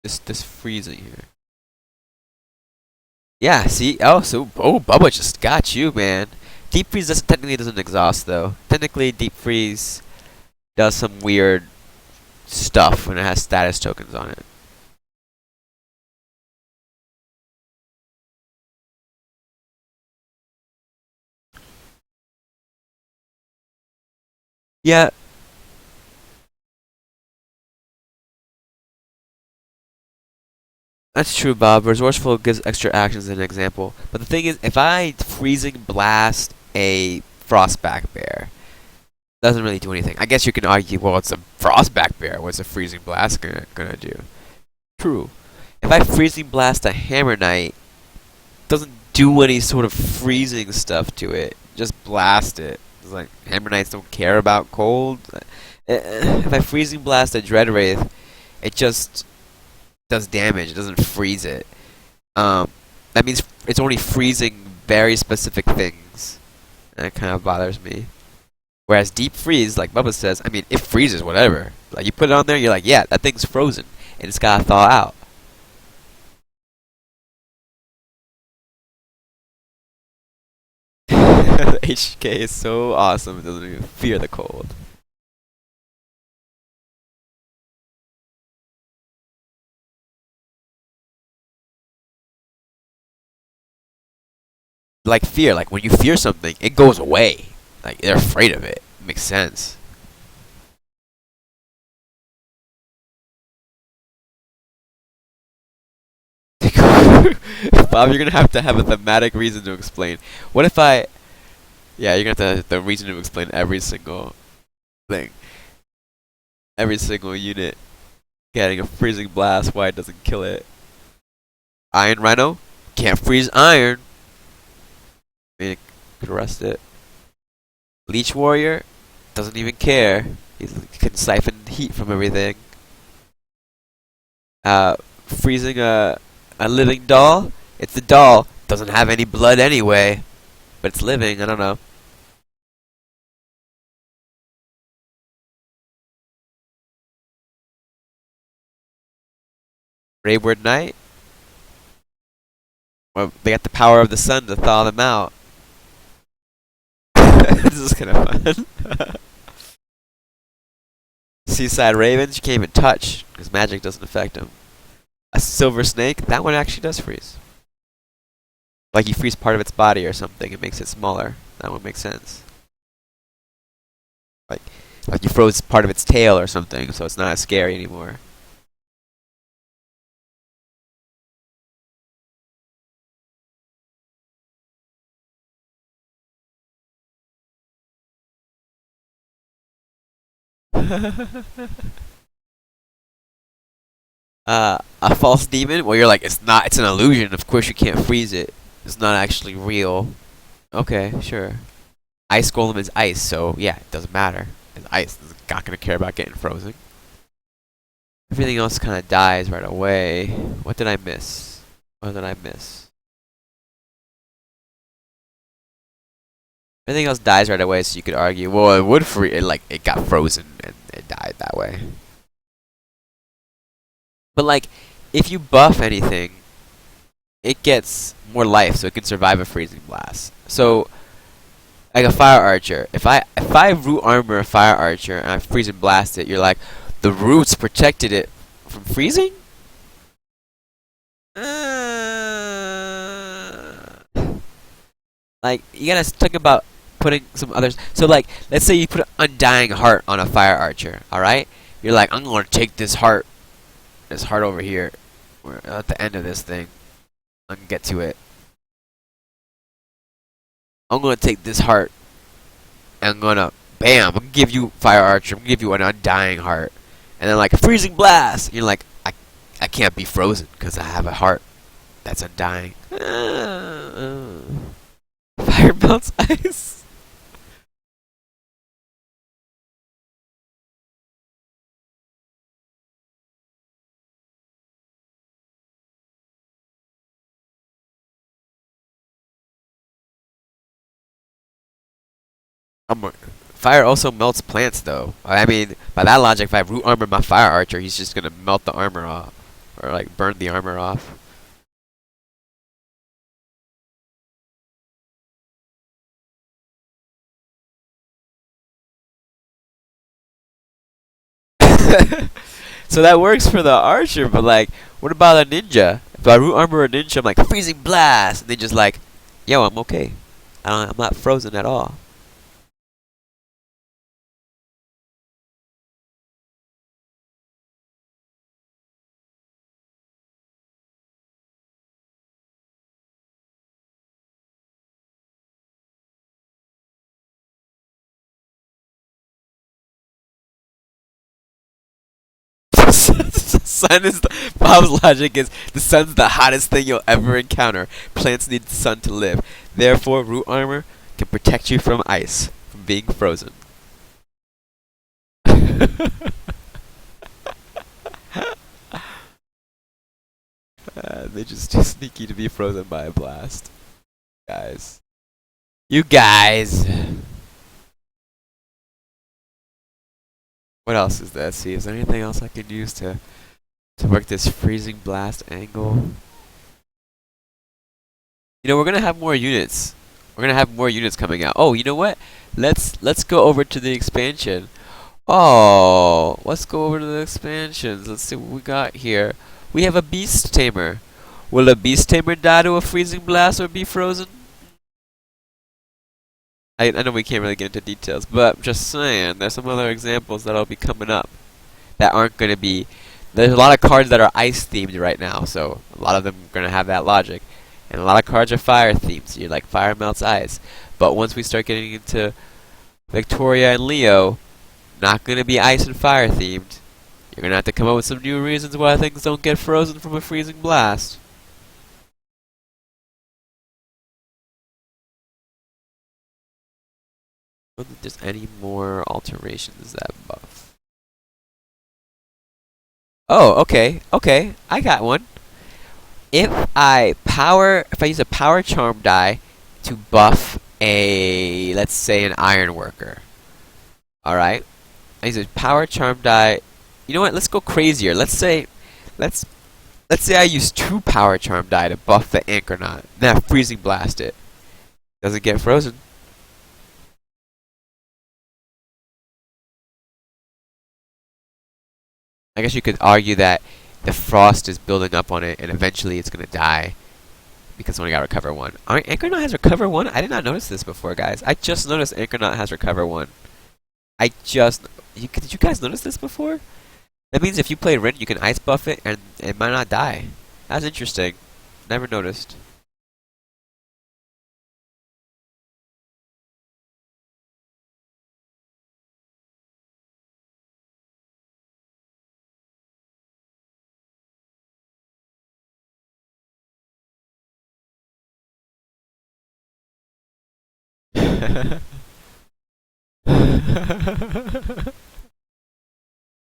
This freezing here. Yeah, see? Bubba just got you, man. Deep freeze technically doesn't exhaust though. Technically, deep freeze does some weird stuff when it has status tokens on it. Yeah, that's true, Bob. Resourceful gives extra actions as an example. But the thing is, if I freezing blast a frostback bear, doesn't really do anything. I guess you can argue, well, it's a frostback bear. What's a freezing blast gonna do? True. If I freezing blast a hammer knight, doesn't do any sort of freezing stuff to it. Just blast it. It's like hammer knights don't care about cold. If I freezing blast a dread wraith, it just does damage. It doesn't freeze it. That means it's only freezing very specific things. And it kind of bothers me. Whereas deep freeze, like Bubba says, I mean, it freezes whatever. Like you put it on there, you're like, yeah, that thing's frozen, and it's gotta thaw out. The HK is so awesome; it doesn't even fear the cold. Like fear, like when you fear something, it goes away. Like they're afraid of it. Makes sense. Bob, you're gonna have to have a thematic reason to explain. What if I? Yeah, you're gonna have to the reason to explain every single thing, every single unit getting a freezing blast. Why it doesn't kill it? Iron Rhino can't freeze iron. I mean, it could arrest it. Leech Warrior doesn't even care. He can siphon heat from everything. Freezing a living doll. It's a doll. Doesn't have any blood anyway, but it's living. I don't know. Rayward Knight. Well, they got the power of the sun to thaw them out. This is kind of fun. Seaside Ravens, you can't even touch because magic doesn't affect them. A silver snake, that one actually does freeze. Like you freeze part of its body or something, it makes it smaller. That one makes sense. Like, like you froze part of its tail or something, so it's not as scary anymore. A false demon? Well, you're like, it's not, it's an illusion. Of course you can't freeze it. It's not actually real. Okay, sure. Ice Golem is ice, so yeah, it doesn't matter. It's ice. It's not gonna care about getting frozen. Everything else kind of dies right away. What did I miss? What did I miss? Everything else dies right away, so you could argue, well, it would free. It like it got frozen and it died that way. But like, if you buff anything, it gets more life, so it can survive a freezing blast. So, like a fire archer, if I root armor a fire archer and I freeze and blast it, you're like, the roots protected it from freezing. Like you gotta think about putting some others. So like, let's say you put an undying heart on a fire archer. All right, you're like, I'm gonna take this heart over here. We're at the end of this thing. I can get to it. I'm gonna take this heart and I'm gonna bam. I'm gonna give you fire archer. I'm gonna give you an undying heart, and then like freezing blast. And you're like, I can't be frozen because I have a heart that's undying. Fire melts ice. Fire also melts plants, though. I mean, by that logic, if I root armor my fire archer, he's just gonna melt the armor off. or like burn the armor off. So that works for the archer, but like, what about a ninja? If I root armor a ninja, I'm like freezing blast, and they just like, yo, I'm okay. I'm not frozen at all. Sun is Bob's logic is the sun's the hottest thing you'll ever encounter. Plants need the sun to live. Therefore, root armor can protect you from ice, from being frozen. They're just too sneaky to be frozen by a blast, guys. You guys. What else is there? See, is there anything else I can use to work this freezing blast angle? You know, we're gonna have more units. We're gonna have more units coming out. Oh, you know what? Let's go over to the expansion. Oh, let's go over to the expansions. Let's see what we got here. We have a beast tamer. Will a beast tamer die to a freezing blast or be frozen? I know we can't really get into details, but I'm just saying, there's some other examples that'll be coming up that aren't going to be. There's a lot of cards that are ice themed right now, so a lot of them are going to have that logic. And a lot of cards are fire themed, so you're like fire melts ice. But once we start getting into Victoria and Leo, not going to be ice and fire themed. You're going to have to come up with some new reasons why things don't get frozen from a freezing blast. I don't think there's any more alterations that buff. Oh, okay, okay, I got one. If I use a power charm die to buff a, let's say, an iron worker. Alright? I use a power charm die. You know what, let's go crazier. Let's say I use 2 power charm die to buff the Anchornaut. Then I freezing blast it. Doesn't get frozen. I guess you could argue that the frost is building up on it, and eventually it's gonna die because it's only got recover 1. Anchornaut has recover 1? I did not notice this before, guys. I just noticed Anchornaut has recover 1. Did you guys notice this before? That means if you play Rin, you can ice buff it, and it might not die. That's interesting. Never noticed.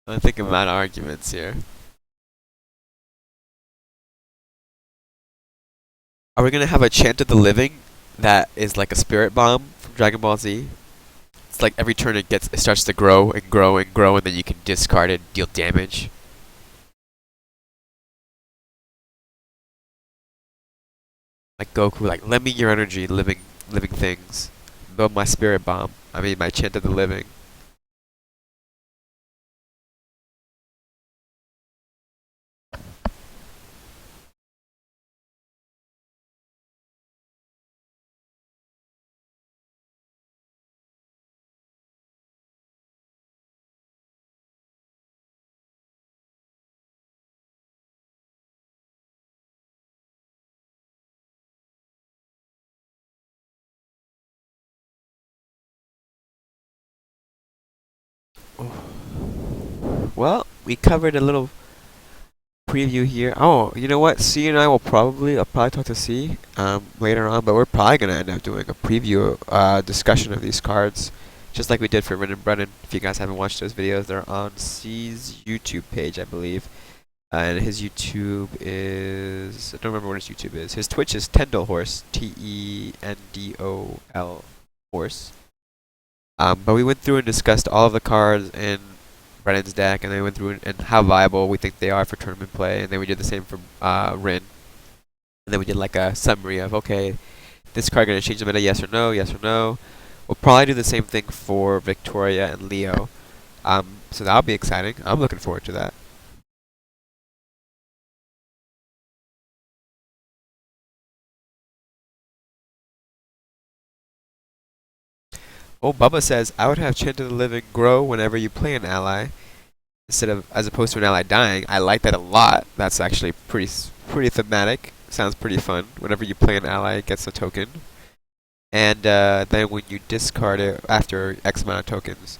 I'm thinking about arguments here. Are we gonna have a Chant of the Living that is like a spirit bomb from Dragon Ball Z? It's like every turn it starts to grow and grow and grow, and then you can discard it, deal damage. Like Goku, like lend me your energy, living things. Build my spirit bomb. I mean my Chant of the Living. Well, we covered a little preview here. Oh, you know what? C and I'll probably talk to C later on, but we're probably gonna end up doing a preview discussion of these cards, just like we did for Rin and Brennan. If you guys haven't watched those videos, they're on C's YouTube page, I believe. And his YouTube is, I don't remember what his YouTube is. His Twitch is Tendol Horse, Tendol Horse. But we went through and discussed all of the cards in Brennan's deck, and then we went through and how viable we think they are for tournament play, and then we did the same for Rin. And then we did like a summary of, okay, this card gonna change the meta, yes or no, yes or no. We'll probably do the same thing for Victoria and Leo. So that'll be exciting. I'm looking forward to that. Oh, Bubba says, I would have Chant of the Living grow whenever you play an ally, instead of as opposed to an ally dying. I like that a lot. That's actually pretty thematic. Sounds pretty fun. Whenever you play an ally, it gets a token, and then when you discard it after X amount of tokens,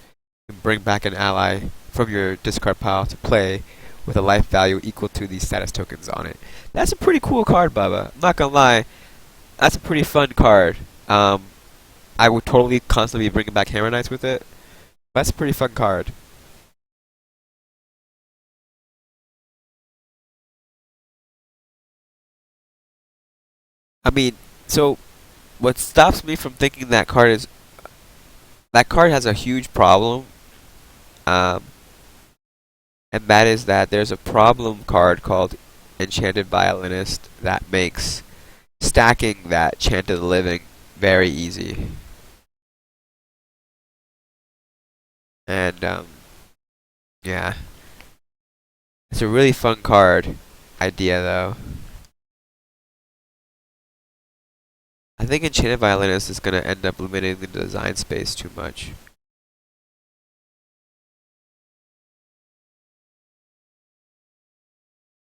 you can bring back an ally from your discard pile to play with a life value equal to the status tokens on it. That's a pretty cool card, Bubba. I'm not gonna lie, that's a pretty fun card. I would totally constantly be bringing back Hammer Knights with it. That's a pretty fun card. I mean, so what stops me from thinking that card has a huge problem, um, and that is that there's a problem card called Enchanted Violinist that makes stacking that Chant of the Living very easy. And yeah, it's a really fun card idea though. I think Enchanted Violinist is gonna end up limiting the design space too much.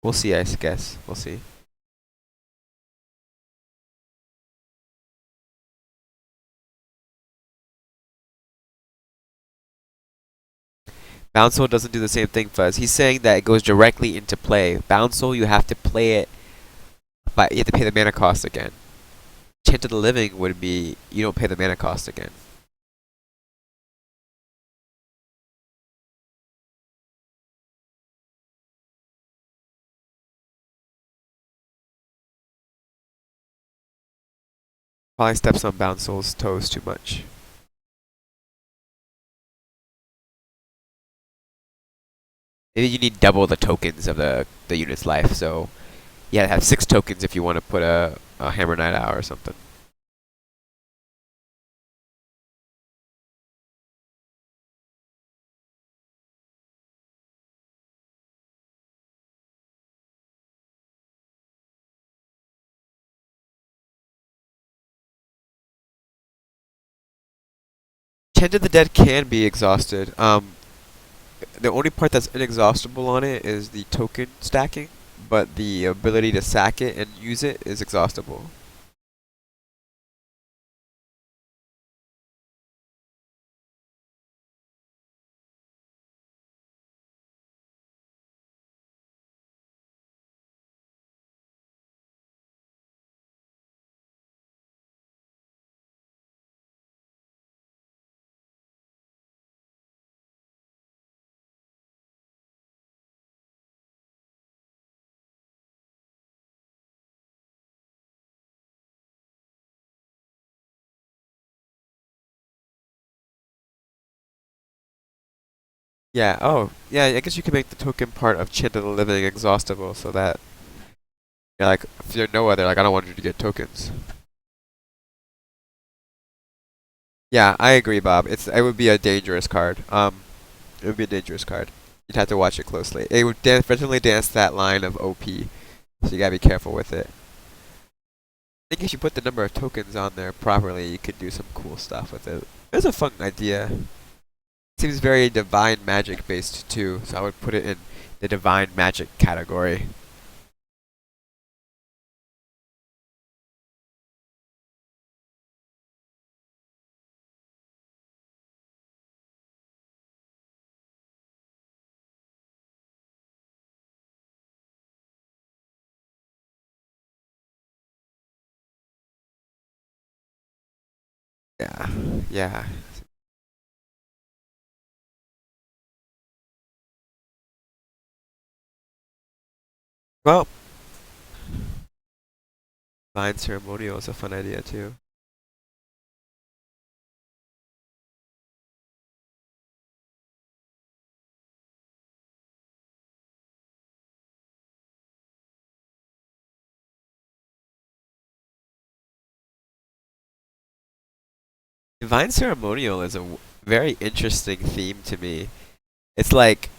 We'll see, I guess. We'll see. Bounce Soul doesn't do the same thing, Fuzz. He's saying that it goes directly into play. Bounce Soul, you have to play it, but you have to pay the mana cost again. Chant of the Living would be you don't pay the mana cost again. Probably steps on Bounce Soul's toes too much. Maybe you need double the tokens of the unit's life, so you gotta have 6 tokens if you want to put a Hammer Knight out or something. Chant of the Dead can be exhausted. The only part that's inexhaustible on it is the token stacking, but the ability to sack it and use it is exhaustible. Yeah, oh, yeah, I guess you can make the token part of Chant of the Living exhaustible so that, yeah, like, if you're no other, like, I don't want you to get tokens. Yeah, I agree, Bob. It would be a dangerous card. It would be a dangerous card. You'd have to watch it closely. It would definitely dance that line of OP, so you gotta be careful with it. I think if you put the number of tokens on there properly, you could do some cool stuff with it. It's a fun idea. Seems very divine magic based too, so I would put it in the divine magic category. Yeah, yeah. Well, divine ceremonial is a fun idea too. Divine Ceremonial is a very interesting theme to me. It's like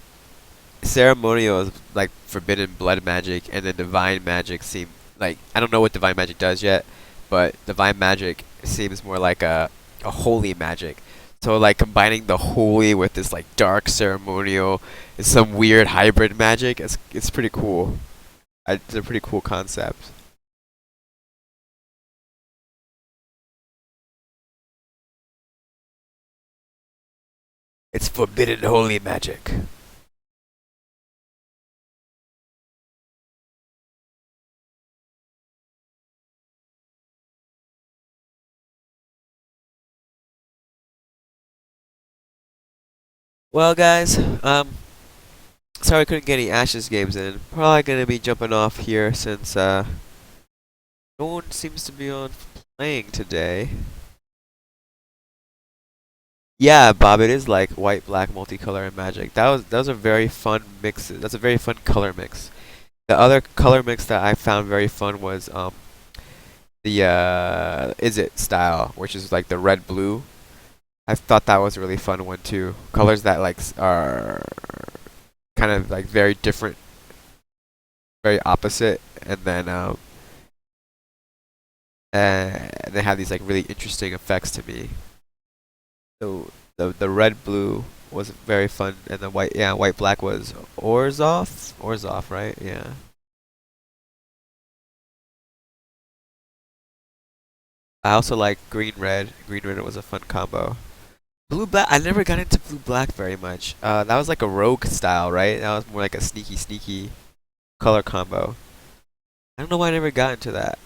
ceremonial is like forbidden blood magic, and then divine magic seem like I don't know what divine magic does yet, but divine magic seems more like a holy magic. So like combining the holy with this like dark ceremonial is some weird hybrid magic. It's pretty cool. It's a pretty cool concept. It's forbidden holy magic. Well, guys, sorry I couldn't get any Ashes games in. Probably gonna be jumping off here since no one seems to be on playing today. Yeah, Bob, it is like white, black, multicolor, and magic. That was a very fun mix. That's a very fun color mix. The other color mix that I found very fun was the Is It style, which is like the red blue. I thought that was a really fun one too. Colors that like are kind of like very different, very opposite, and then they have these like really interesting effects to me. So the red blue was very fun, and the white black was Orzov, right? Yeah. I also like green red. Green red was a fun combo. Blue black. I never got into blue black very much. That was like a rogue style, right? That was more like a sneaky color combo. I don't know why I never got into that.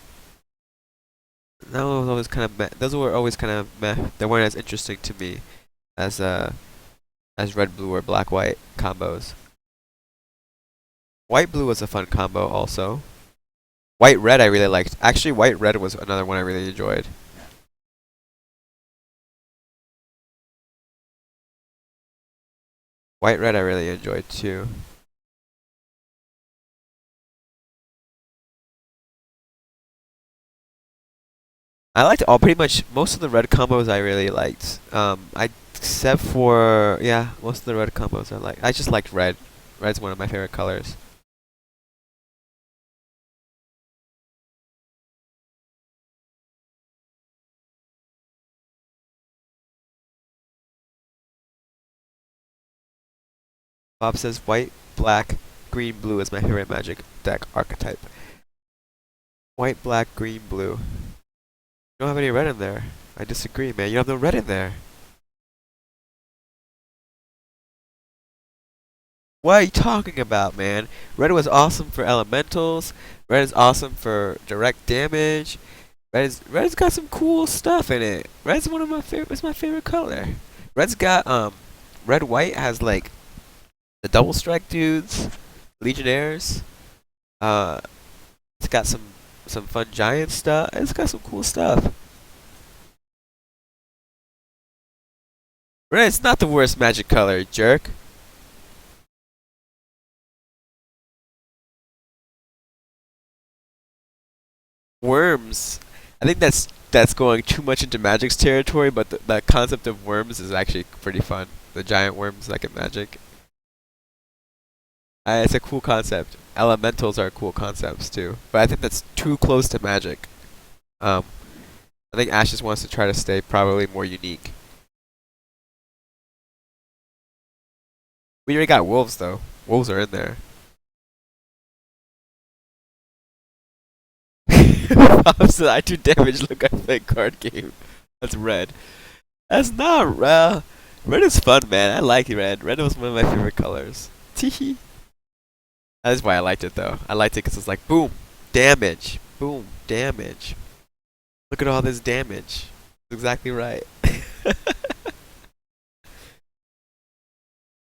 That was always kind of meh. Those were always kind of meh. They weren't as interesting to me as red blue or black white combos. White blue was a fun combo also. White red I really liked. Actually, white red was another one I really enjoyed. White red I really enjoyed too. I liked all pretty much most of the red combos I really liked. I except for yeah, most of the red combos I like. I just liked red. Red's one of my favorite colors. Bob says white, black, green, blue is my favorite magic deck archetype. White, black, green, blue. You don't have any red in there. I disagree, man. You have no red in there. What are you talking about, man? Red was awesome for elementals. Red is awesome for direct damage. Red's got some cool stuff in it. Red's one of my favorite. It's my favorite color. Red's got red white has like the double strike dudes, legionnaires. Uh, it's got some fun giant stuff. It's got some cool stuff. Red's not the worst magic color, jerk. Worms. I think that's going too much into Magic's territory, but the concept of worms is actually pretty fun. The giant worms like in Magic. It's a cool concept. Elementals are cool concepts too, but I think that's too close to Magic. Um, I think Ash just wants to try to stay probably more unique. We already got wolves though. Wolves are in there. Opposite, I do damage. Look, I play card game. That's red. That's not red. Red is fun, man. I like red. Red was one of my favorite colors. Teehee. That's why I liked it though. I liked it because it's like boom, damage, boom, damage. Look at all this damage. Exactly right.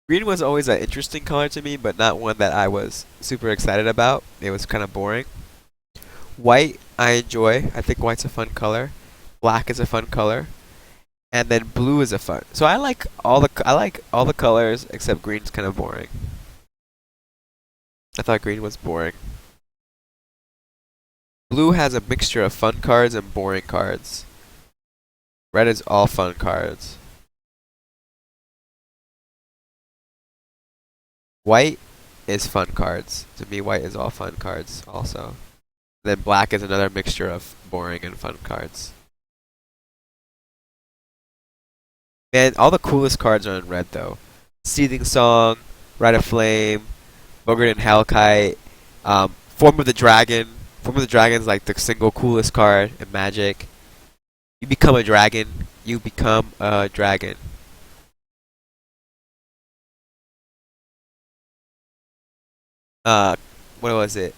Green was always an interesting color to me, but not one that I was super excited about. It was kind of boring. White, I enjoy. I think white's a fun color. Black is a fun color, and then blue is a fun. So I like all the colors except green's kind of boring. I thought green was boring. Blue has a mixture of fun cards and boring cards. Red is all fun cards. White is fun cards. To me, white is all fun cards also. Then black is another mixture of boring and fun cards. Man, all the coolest cards are in red though. Seething Song, Rite of Flame, Bogart and Hellkite, Form of the Dragon. Form of the Dragon is like the single coolest card in Magic. You become a dragon. You become a dragon. What was it?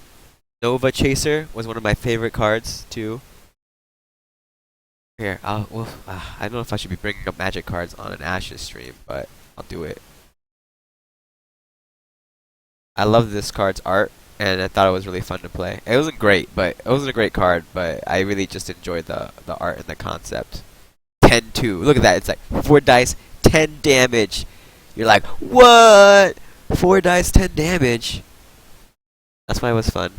Nova Chaser was one of my favorite cards too. Here, I don't know if I should be bringing up Magic cards on an Ashes stream, but I'll do it. I love this card's art, and I thought it was really fun to play. It wasn't great, but it wasn't a great card, but I really just enjoyed the art and the concept. 10-2. Look at that. It's like 4 dice, 10 damage. You're like, what? 4 dice, 10 damage. That's why it was fun.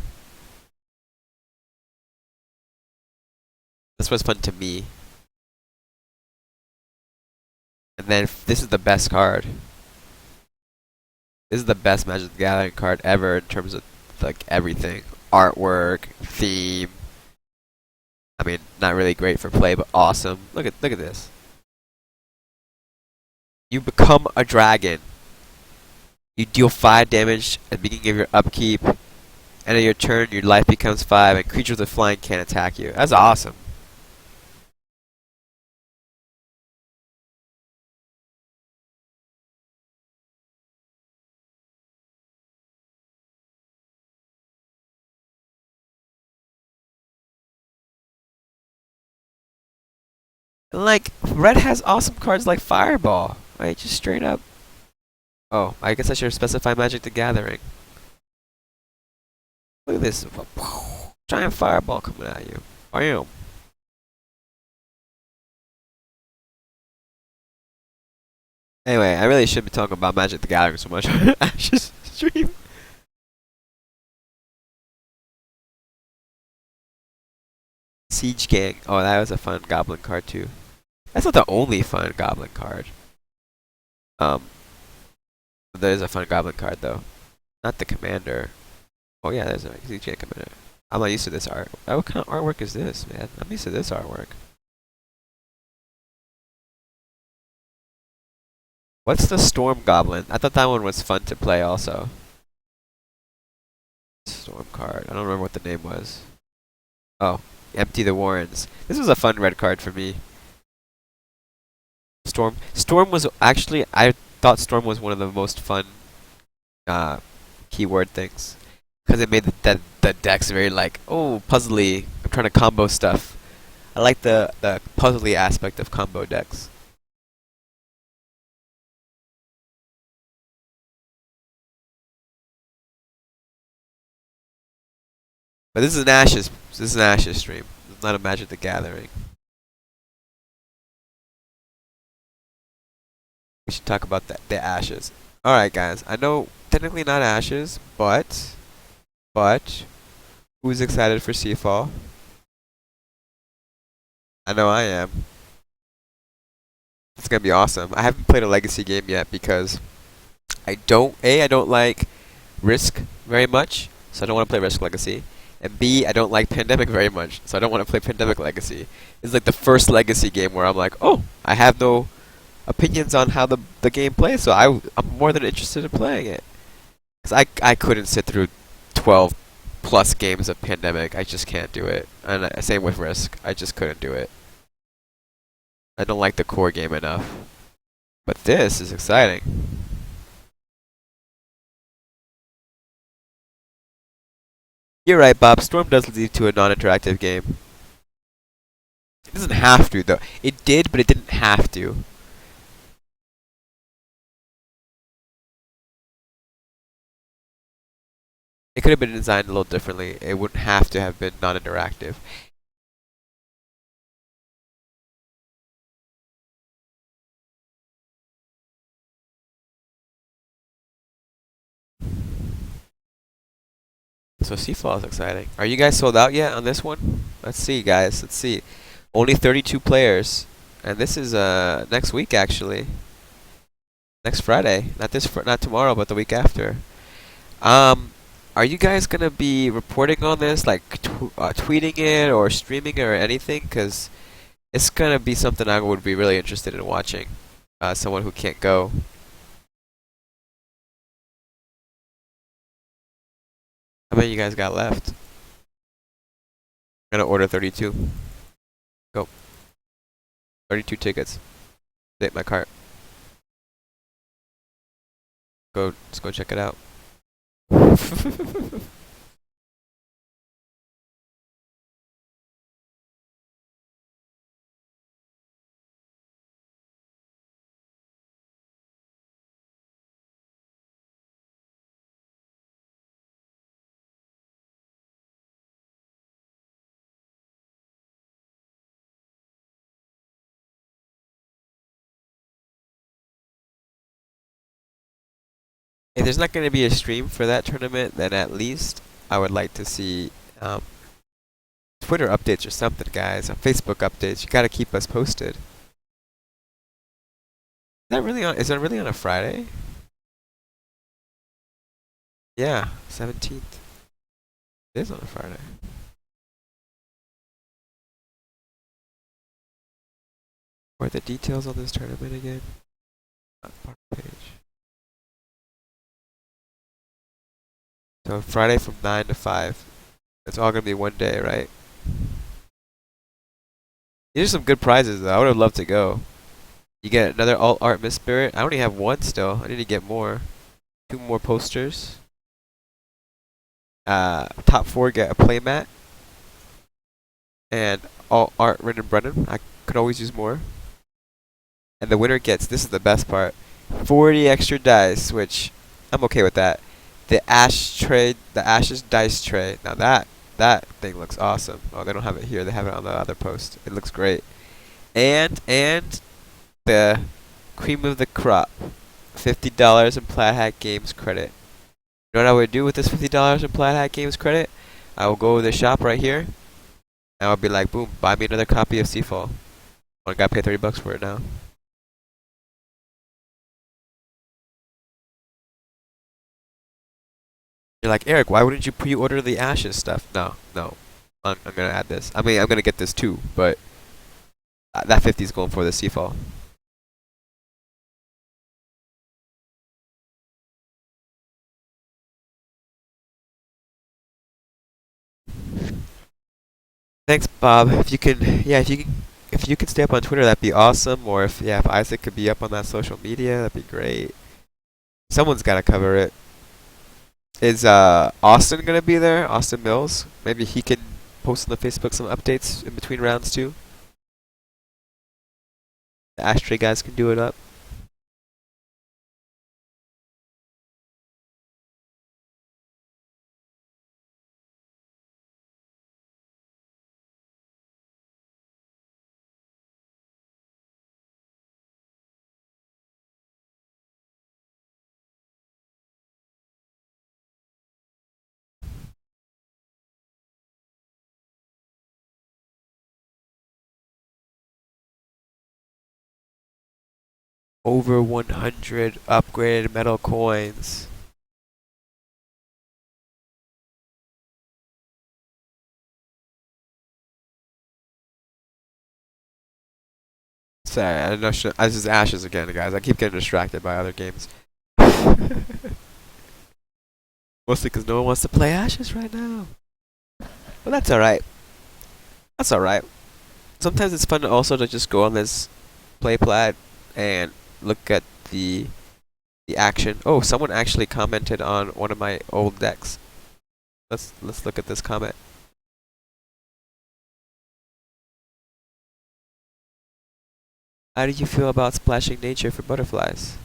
This was fun to me. And then this is the best card. This is the best Magic the Gathering card ever in terms of like everything. Artwork, theme. I mean, not really great for play, but awesome. Look at this. You become a dragon. You deal 5 damage at the beginning of your upkeep. End of your turn, your life becomes 5, and creatures with flying can't attack you. That's awesome. Like, red has awesome cards like Fireball. Right, just straight up. Oh, I guess I should specify Magic the Gathering. Look at this. Giant Fireball coming at you. Bam. Anyway, I really shouldn't be talking about Magic the Gathering so much on Ash's stream. Siege Gang. Oh, that was a fun Goblin card too. That's not the only fun Goblin card. Um, there's a fun Goblin card though. Not the Commander. Oh yeah, there's a Siege Gang Commander. I'm not used to this art. What kind of artwork is this, man? I'm used to this artwork. What's the Storm Goblin? I thought that one was fun to play also. Storm card. I don't remember what the name was. Oh, Empty the Warrens. This was a fun red card for me. Storm was actually, I thought Storm was one of the most fun keyword things. Because it made the decks very like, oh, puzzly. I'm trying to combo stuff. I like the puzzly aspect of combo decks. But this is an Ashes stream. It's not a Magic the Gathering. We should talk about the Ashes. Alright guys, I know technically not Ashes, but who's excited for Seafall? I know I am. It's gonna be awesome. I haven't played a Legacy game yet because I don't like Risk very much, so I don't want to play Risk Legacy. And B, I don't like Pandemic very much, so I don't want to play Pandemic Legacy. It's like the first Legacy game where I'm like, oh, I have no opinions on how the game plays, so I'm more than interested in playing it. Because I couldn't sit through 12 plus games of Pandemic. I just can't do it. And same with Risk. I just couldn't do it. I don't like the core game enough. But this is exciting. You're right, Bob. Storm does lead to a non-interactive game. It doesn't have to, though. It did, but it didn't have to. It could have been designed a little differently. It wouldn't have to have been non-interactive. So Seafall is exciting. Are you guys sold out yet on this one? Let's see, guys. Let's see. Only 32 players. and this is next week actually, next Friday. Not tomorrow, but the week after. Um, are you guys gonna be reporting on this, like tweeting it or streaming it or anything? 'Cause it's gonna be something I would be really interested in watching. Someone who can't go. How many you guys got left? I'm gonna order 32. Go. 32 tickets. Hit my cart. Let's go check it out. If there's not gonna be a stream for that tournament, then at least I would like to see Twitter updates or something, guys. Facebook updates. You gotta keep us posted. Is that really on a Friday? Yeah, 17th. It is on a Friday. What are the details on this tournament again? Not part page. So Friday from 9 to 5. It's all gonna be one day, right? These are some good prizes though. I would have loved to go. You get another alt art Miss Spirit. I only have one still. I need to get more. 2 more posters. Top 4 get a playmat. And alt art Rin and Brennan. I could always use more. And the winner gets, this is the best part, 40 extra dice, which I'm okay with that. The Ashes dice tray. Now that thing looks awesome. Oh, they don't have it here. They have it on the other post. It looks great. And the cream of the crop, $50 in Plaid Hat Games credit. You know what I would do with this $50 in Plaid Hat Games credit? I will go to the shop right here, and I'll be like, boom, buy me another copy of Seafall. I gotta pay $30 for it now. You're like, Eric, why wouldn't you pre-order the Ashes stuff? No. I'm gonna add this. I mean, I'm gonna get this too, but that 50 is going for the Seafall. Thanks, Bob. If you can stay up on Twitter, that'd be awesome. Or if Isaac could be up on that social media, that'd be great. Someone's gotta cover it. Is Austin gonna be there? Austin Mills? Maybe he can post on the Facebook some updates in between rounds too. The Ashtray guys can do it up. Over 100 upgraded metal coins. Sorry, I know. This is Ashes again, guys. I keep getting distracted by other games. Mostly because no one wants to play Ashes right now. But that's alright. That's alright. Sometimes it's fun also to just go on this play plat and look at the action. Oh, someone actually commented on one of my old decks. Let's look at this comment. How do you feel about splashing nature for butterflies?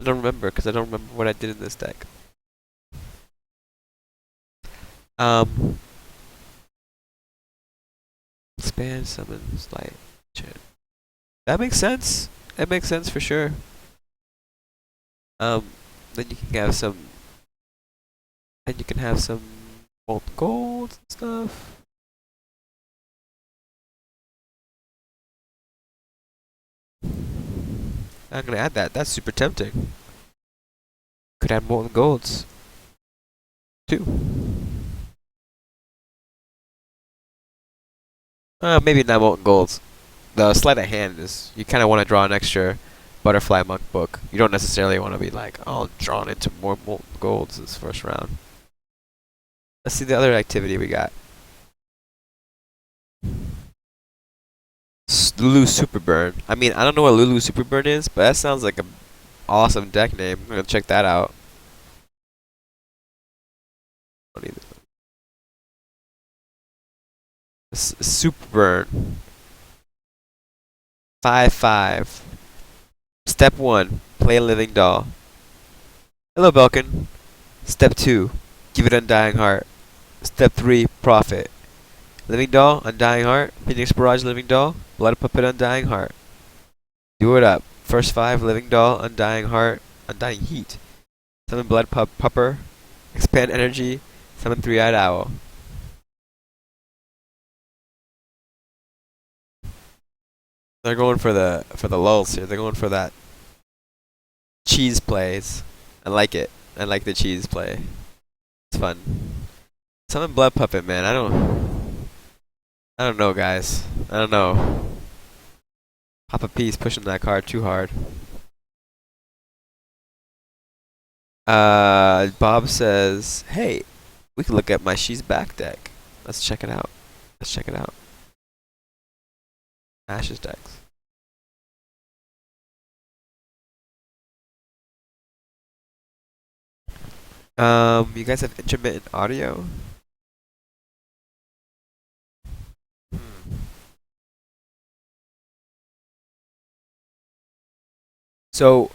I don't remember because I don't remember what I did in this deck. Expand, summon, slide, chant. That makes sense. That makes sense for sure. Then you can have some. And you can have some gold and stuff. I'm gonna add that. That's super tempting. Could add molten golds too. Maybe not molten golds. The sleight of hand is you kind of want to draw an extra butterfly monk book. You don't necessarily want to be like, oh, drawn into more molten golds this first round. Let's see the other activity we got. Lulu Super Burn. I mean, I don't know what Lulu Super Burn is, but that sounds like an awesome deck name. I'm gonna check that out. Super Burn. 5/5. Step 1, play a living doll. Hello, Belkin. Step 2, give it Undying Heart. Step 3, profit. Living doll, Undying Heart. Phoenix Barrage, living doll. Blood Puppet, Undying Heart. Do it up. First 5, living doll, Undying Heart, Undying Heat. Summon Blood Pupper. Expand energy. Summon Three-Eyed Owl. They're going for the lulz here. They're going for that cheese plays. I like it. I like the cheese play. It's fun. Summon Blood Puppet, man. I don't know, guys. I don't know. Papa P's pushing that card too hard. Bob says, "Hey, we can look at my She's Back deck. Let's check it out. Let's check it out. Ash's decks." You guys have intermittent audio? So,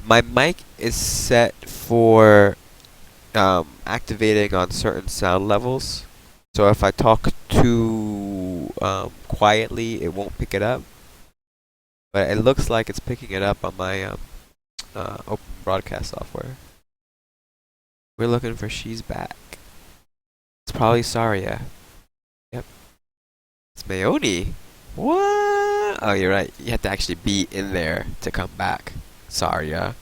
my mic is set for activating on certain sound levels. So if I talk too quietly, it won't pick it up. But it looks like it's picking it up on my open broadcast software. We're looking for She's Back. It's probably Saria. Yep. It's Mayoni. What? Oh, you're right. You have to actually be in there to come back. Saria.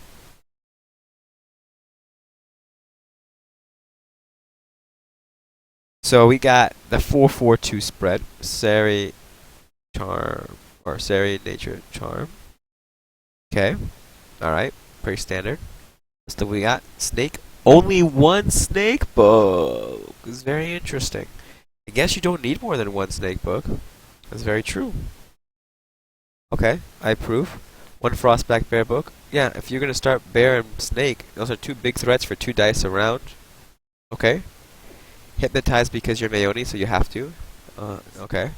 So we got the 4/4/2 spread. Sari Charm. Or Sari Nature Charm. Okay. Alright. Pretty standard. So we got Snake. Only one snake book. It's very interesting. I guess you don't need more than one snake book. That's very true. Okay, I approve. One Frostback Bear book. Yeah, if you're gonna start Bear and Snake, those are two big threats for 2 dice around. Okay. Hypnotize because you're Mayoni, so you have to. Okay.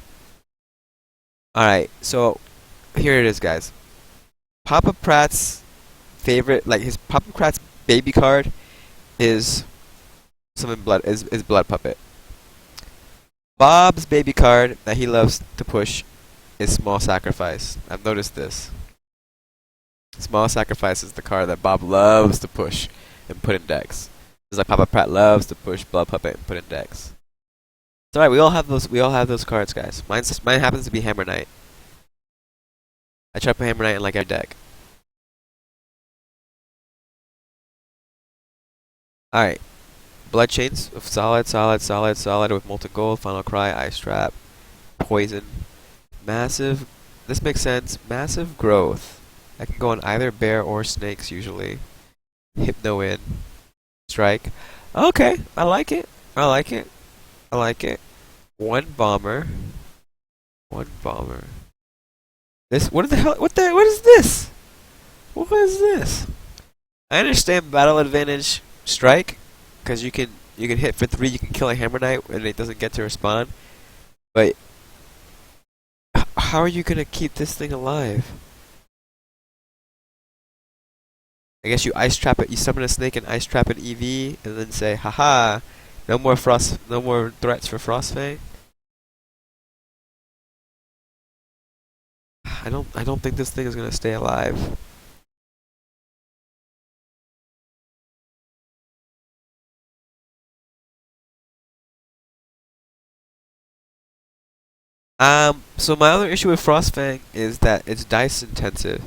Alright, so here it is, guys. Papa Pratt's favorite, like his Papa Pratt's baby card is Blood Puppet. Bob's baby card that he loves to push is Small Sacrifice. I've noticed this. Small Sacrifice is the card that Bob loves to push and put in decks. It's like Papa Pratt loves to push Blood Puppet and put in decks. It's alright, we all have those cards, guys. Mine happens to be Hammer Knight. I try to put Hammer Knight in like every deck. Alright. Blood Chains, solid with Molten Gold, Final Cry, Ice Trap, Poison. Massive, this makes sense, Massive Growth. I can go on either Bear or Snakes usually. Hypno in. Strike. Okay, I like it. I like it. I like it. One Bomber. This, what the hell, what is this? What is this? I understand Battle Advantage Strike, because you can hit for 3, you can kill a Hammer Knight and it doesn't get to respond. But how are you gonna keep this thing alive? I guess you ice trap it. You summon a snake and ice trap an EV, and then say, "Haha, no more threats for Frostfang." I don't think this thing is gonna stay alive. So my other issue with Frostfang is that it's dice intensive.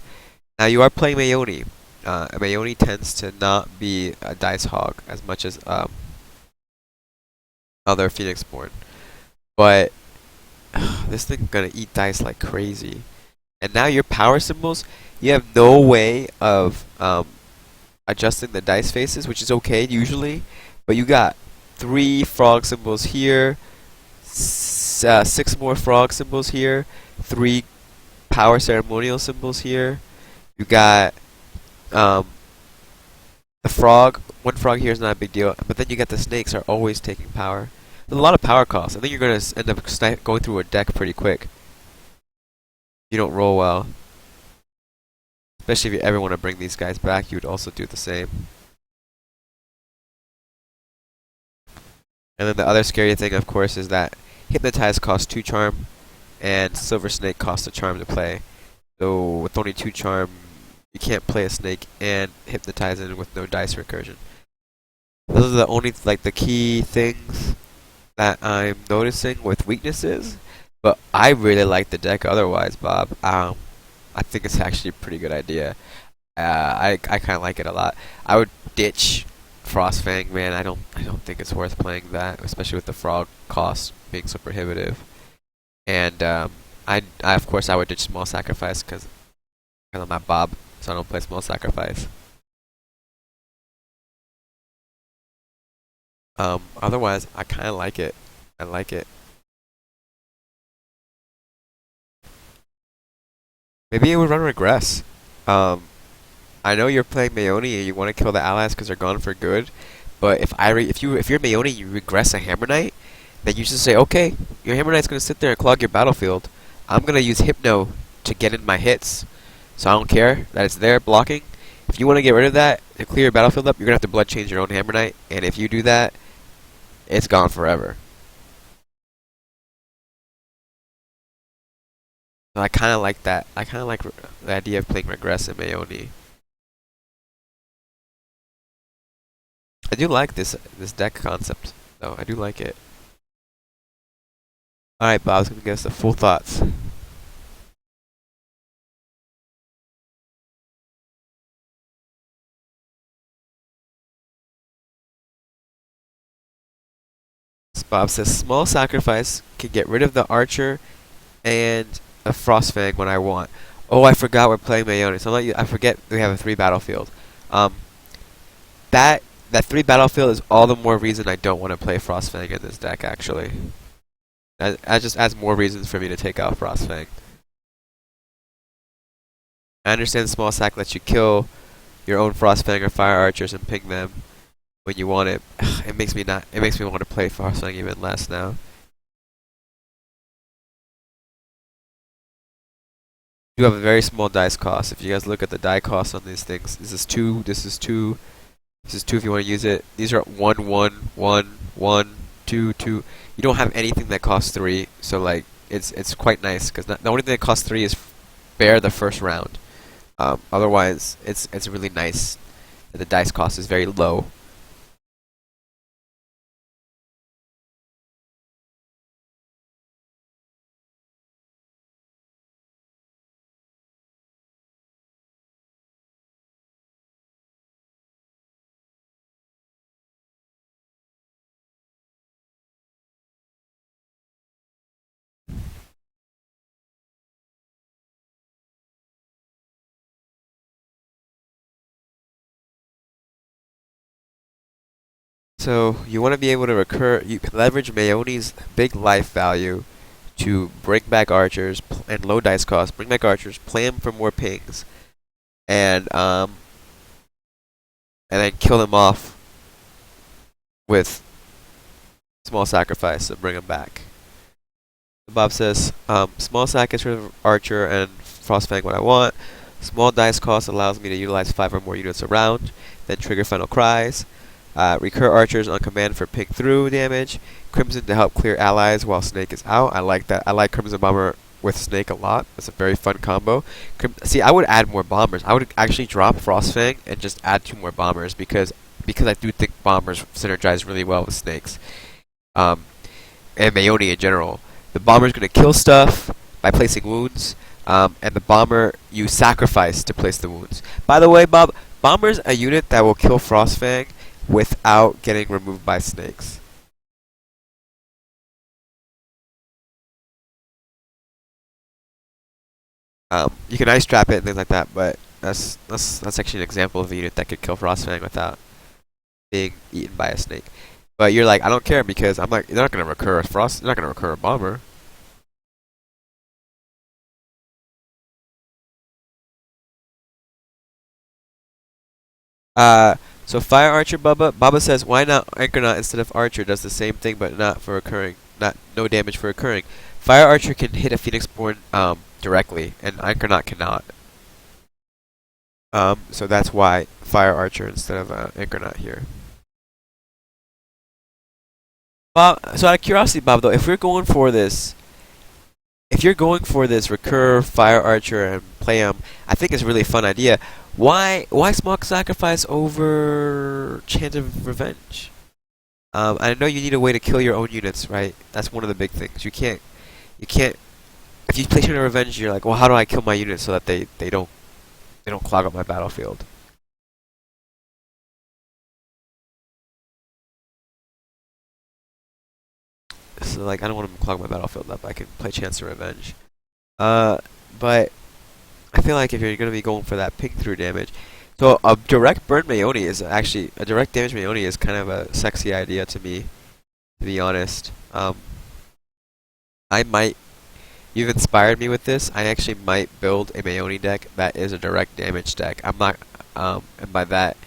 Now you are playing Mayoni. Mayoni tends to not be a dice hog as much as other Phoenixborn, but this thing's gonna eat dice like crazy. And now your power symbols, you have no way of adjusting the dice faces, which is okay usually, but you got 3 frog symbols here, 6 more frog symbols here, 3 power ceremonial symbols here. You got um, the frog. 1 frog here is not a big deal, but then you got the snakes are always taking power. There's a lot of power costs. I think you're gonna end up going through a deck pretty quick. You don't roll well, especially if you ever want to bring these guys back. You would also do the same. And then the other scary thing, of course, is that Hypnotize costs 2 charm, and Silver Snake costs a charm to play. So with only 2 charm, you can't play a snake and Hypnotize it with no dice recursion. Those are the only the key things that I'm noticing with weaknesses. But I really like the deck otherwise, Bob. I think it's actually a pretty good idea. I kind of like it a lot. I would ditch Frostfang, man. I don't think it's worth playing that, especially with the frog cost being so prohibitive. And I of course I would ditch Small Sacrifice because I'm not Bob, so I don't play Small Sacrifice. Otherwise, I kind of like it. I like it. Maybe it would run Regress. I know you're playing Mayoni and you want to kill the allies because they're gone for good, but if you're Mayoni and you regress a Hammer Knight, then you just say, okay, your Hammer Knight's gonna sit there and clog your battlefield. I'm gonna use Hypno to get in my hits, so I don't care that it's there blocking. If you want to get rid of that and clear your battlefield up, you're gonna have to blood change your own Hammer Knight, and if you do that, it's gone forever. So I kind of like that. I kind of like the idea of playing Regress in Mayoni. I do like this deck concept, though. I do like it. All right, Bob's gonna give us the full thoughts. Bob says small sacrifice can get rid of the archer and a frostfang when I want. Oh, I forgot we're playing Mayoni. So I forget we have a 3 battlefield. Um, that 3 battlefield is all the more reason I don't want to play frostfang in this deck. Actually, that just adds more reasons for me to take out frostfang. I understand small sack lets you kill your own frostfang or fire archers and ping them when you want it. It makes me want to play frostfang even less now. You have a very small dice cost. If you guys look at the die cost on these things, this is 2, this is 2, this is 2 if you want to use it. These are 1, 1, 1, 1, 2, 2. You don't have anything that costs 3, so like it's quite nice because the only thing that costs 3 is bear the first round. Otherwise, it's really nice that the dice cost is very low. So you want to be able to you can leverage Mayoni's big life value to bring back archers and low dice cost, bring back archers, play them for more pings, and then kill them off with small sacrifice and bring them back. Bob says, small sack is for archer and frostfang what I want. Small dice cost allows me to utilize 5 or more units around, then trigger final cries. Recur archers on command for ping through damage. Crimson to help clear allies while Snake is out. I like that. I like Crimson Bomber with Snake a lot. It's a very fun combo. See, I would add more bombers. I would actually drop Frostfang and just add 2 more bombers because I do think bombers synergize really well with snakes. And Mayoni in general. The bomber's gonna kill stuff by placing wounds. And the bomber you sacrifice to place the wounds. By the way, Bob, bomber's a unit that will kill Frostfang without getting removed by snakes. You can ice trap it and things like that, but that's actually an example of a unit that could kill Frostfang without being eaten by a snake. But you're like, I don't care because I'm like, they're not gonna recur a frost. They're not gonna recur a bomber. Uh, so Fire Archer Bubba. Bubba says, why not Anchornaut instead of Archer? Does the same thing, but not for occurring. Not no damage for occurring. Fire Archer can hit a Phoenixborn directly, and Anchornaut cannot. So that's why Fire Archer instead of Anchornaut here. Bob, so out of curiosity, Bob, though, if you're going for this recur Fire Archer and play I think it's a really fun idea. Why Smog Sacrifice over Chant of Revenge? I know you need a way to kill your own units, right? That's one of the big things. You can't. If you play Chant of Revenge, you're like, well, how do I kill my units so that they don't clog up my battlefield? So like, I don't want them to clog my battlefield up. I can play Chance of Revenge. But I feel like if you're gonna be going for that ping through damage, so a direct burn Mayoni is actually a direct damage Mayoni is kind of a sexy idea to me, to be honest. I might. You've inspired me with this. I actually might build a Mayoni deck that is a direct damage deck. I'm not. And by that,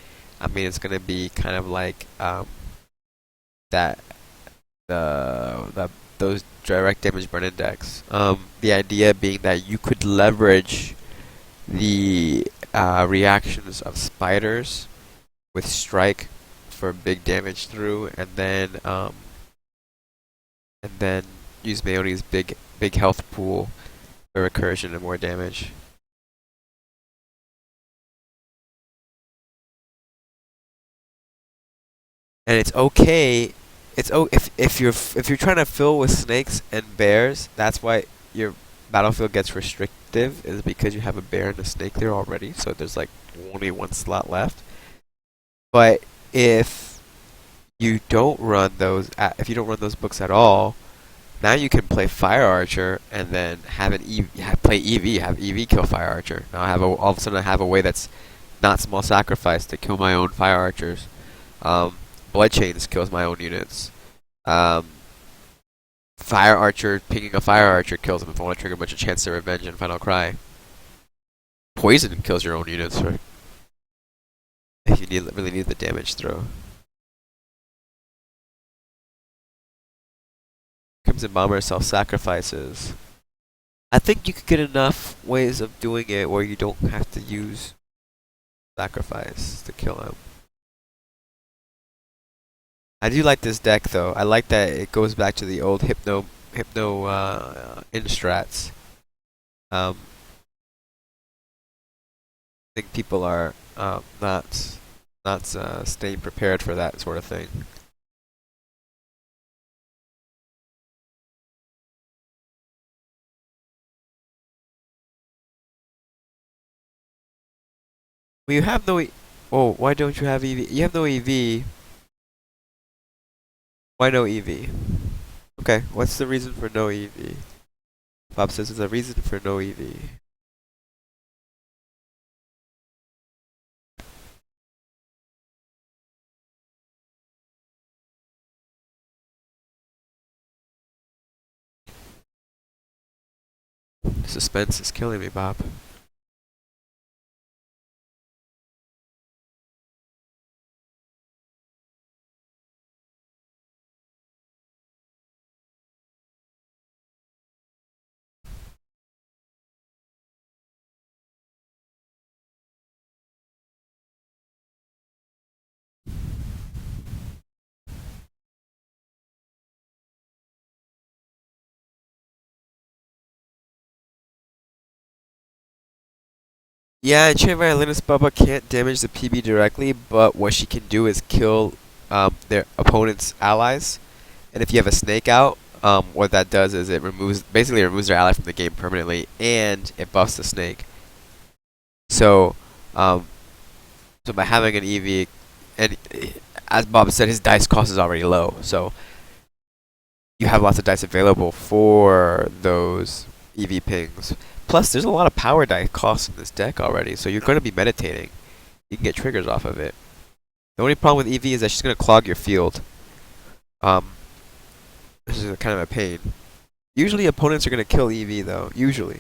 I mean it's gonna be kind of like that those direct damage burn decks. The idea being that you could leverage the reactions of spiders with strike for big damage through, and then use Mayoni's big health pool for recursion and more damage. And it's okay. If you're trying to fill with snakes and bears, that's why your battlefield gets restrictive, is because you have a bear and a snake there already, so there's like only one slot left. But if you don't run if you don't run those books at all, now you can play Fire Archer and then have play EV, have EV kill Fire Archer. Now all of a sudden I have a way that's not small sacrifice to kill my own Fire Archers. Blood Chains kills my own units. Fire Archer, picking a Fire Archer kills them if I want to trigger a bunch of Chance of Revenge and Final Cry. Poison kills your own units, right? If you really need the damage throw. Crimson Bomber self-sacrifices. I think you could get enough ways of doing it where you don't have to use sacrifice to kill him. I do like this deck though. I like that it goes back to the old hypno instrats. I think people are not staying prepared for that sort of thing. Well, you have no. Oh, why don't you have EV? You have no EV. Why no EV? Okay, what's the reason for no EV? Bob says there's a reason for no EV. Suspense is killing me, Bob. Yeah, and Chain Violinist Bubba can't damage the PB directly, but what she can do is kill their opponent's allies. And if you have a snake out, what that does is it basically removes their ally from the game permanently, and it buffs the snake. So, um, so by having an EV, and as Bob said, his dice cost is already low, so you have lots of dice available for those EV pings. Plus, there's a lot of power dice costs in this deck already, so you're going to be meditating. You can get triggers off of it. The only problem with EV is that she's going to clog your field. This is kind of a pain. Usually opponents are going to kill EV though, usually.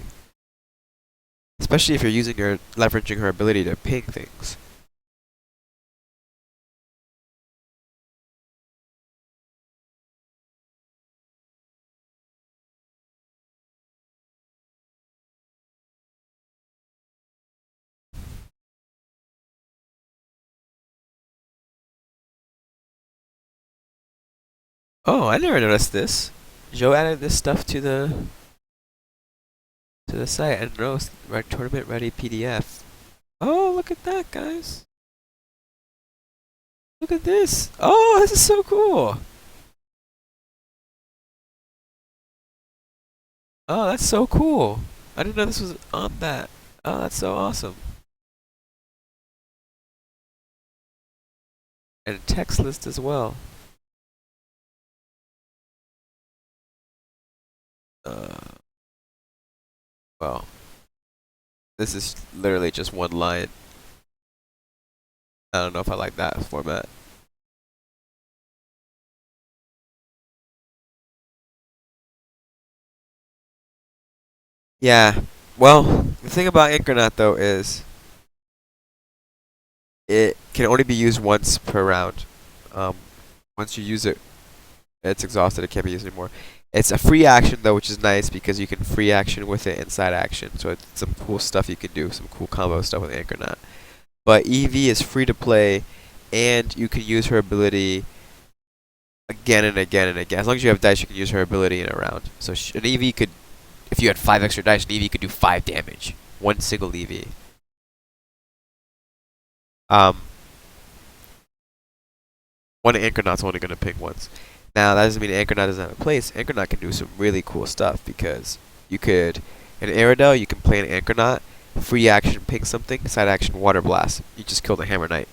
Especially if you're leveraging her ability to ping things. Oh, I never noticed this. Joe added this stuff to the site and wrote tournament ready PDF. Oh, look at that, guys. Look at this. Oh, this is so cool. Oh, that's so cool. I didn't know this was on that. Oh, that's so awesome. And a text list as well. Well, this is literally just one line. I don't know if I like that format. Yeah. Well, the thing about Incarnate though is it can only be used once per round. Um, once you use it, it's exhausted. It can't be used anymore. It's a free action though, which is nice because you can free action with it inside action. So it's some cool stuff you can do, some cool combo stuff with Incarnate. But EV is free to play, and you can use her ability again and again and again. As long as you have dice, you can use her ability in a round. So an EV could, if you had 5 extra dice, an EV could do 5 damage. One single EV. One Anchornaut's only going to ping once. Now, that doesn't mean Anchornaut doesn't have a place. Anchornaut can do some really cool stuff because you could, in Aerodel, you can play an Anchornaut, free action ping something, side action water blast. You just killed a Hammer Knight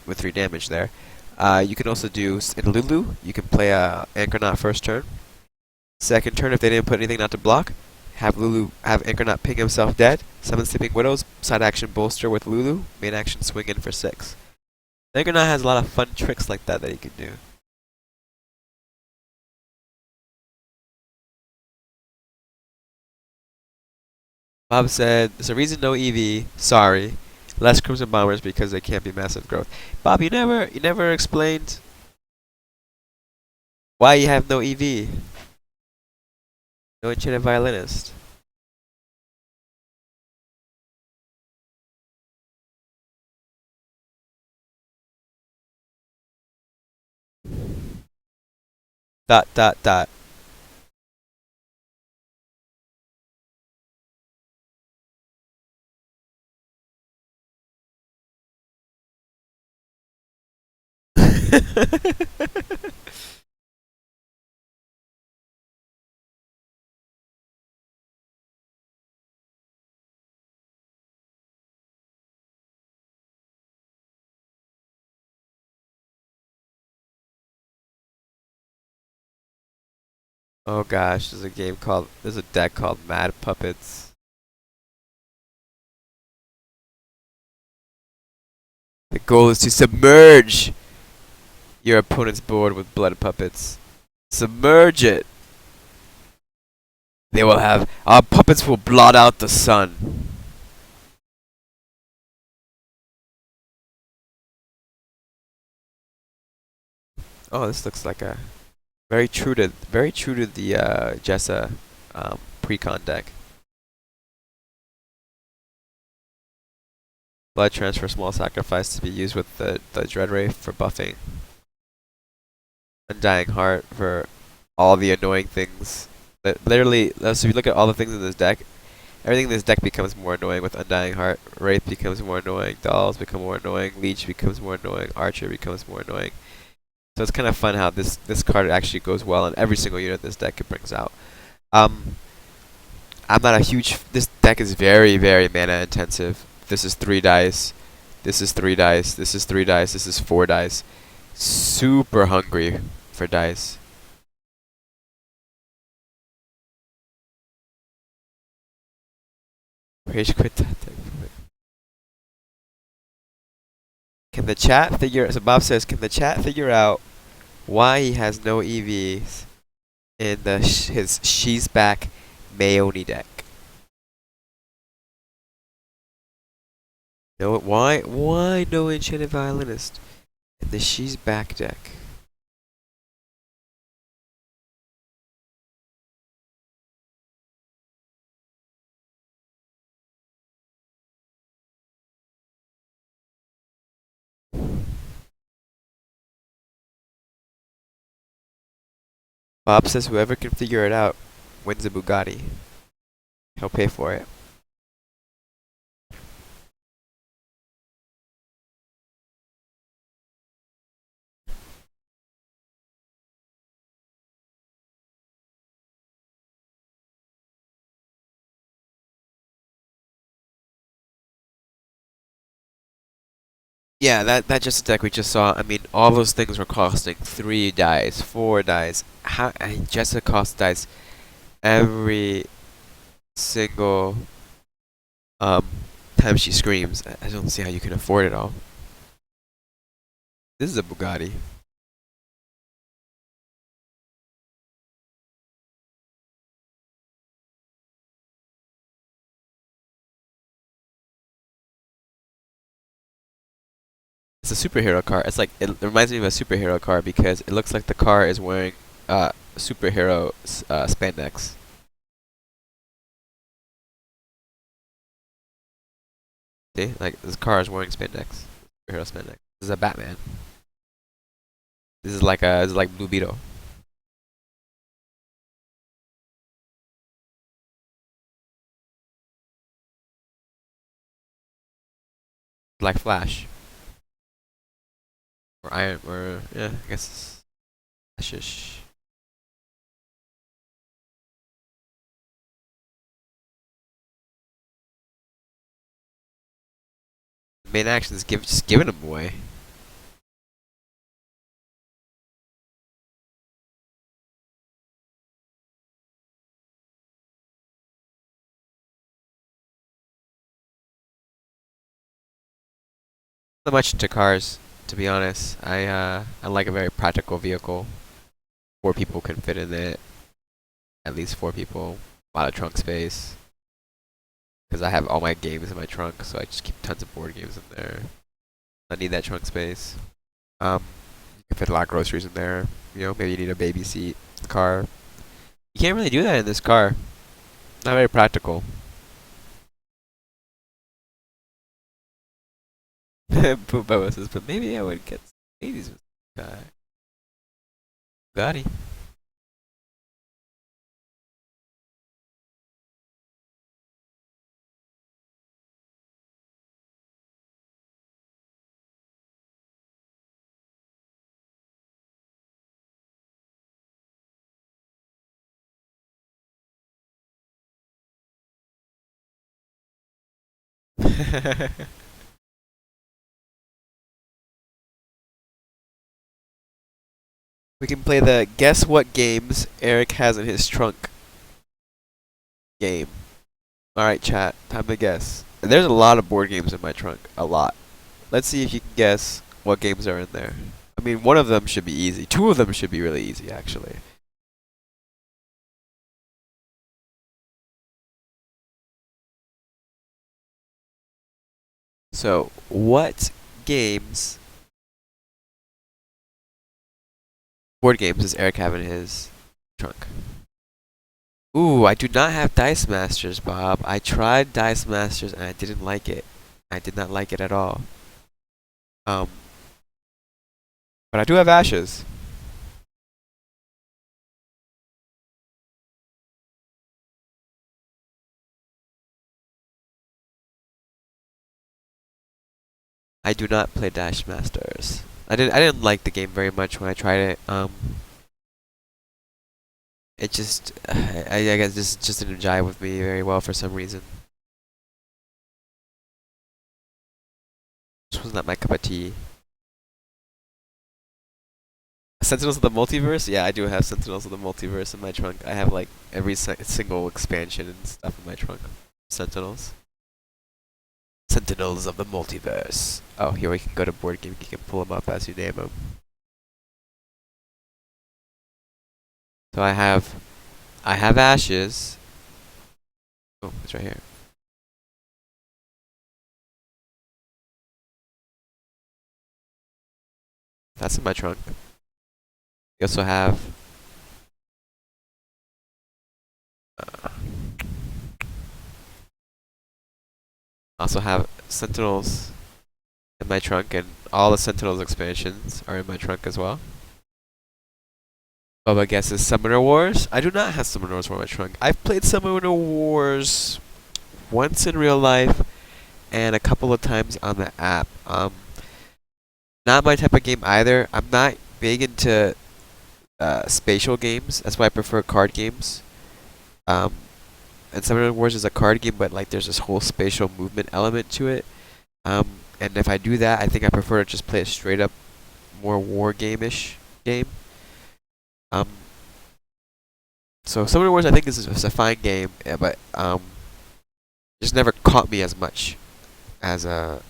with 3 damage there. You can also do, in Lulu, you can play a Anchornaut first turn. Second turn, if they didn't put anything not to block, have Anchornaut ping himself dead, summon Sleeping Widows, side action bolster with Lulu, main action swing in for 6. Anchornaut has a lot of fun tricks like that you can do. Bob said, there's a reason no EV, sorry. Less Crimson Bombers because they can't be massive growth. Bob, you never explained why you have no EV. No Enchanted Violinist. Dot dot dot. Oh gosh, there's a deck called Mad Puppets. The goal is to submerge your opponent's board with blood puppets. Submerge it. Our puppets will blot out the sun. Oh, this looks like a very true to the Jessa precon deck. Blood transfer, small sacrifice to be used with the Dread Ray for buffing. Undying Heart for all the annoying things. Literally, so if you look at all the things in this deck, everything in this deck becomes more annoying with Undying Heart. Wraith becomes more annoying. Dolls become more annoying. Leech becomes more annoying. Archer becomes more annoying. So it's kind of fun how this card actually goes well in every single unit this deck it brings out. Um, I'm not a huge. This deck is very, very mana intensive. This is 3 dice. This is 3 dice. This is 3 dice. This is 4 dice. Super hungry for dice. Rage quit that deck. Can the chat figure? So Bob says, can the chat figure out why he has no EVs in his She's Back Mayoni deck? No, why no Enchanted Violinist in the She's Back deck? Bob says whoever can figure it out wins a Bugatti. He'll pay for it. Yeah, that just deck we just saw. I mean, all those things were costing 3 dice, 4 dice. How and Jessica cost dice every single um time she screams. I don't see how you can afford it all. This is a Bugatti. It's a superhero car. It's like it reminds me of a superhero car because it looks like the car is wearing superhero spandex. See, like this car is wearing spandex, superhero spandex. This is a Batman. This is like Blue Beetle, like Flash, or Iron, or yeah, I guess it's Flashish. Main action is just giving them away. Not much into cars, to be honest. I like a very practical vehicle. 4 people can fit in it. At least 4 people. A lot of trunk space. Because I have all my games in my trunk, so I just keep tons of board games in there. I need that trunk space. You can fit a lot of groceries in there. You know, maybe you need a baby seat, car. You can't really do that in this car. Not very practical. Bubba says, but maybe I would get ladies with Bugatti. We can play the guess what games Eric has in his trunk game. Alright, chat. Time to guess. There's a lot of board games in my trunk. A lot. Let's see if you can guess what games are in there. I mean, one of them should be easy. 2 of them should be really easy, actually. So, what games, board games, does Eric have in his trunk? Ooh, I do not have Dice Masters, Bob. I tried Dice Masters and I didn't like it. I did not like it at all. Um, but I do have Ashes. I do not play Dice Masters. I didn't like the game very much when I tried it. It just I guess just didn't jive with me very well for some reason. This was not my cup of tea. Sentinels of the Multiverse? Yeah, I do have Sentinels of the Multiverse in my trunk. I have like every single expansion and stuff in my trunk. Sentinels. Sentinels of the Multiverse. Oh, here we can go to board game. You can pull them up as you name them. So I have Ashes. Oh, it's right here. That's in my trunk. You also have uh, also have Sentinels in my trunk, and all the Sentinels expansions are in my trunk as well. Bubba guesses Summoner Wars. I do not have Summoner Wars in my trunk. I've played Summoner Wars once in real life and a couple of times on the app. Not my type of game either. I'm not big into spatial games. That's why I prefer card games. Um, and Summoner Wars is a card game, but like there's this whole spatial movement element to it. And if I do that, I think I prefer to just play a straight up more war game-ish game. Um, so Summoner Wars I think is a fine game, yeah, but just never caught me as much as a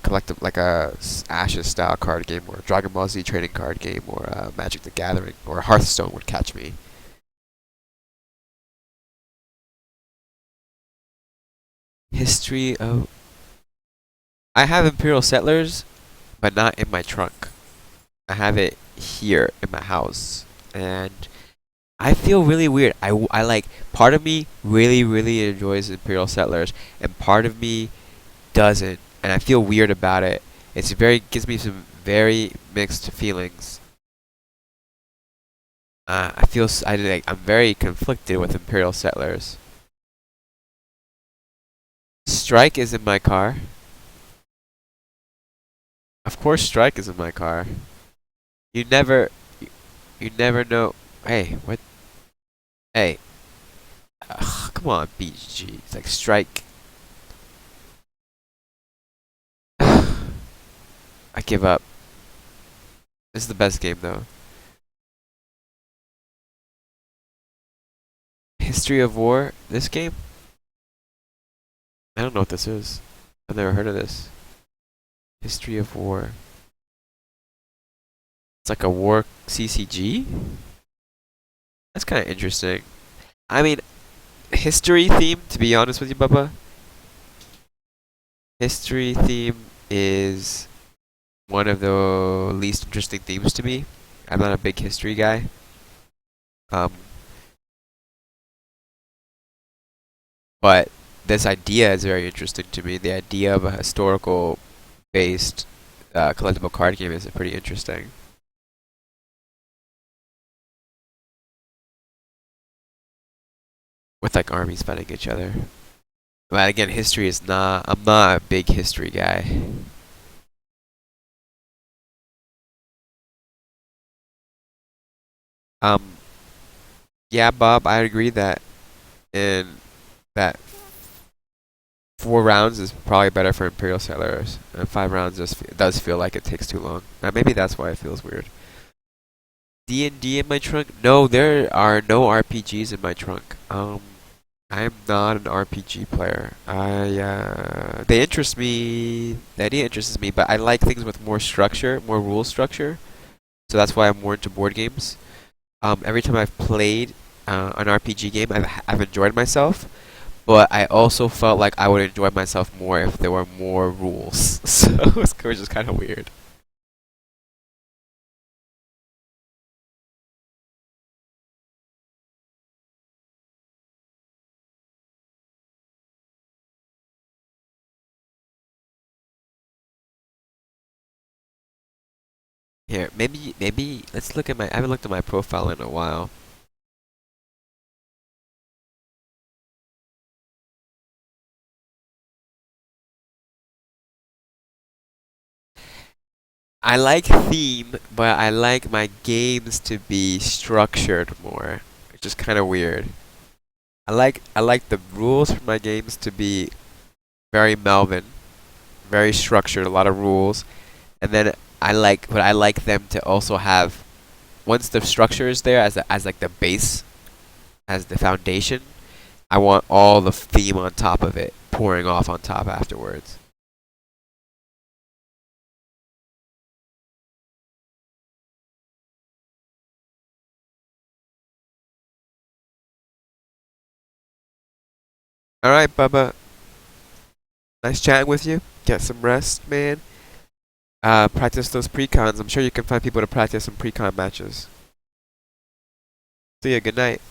collective like Ashes style card game or Dragon Ball Z trading card game or Magic the Gathering or Hearthstone would catch me. History of I have Imperial Settlers, but not in my trunk. I have it here in my house, and I feel really weird. I like part of me really enjoys Imperial Settlers, and part of me doesn't, and I feel weird about it. It's very gives me some very mixed feelings. I feel I'm very conflicted with Imperial Settlers. Strike is in my car. Of course, Strike is in my car. You never, you never know. Hey, what? Hey, come on, BG. It's like Strike. I give up. This is the best game though. History of War. This game? I don't know what this is. I've never heard of this. History of War. It's like a war CCG? That's kind of interesting. I mean, history theme, to be honest with you, Bubba. History theme is one of the least interesting themes to me. I'm not a big history guy. Um, but this idea is very interesting to me. The idea of a historical based collectible card game is pretty interesting. With like armies fighting each other. But again, history is not. I'm not a big history guy. Um, yeah, Bob, I agree that in that 4 rounds is probably better for Imperial Settlers, and 5 rounds does feel like it takes too long. Now maybe that's why it feels weird. D&D in my trunk? No, there are no RPGs in my trunk. I'm not an RPG player. They interest me. The idea interests me, but I like things with more structure, more rule structure. So that's why I'm more into board games. Every time I've played an RPG game, I've enjoyed myself, but I also felt like I would enjoy myself more if there were more rules. So it's just kind of weird. Here, maybe let's look at my. I haven't looked at my profile in a while. I like theme, but I like my games to be structured more, which is kind of weird. I like the rules for my games to be very Melvin, very structured, a lot of rules, and then I like them to also have once the structure is there as like the base, as the foundation. I want all the theme on top of it, pouring off on top afterwards. All right, Bubba. Nice chatting with you. Get some rest, man. Practice those pre-cons. I'm sure you can find people to practice some pre-con matches. See ya. Good night.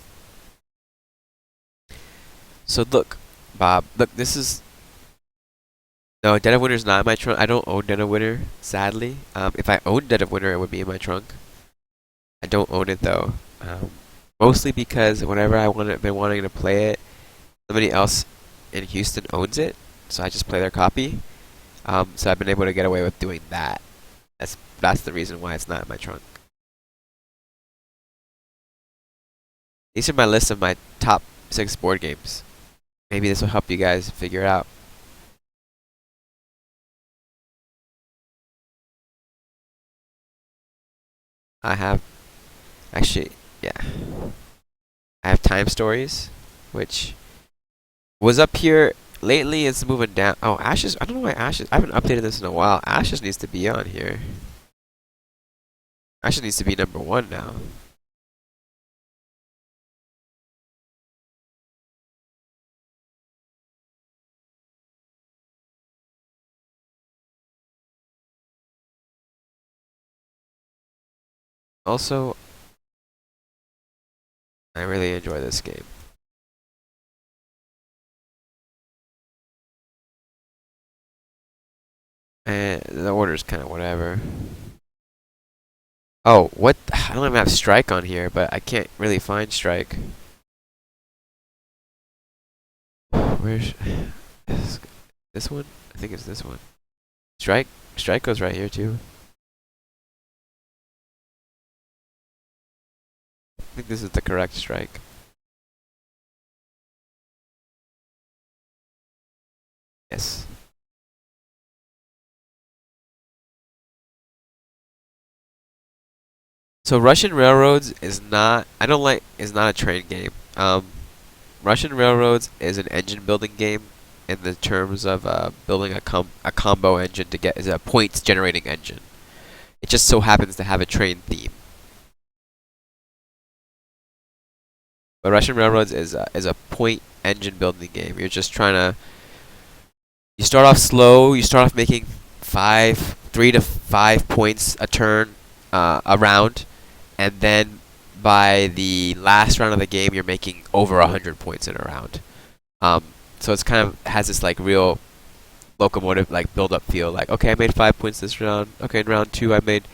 So look, Bob. Look, this is no Dead of Winter's not in my trunk. I don't own Dead of Winter, sadly. If I owned Dead of Winter, it would be in my trunk. I don't own it though. Mostly because whenever been wanting to play it, somebody else in Houston owns it, so I just play their copy. So I've been able to get away with doing that. That's the reason why it's not in my trunk. These are my list of my top 6 board games. Maybe this will help you guys figure it out. I have actually, yeah, I have Time Stories, which was up here lately. It's moving down. Oh, Ashes. I don't know why Ashes. I haven't updated this in a while. Ashes needs to be on here. Ashes needs to be #1 now. Also, I really enjoy this game. And the order's kind of whatever. Oh, what? I don't even have Strike on here, but I can't really find Strike. Where's this one? I think it's this one. Strike? Strike goes right here too. I think this is the correct Strike. Yes. So Russian Railroads is not. I don't like. Is not a train game. Russian Railroads is an engine building game in the terms of building a combo engine to get is a points generating engine. It just so happens to have a train theme. But Russian Railroads is a point engine building game. You're just trying to. You start off slow. You start off making 3 to 5 points a turn, a round, and then by the last round of the game, you're making over 100 points in a round. Um, so it's kind of has this like real locomotive like build up feel. Like okay, I made 5 points this round. Okay, in round 2 I made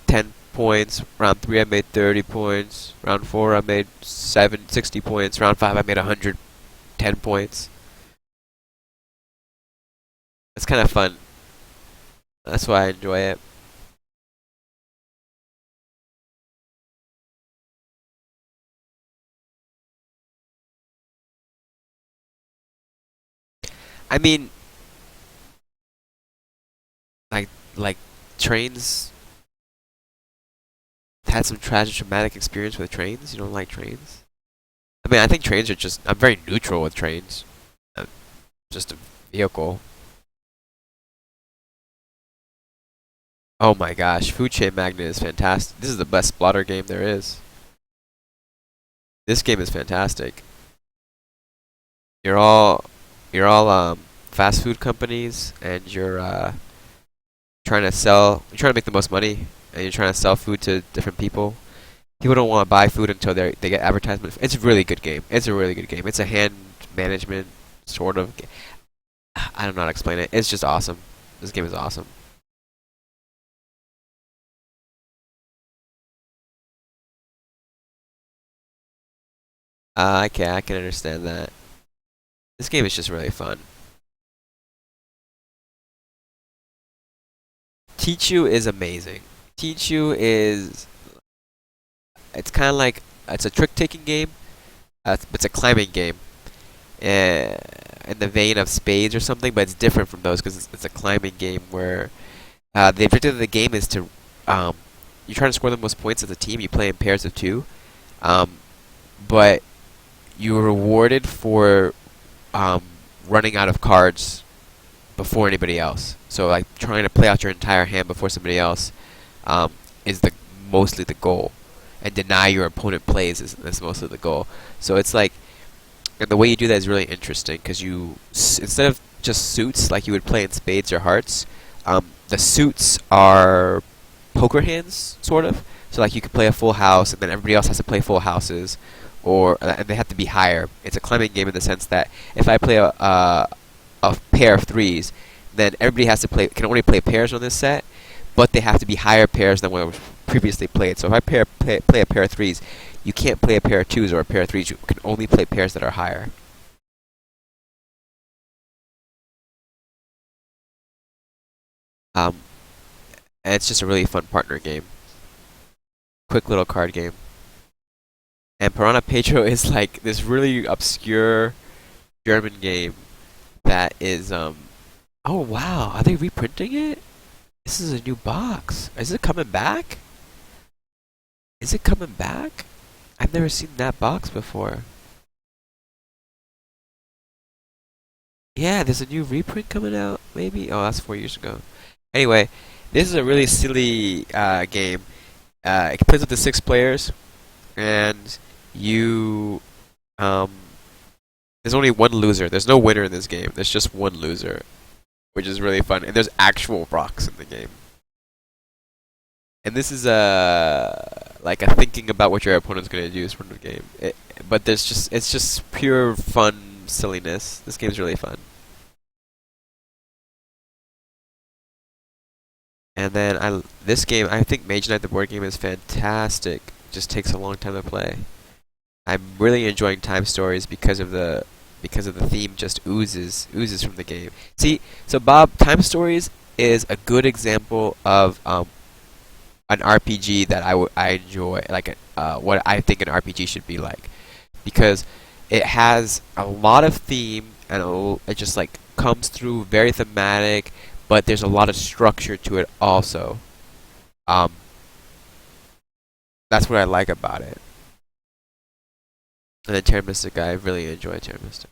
10 points. Round 3 I made 30 points. Round 4 I made 60 points. Round 5 I made 110 points. It's kind of fun. That's why I enjoy it. I mean, like like trains had some tragic traumatic experience with trains. You don't like trains? I mean, I think trains are just. I'm very neutral with trains. Uh, just a vehicle. Oh my gosh, Food Chain Magnet is fantastic. This is the best blotter game there is. This game is fantastic. You're all you're all fast food companies, and you're trying to sell. You're trying to make the most money, and you're trying to sell food to different people. People don't want to buy food until they get advertisement. It's a really good game. It's a really good game. It's a hand management sort of. I don't know how to explain it. It's just awesome. This game is awesome. I can understand that. This game is just really fun. Tichu is amazing. Tichu is it's kind of like it's a trick-taking game. It's a climbing game, uh, in the vein of spades or something, but it's different from those because it's a climbing game where the objective of the game is to you try to score the most points as a team. You play in pairs of two, um, but you're rewarded for um, running out of cards before anybody else. So like trying to play out your entire hand before somebody else um, is the mostly the goal, and deny your opponent plays is mostly the goal. So it's like, and the way you do that is really interesting because you instead of just suits like you would play in spades or hearts, the suits are poker hands sort of. So like you could play a full house, and then everybody else has to play full houses, or and they have to be higher. It's a climbing game in the sense that if I play a pair of threes, then everybody has to can only play pairs on this set, but they have to be higher pairs than what was previously played. So if I play a pair of threes, you can't play a pair of twos or a pair of threes. You can only play pairs that are higher. Um, and it's just a really fun partner game. Quick little card game. And Piranha Pedro is like this really obscure German game that is oh wow, are they reprinting it? This is a new box. Is it coming back? Is it coming back? I've never seen that box before. Yeah, there's a new reprint coming out, maybe? Oh, that's 4 years ago. Anyway, this is a really silly game. It plays with the 6 players, and you um, there's only one loser. There's no winner in this game. There's just one loser, which is really fun. And there's actual rocks in the game. And this is like a thinking about what your opponent's gonna do sort of game. But it's just pure fun silliness. This game's really fun. And then this game, I think Mage Knight the board game is fantastic. Just takes a long time to play. I'm really enjoying Time Stories because of the theme just oozes from the game. See, so Bob, Time Stories is a good example of an RPG that I enjoy, like what I think an RPG should be like, because it has a lot of theme and it just like comes through very thematic, but there's a lot of structure to it also. Um, that's what I like about it. And then Terra Mystica, I really enjoy Terra Mystica.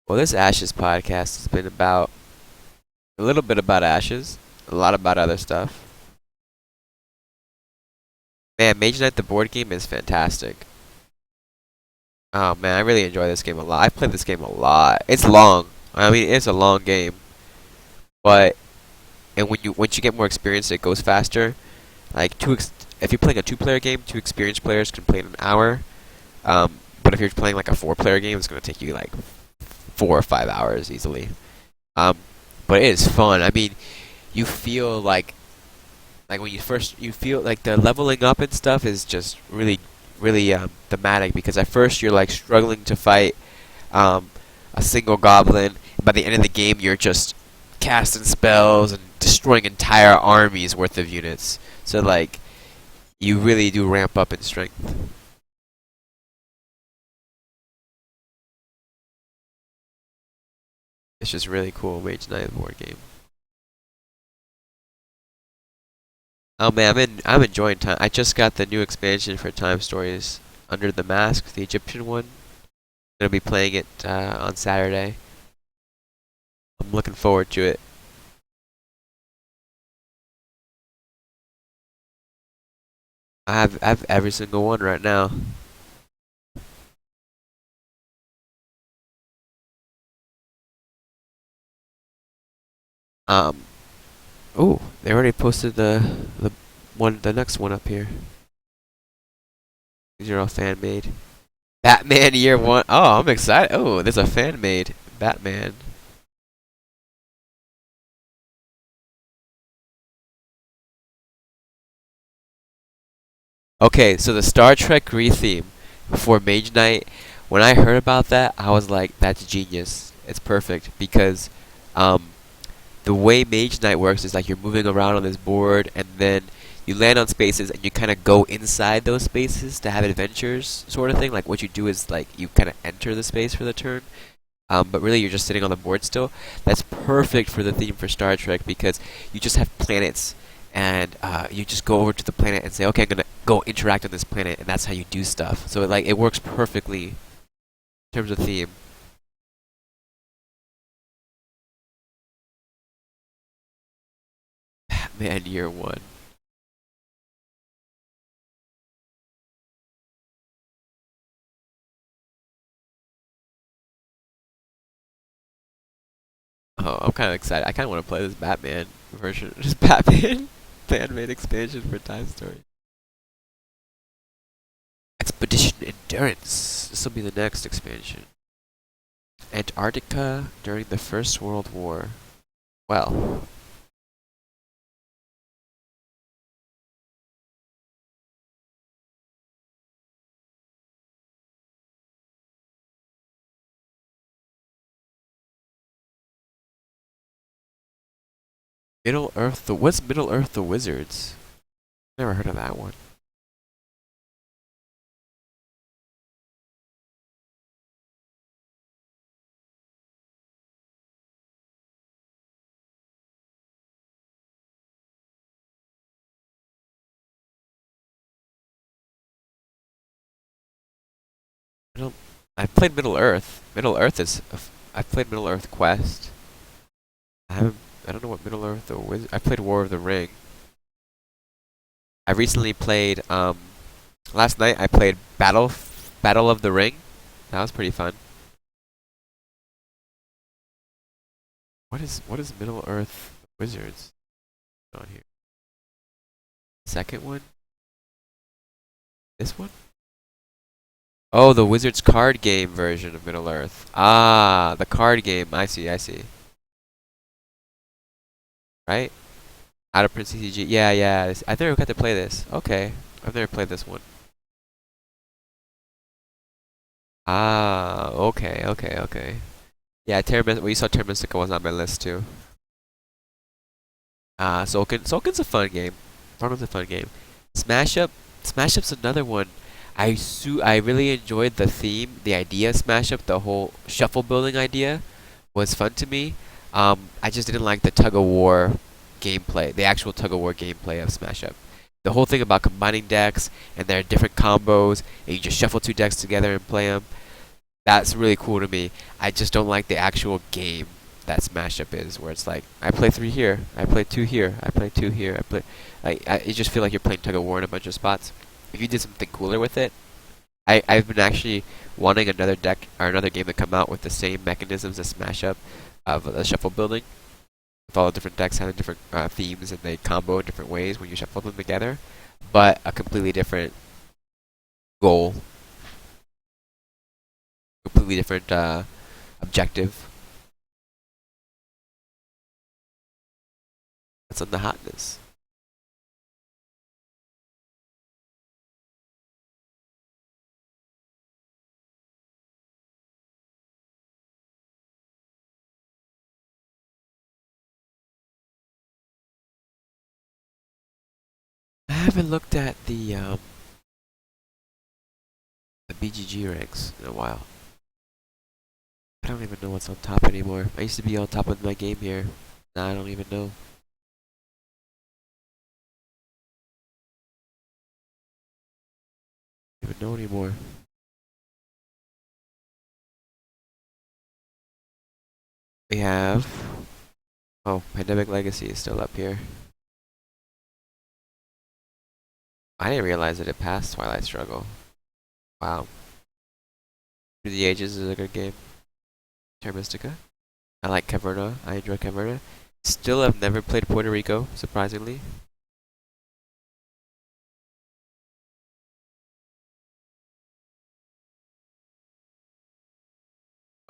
Well, this Ashes podcast has been about a little bit about Ashes, a lot about other stuff. Man, Mage Knight the board game is fantastic. Oh man, I really enjoy this game a lot. I've played this game a lot. It's long. I mean, it's a long game, but and once you get more experience, it goes faster. Like if you're playing a 2-player game, 2 experienced players can play in an hour. But if you're playing like a 4-player game, it's gonna take you like 4 or 5 hours easily. Um, but it is fun. I mean, you feel like when you feel like the leveling up and stuff is just really thematic because at first you're like struggling to fight um, a single goblin. By the end of the game, you're just casting spells and destroying entire armies worth of units. So like you really do ramp up in strength. It's just really cool Mage Knight board game. Oh man, I'm enjoying time. I just got the new expansion for Time Stories, Under the Mask, the Egyptian one. Gonna be playing it on Saturday. I'm looking forward to it. I have every single one right now. Um, oh, they already posted the next one up here. These are all fan made. Batman Year One. Oh, I'm excited. Oh, there's a fan made Batman. Okay, so the Star Trek re-theme for Mage Knight when I heard about that, I was like, that's genius. It's perfect because um, the way Mage Knight works is like you're moving around on this board, and then you land on spaces, and you kind of go inside those spaces to have adventures, sort of thing. Like what you do is like you kind of enter the space for the turn, but really you're just sitting on the board still. That's perfect for the theme for Star Trek because you just have planets, and you just go over to the planet and say, okay, I'm gonna go interact on this planet, and that's how you do stuff. So like it works perfectly in terms of theme. Man, year one. Oh, I'm kind of excited. I kind of want to play this Batman version. Just Batman fan-made expansion for Time Story. Expedition Endurance. This will be the next expansion. Antarctica during the First World War. Well, Middle Earth. What's Middle Earth the Wizards? Never heard of that one. I don't. I played Middle Earth. Middle Earth is. I played Middle Earth Quest. I haven't. I don't know what Middle Earth the Wizard. I played War of the Ring. I recently played. Last night I played Battle of the Ring. That was pretty fun. What is Middle Earth Wizards on here? Second one? This one? Oh, the Wizards card game version of Middle Earth. Ah, the card game. I see, I see. Right? Out of Prince CCG. Yeah, yeah. I never got to play this. Okay. I've never played this one. Ah, okay, okay, okay. Yeah, Terra we saw Terra Mystica was on my list too. Sulkin's a fun game. Sulkin's a fun game. Smash Up, Smash Up's another one. I really enjoyed the theme, the idea of Smash Up, the whole shuffle building idea was fun to me. I just didn't like the tug of war gameplay, the actual tug of war gameplay of Smash Up. The whole thing about combining decks and there are different combos and you just shuffle two decks together and play them. That's really cool to me. I just don't like the actual game that Smash Up is, where it's like I play three here, I play two here, I play two here, I play. You just feel like you're playing tug of war in a bunch of spots. If you did something cooler with it, I've been actually wanting another deck or another game to come out with the same mechanisms as Smash Up of the shuffle building, with all the different decks having different themes and they combo in different ways when you shuffle them together, but a completely different goal, completely different objective. That's on the hotness. I haven't looked at the BGG ranks in a while. I don't even know what's on top anymore. I used to be on top of my game here. Now I don't even know. I don't even know anymore. We have. Oh, Pandemic Legacy is still up here. I didn't realize that it passed Twilight Struggle. Wow. Through the Ages is a good game. Terra Mystica. I like Caverna. I enjoy Caverna. Still have never played Puerto Rico, surprisingly.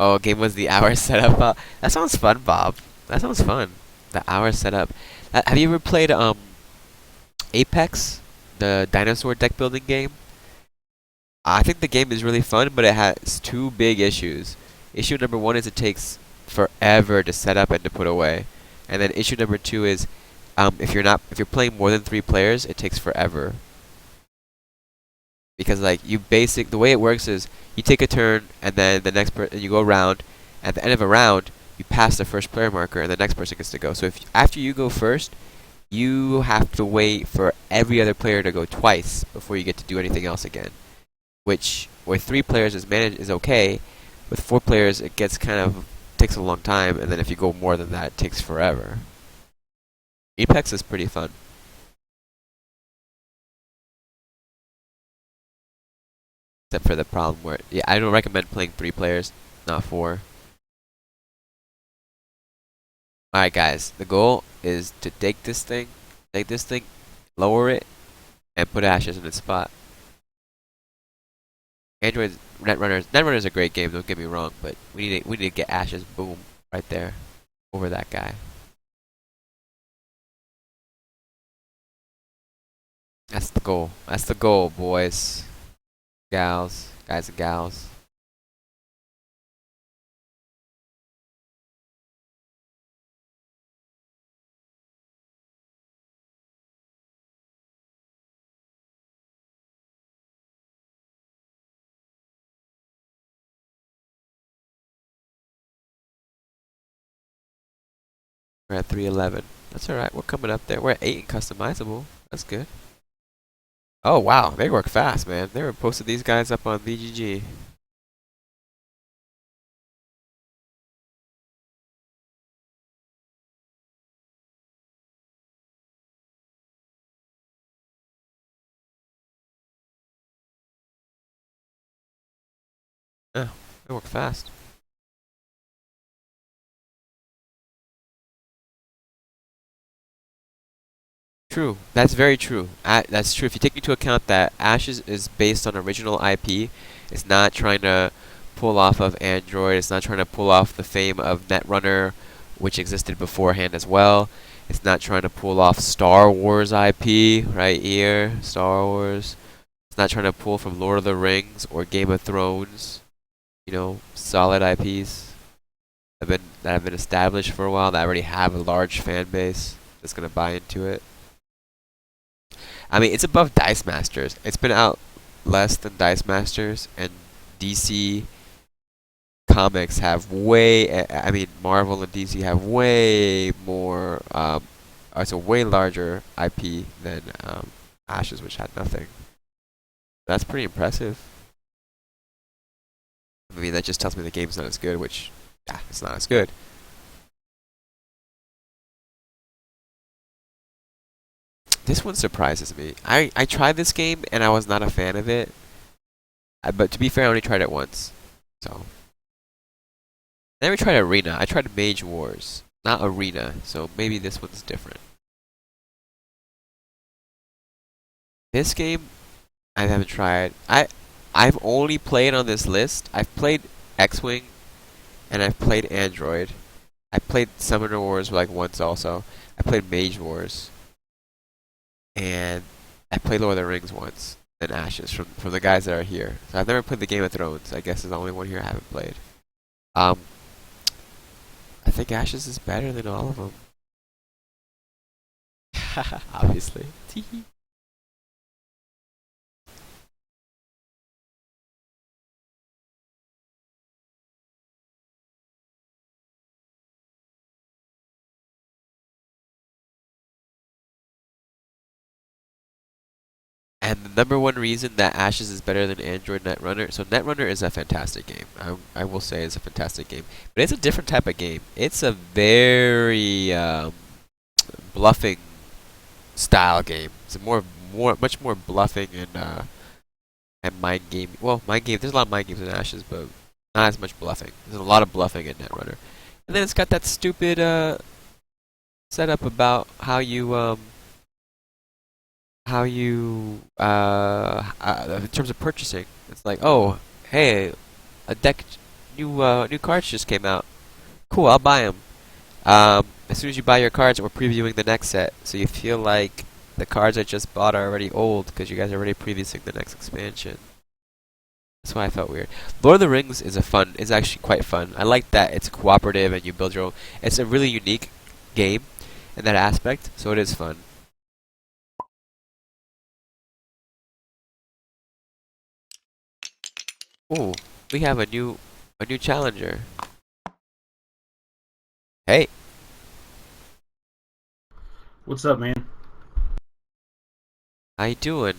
Oh, game was the hour setup. That sounds fun, Bob. That sounds fun. The hour setup. Have you ever played Apex, the dinosaur deck building game? I think the game is really fun, but it has two big issues. Issue number one is it takes forever to set up and to put away, and then issue number two is if you're playing more than 3 players, it takes forever. Because like the way it works is you take a turn and then the next you go around. At the end of a round, you pass the first player marker and the next person gets to go. So if after you go first, you have to wait for every other player to go twice before you get to do anything else again. Which with 3 players is okay. With 4 players, it gets takes a long time, and then if you go more than that, it takes forever. Apex is pretty fun. Except for the problem where, yeah, I don't recommend playing 3 players, not 4. Alright guys, the goal is to take this thing, lower it, and put ashes in its spot. Android Netrunner is a great game, don't get me wrong, but we need to get ashes, boom, right there, over that guy. That's the goal. That's the goal, boys, guys and gals. We're at 311. That's alright, we're coming up there. We're at 8 in customizable. That's good. Oh wow, they work fast, man. They were posted these guys up on VGG. Yeah, they work fast. True. That's very true. That's true. If you take into account that Ashes is based on original IP, it's not trying to pull off of Android. It's not trying to pull off the fame of Netrunner, which existed beforehand as well. It's not trying to pull off Star Wars IP right here. Star Wars. It's not trying to pull from Lord of the Rings or Game of Thrones. You know, solid IPs that have been established for a while that already have a large fan base that's gonna buy into it. I mean, it's above Dice Masters. It's been out less than Dice Masters, and DC Comics have I mean, Marvel and DC have way more. It's a way larger IP than Ashes, which had nothing. That's pretty impressive. I mean, that just tells me the game's not as good, which, yeah, it's not as good. This one surprises me. I tried this game and I was not a fan of it. But to be fair, I only tried it once. So. I never tried Arena. I tried Mage Wars, not Arena. So maybe this one's different. This game, I haven't tried. I've only played on this list. I've played X-Wing, and I've played Android. I played Summoner Wars like once also. I played Mage Wars. And I played Lord of the Rings once, and Ashes from the guys that are here. So I've never played the Game of Thrones. I guess is the only one here I haven't played. I think Ashes is better than all of them. Obviously. And the number one reason that Ashes is better than Android Netrunner, so Netrunner is a fantastic game. I will say it's a fantastic game, but it's a different type of game. It's a very bluffing style game. It's a much more bluffing and mind game. Well, mind game. There's a lot of mind games in Ashes, but not as much bluffing. There's a lot of bluffing in Netrunner, and then it's got that stupid setup about how you in terms of purchasing. It's like, oh, hey, a deck, new cards just came out. Cool, I'll buy them. As soon as you buy your cards, we're previewing the next set, so you feel like the cards I just bought are already old because you guys are already previewing the next expansion. That's why I felt weird. Lord of the Rings is actually quite fun. I like that it's cooperative and you build your own. It's a really unique game in that aspect, so it is fun. Ooh, we have a new challenger. Hey, What's up, man? how you doing?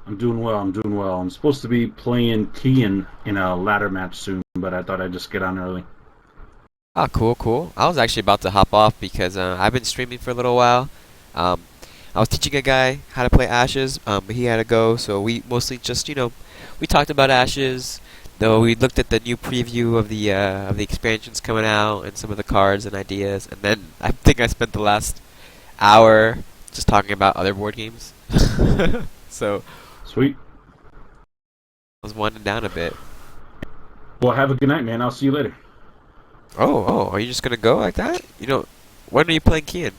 I'm doing well. I'm doing well. I'm supposed to be playing Kian in a ladder match soon, but I thought I'd just get on early. Ah, cool, cool. I was actually about to hop off because I've been streaming for a little while. Um, I was teaching a guy how to play Ashes, but he had to go, so we mostly just, we talked about Ashes. Though we looked at the new preview of the expansions coming out and some of the cards and ideas, and then I think I spent the last hour just talking about other board games. So Sweet. I was winding down a bit. Well, have a good night, man. I'll see you later. Oh, are you just gonna go like that? When are you playing Kian?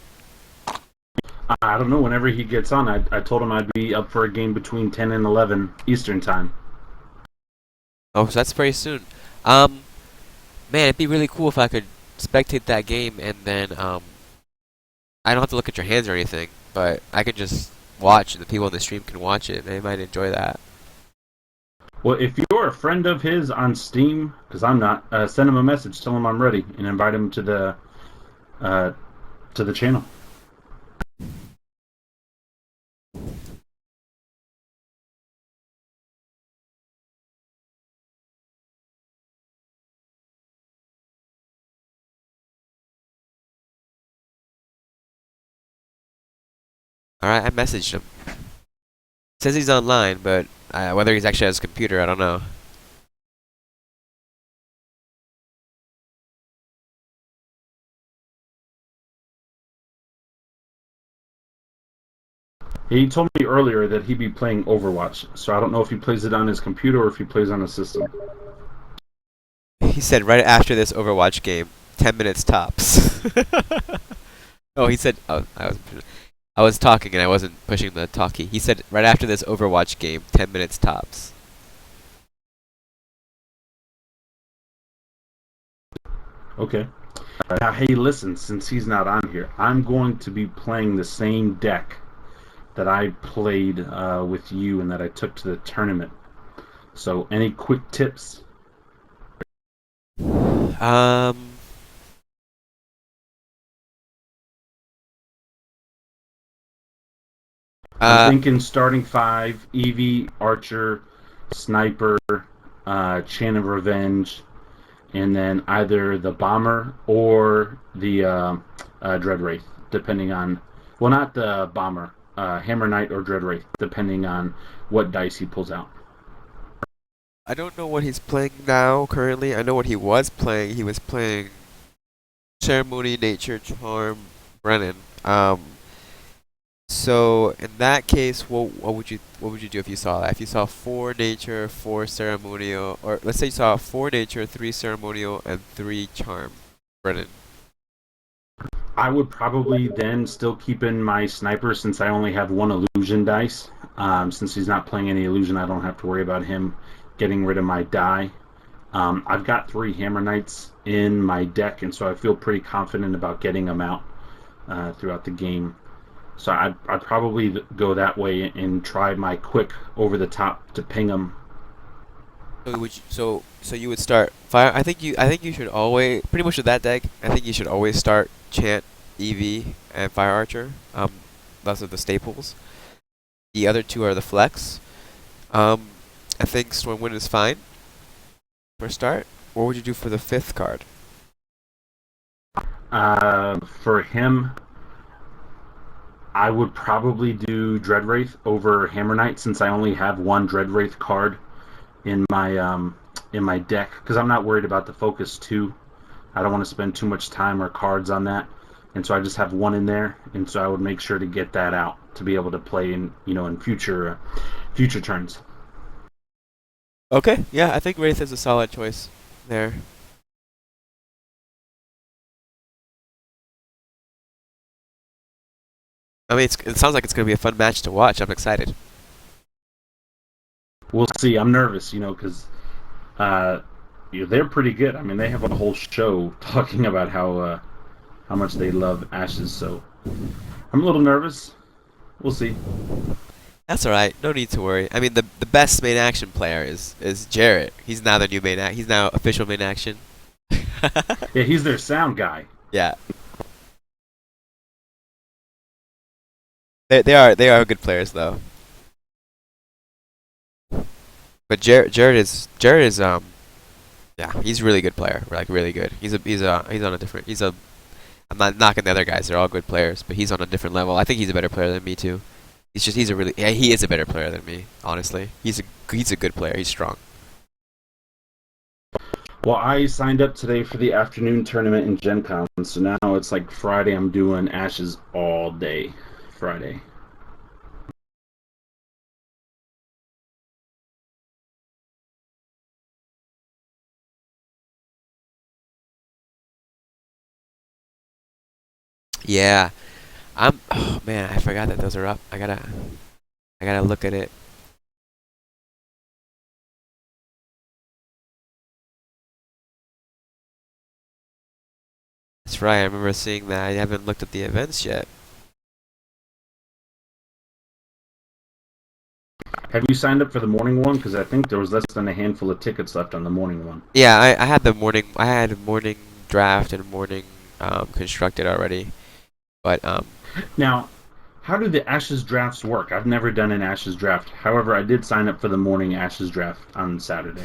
I don't know. Whenever he gets on, I told him I'd be up for a game between 10 and 11 Eastern time. Oh, so that's very soon. Um, Man, it'd be really cool if I could spectate that game and then I don't have to look at your hands or anything, but I could just watch and the people in the stream can watch it. They might enjoy that. Well, if you're a friend of his on Steam, because I'm not, send him a message, tell him I'm ready, and invite him uh, to the channel. All right, I messaged him. Says he's online, but whether he's actually at his computer, I don't know. He told me earlier that he'd be playing Overwatch, so I don't know if he plays it on his computer or if he plays on a system. He said right after this Overwatch game, 10 minutes tops. Oh, he said. Oh, I was talking and I wasn't pushing the talkie. He said right after this Overwatch game, 10 minutes tops. Okay. Now, hey, listen, since he's not on here, I'm going to be playing the same deck that I played with you and that I took to the tournament. So, any quick tips? Um. I'm Uh. thinking starting five: Evie, Archer, Sniper, Chain of Revenge, and then either the Bomber or the Dread Wraith, depending on. Well, not the Bomber, Hammer Knight or Dread Wraith, depending on what dice he pulls out. I don't know what he's playing now currently. I know what he was playing. He was playing Ceremony, Nature, Charm, Brennan. So in that case, what would you do if you saw that? If you saw four Nature, four Ceremonial, or let's say you saw four Nature, three Ceremonial, and three Charm, Brennan. I would probably then still keep in my Sniper since I only have one illusion dice. Since he's not playing any illusion, I don't have to worry about him getting rid of my die. I've got three Hammer Knights in my deck, and so I feel pretty confident about getting them out throughout the game. So I'd probably go that way and try my quick over the top to ping them. So you would start fire. I think you should always pretty much with that deck. I think you should always start Chant, EV, and Fire Archer. Those are the staples. The other two are the flex. Um, I think Stormwind is fine for a start. What would you do for the fifth card? For him, I would probably do Dreadwraith over Hammer Knight since I only have one Dreadwraith card in my deck because I'm not worried about the focus 2. I don't want to spend too much time or cards on that, and so I just have one in there, and so I would make sure to get that out to be able to play in future turns. Okay, yeah, I think Wraith is a solid choice there. I mean, it sounds like it's gonna be a fun match to watch. I'm excited. We'll see. I'm nervous, because uh, they're pretty good. I mean, they have a whole show talking about how much they love Ashes. So I'm a little nervous. We'll see. That's all right. No need to worry. I mean, the best main action player is Jarrett. He's now the new main act. He's now official main action. Yeah, he's their sound guy. Yeah, they are good players though. But Jared is yeah, he's a really good player. Like really good. He's on a different. I'm not knocking the other guys. They're all good players, but he's on a different level. I think he's a better player than me too. He's a really yeah, he is a better player than me. Honestly, he's a good player. He's strong. Well, I signed up today for the afternoon tournament in Gen Con, so now it's like Friday. I'm doing Ashes all day. Friday. Yeah, I'm. Oh man, I forgot that those are up. I gotta look at it. That's right. I remember seeing that. I haven't looked at the events yet. Have you signed up for the morning one? Because I think there was less than a handful of tickets left on the morning one. Yeah, I had the morning. I had morning draft and morning constructed already. But Now, how do the Ashes drafts work? I've never done an Ashes draft. However, I did sign up for the morning Ashes draft on Saturday.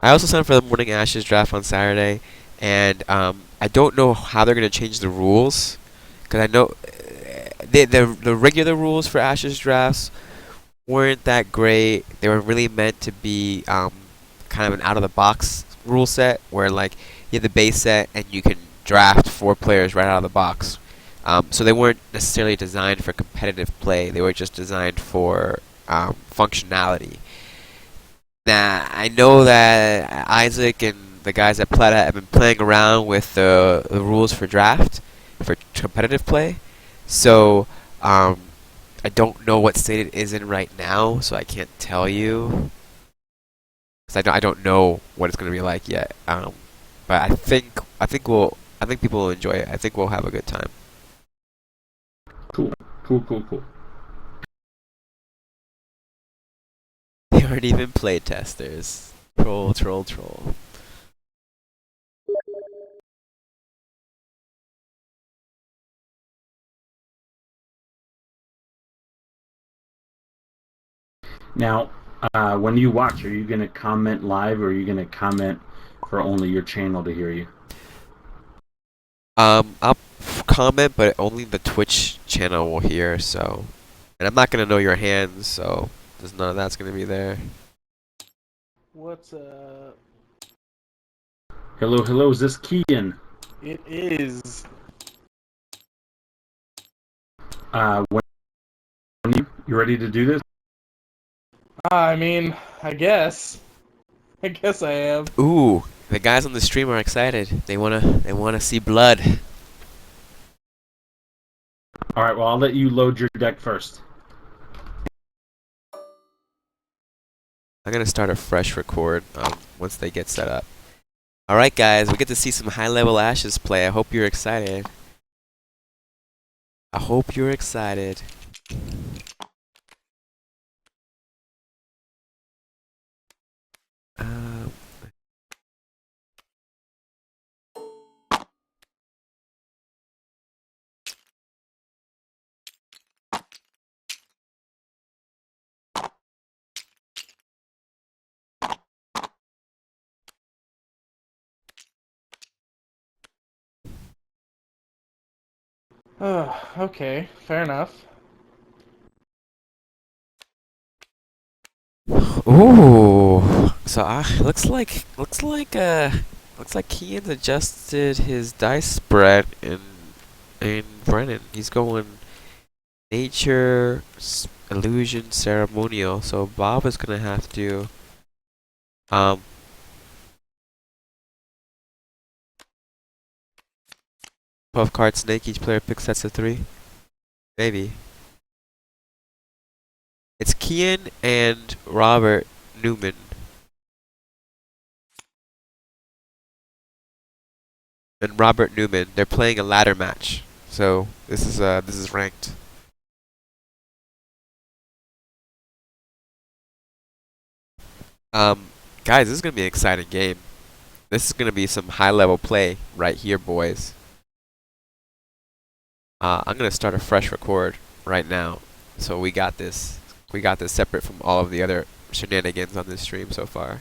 I also signed up for the morning Ashes draft on Saturday, and I don't know how they're gonna change the rules, because I know the regular rules for Ashes drafts weren't that great. They were really meant to be kind of an out of the box rule set where like you have the base set and you can draft four players right out of the box. So they weren't necessarily designed for competitive play. They were just designed for functionality. Now I know that Isaac and the guys at Plata have been playing around with the rules for draft for competitive play. So I don't know what state it is in right now, so I can't tell you. 'Cause I don't know what it's gonna be like yet. But I think people will enjoy it. I think we'll have a good time. Cool, cool, cool, cool. They aren't even play testers. Troll, troll, troll. Now, when you watch, are you going to comment live or are you going to comment for only your channel to hear you? I'll comment, but only the Twitch channel will hear. So, and I'm not gonna know your hands, so there's none of that's gonna be there. What's up? Hello, hello, is this Kian? It is. When you ready to do this? I mean, I guess. I guess I am. Ooh, the guys on the stream are excited. They wanna see blood. All right, well, I'll let you load your deck first. I'm gonna start a fresh record once they get set up. All right, guys, we get to see some high-level Ashes play. I hope you're excited. I hope you're excited. Um, Okay, fair enough. Ooh, so looks like Kian's adjusted his dice spread in Brennan. He's going nature, illusion, ceremonial. So Bob is gonna have to um 12 card snake. Each player picks sets of 3. Maybe it's Kian and Robert Newman. And Robert Newman. They're playing a ladder match. So this is ranked. Guys, this is gonna be an exciting game. This is gonna be some high level play right here, boys. I'm gonna start a fresh record right now. So we got this. We got this separate from all of the other shenanigans on this stream so far.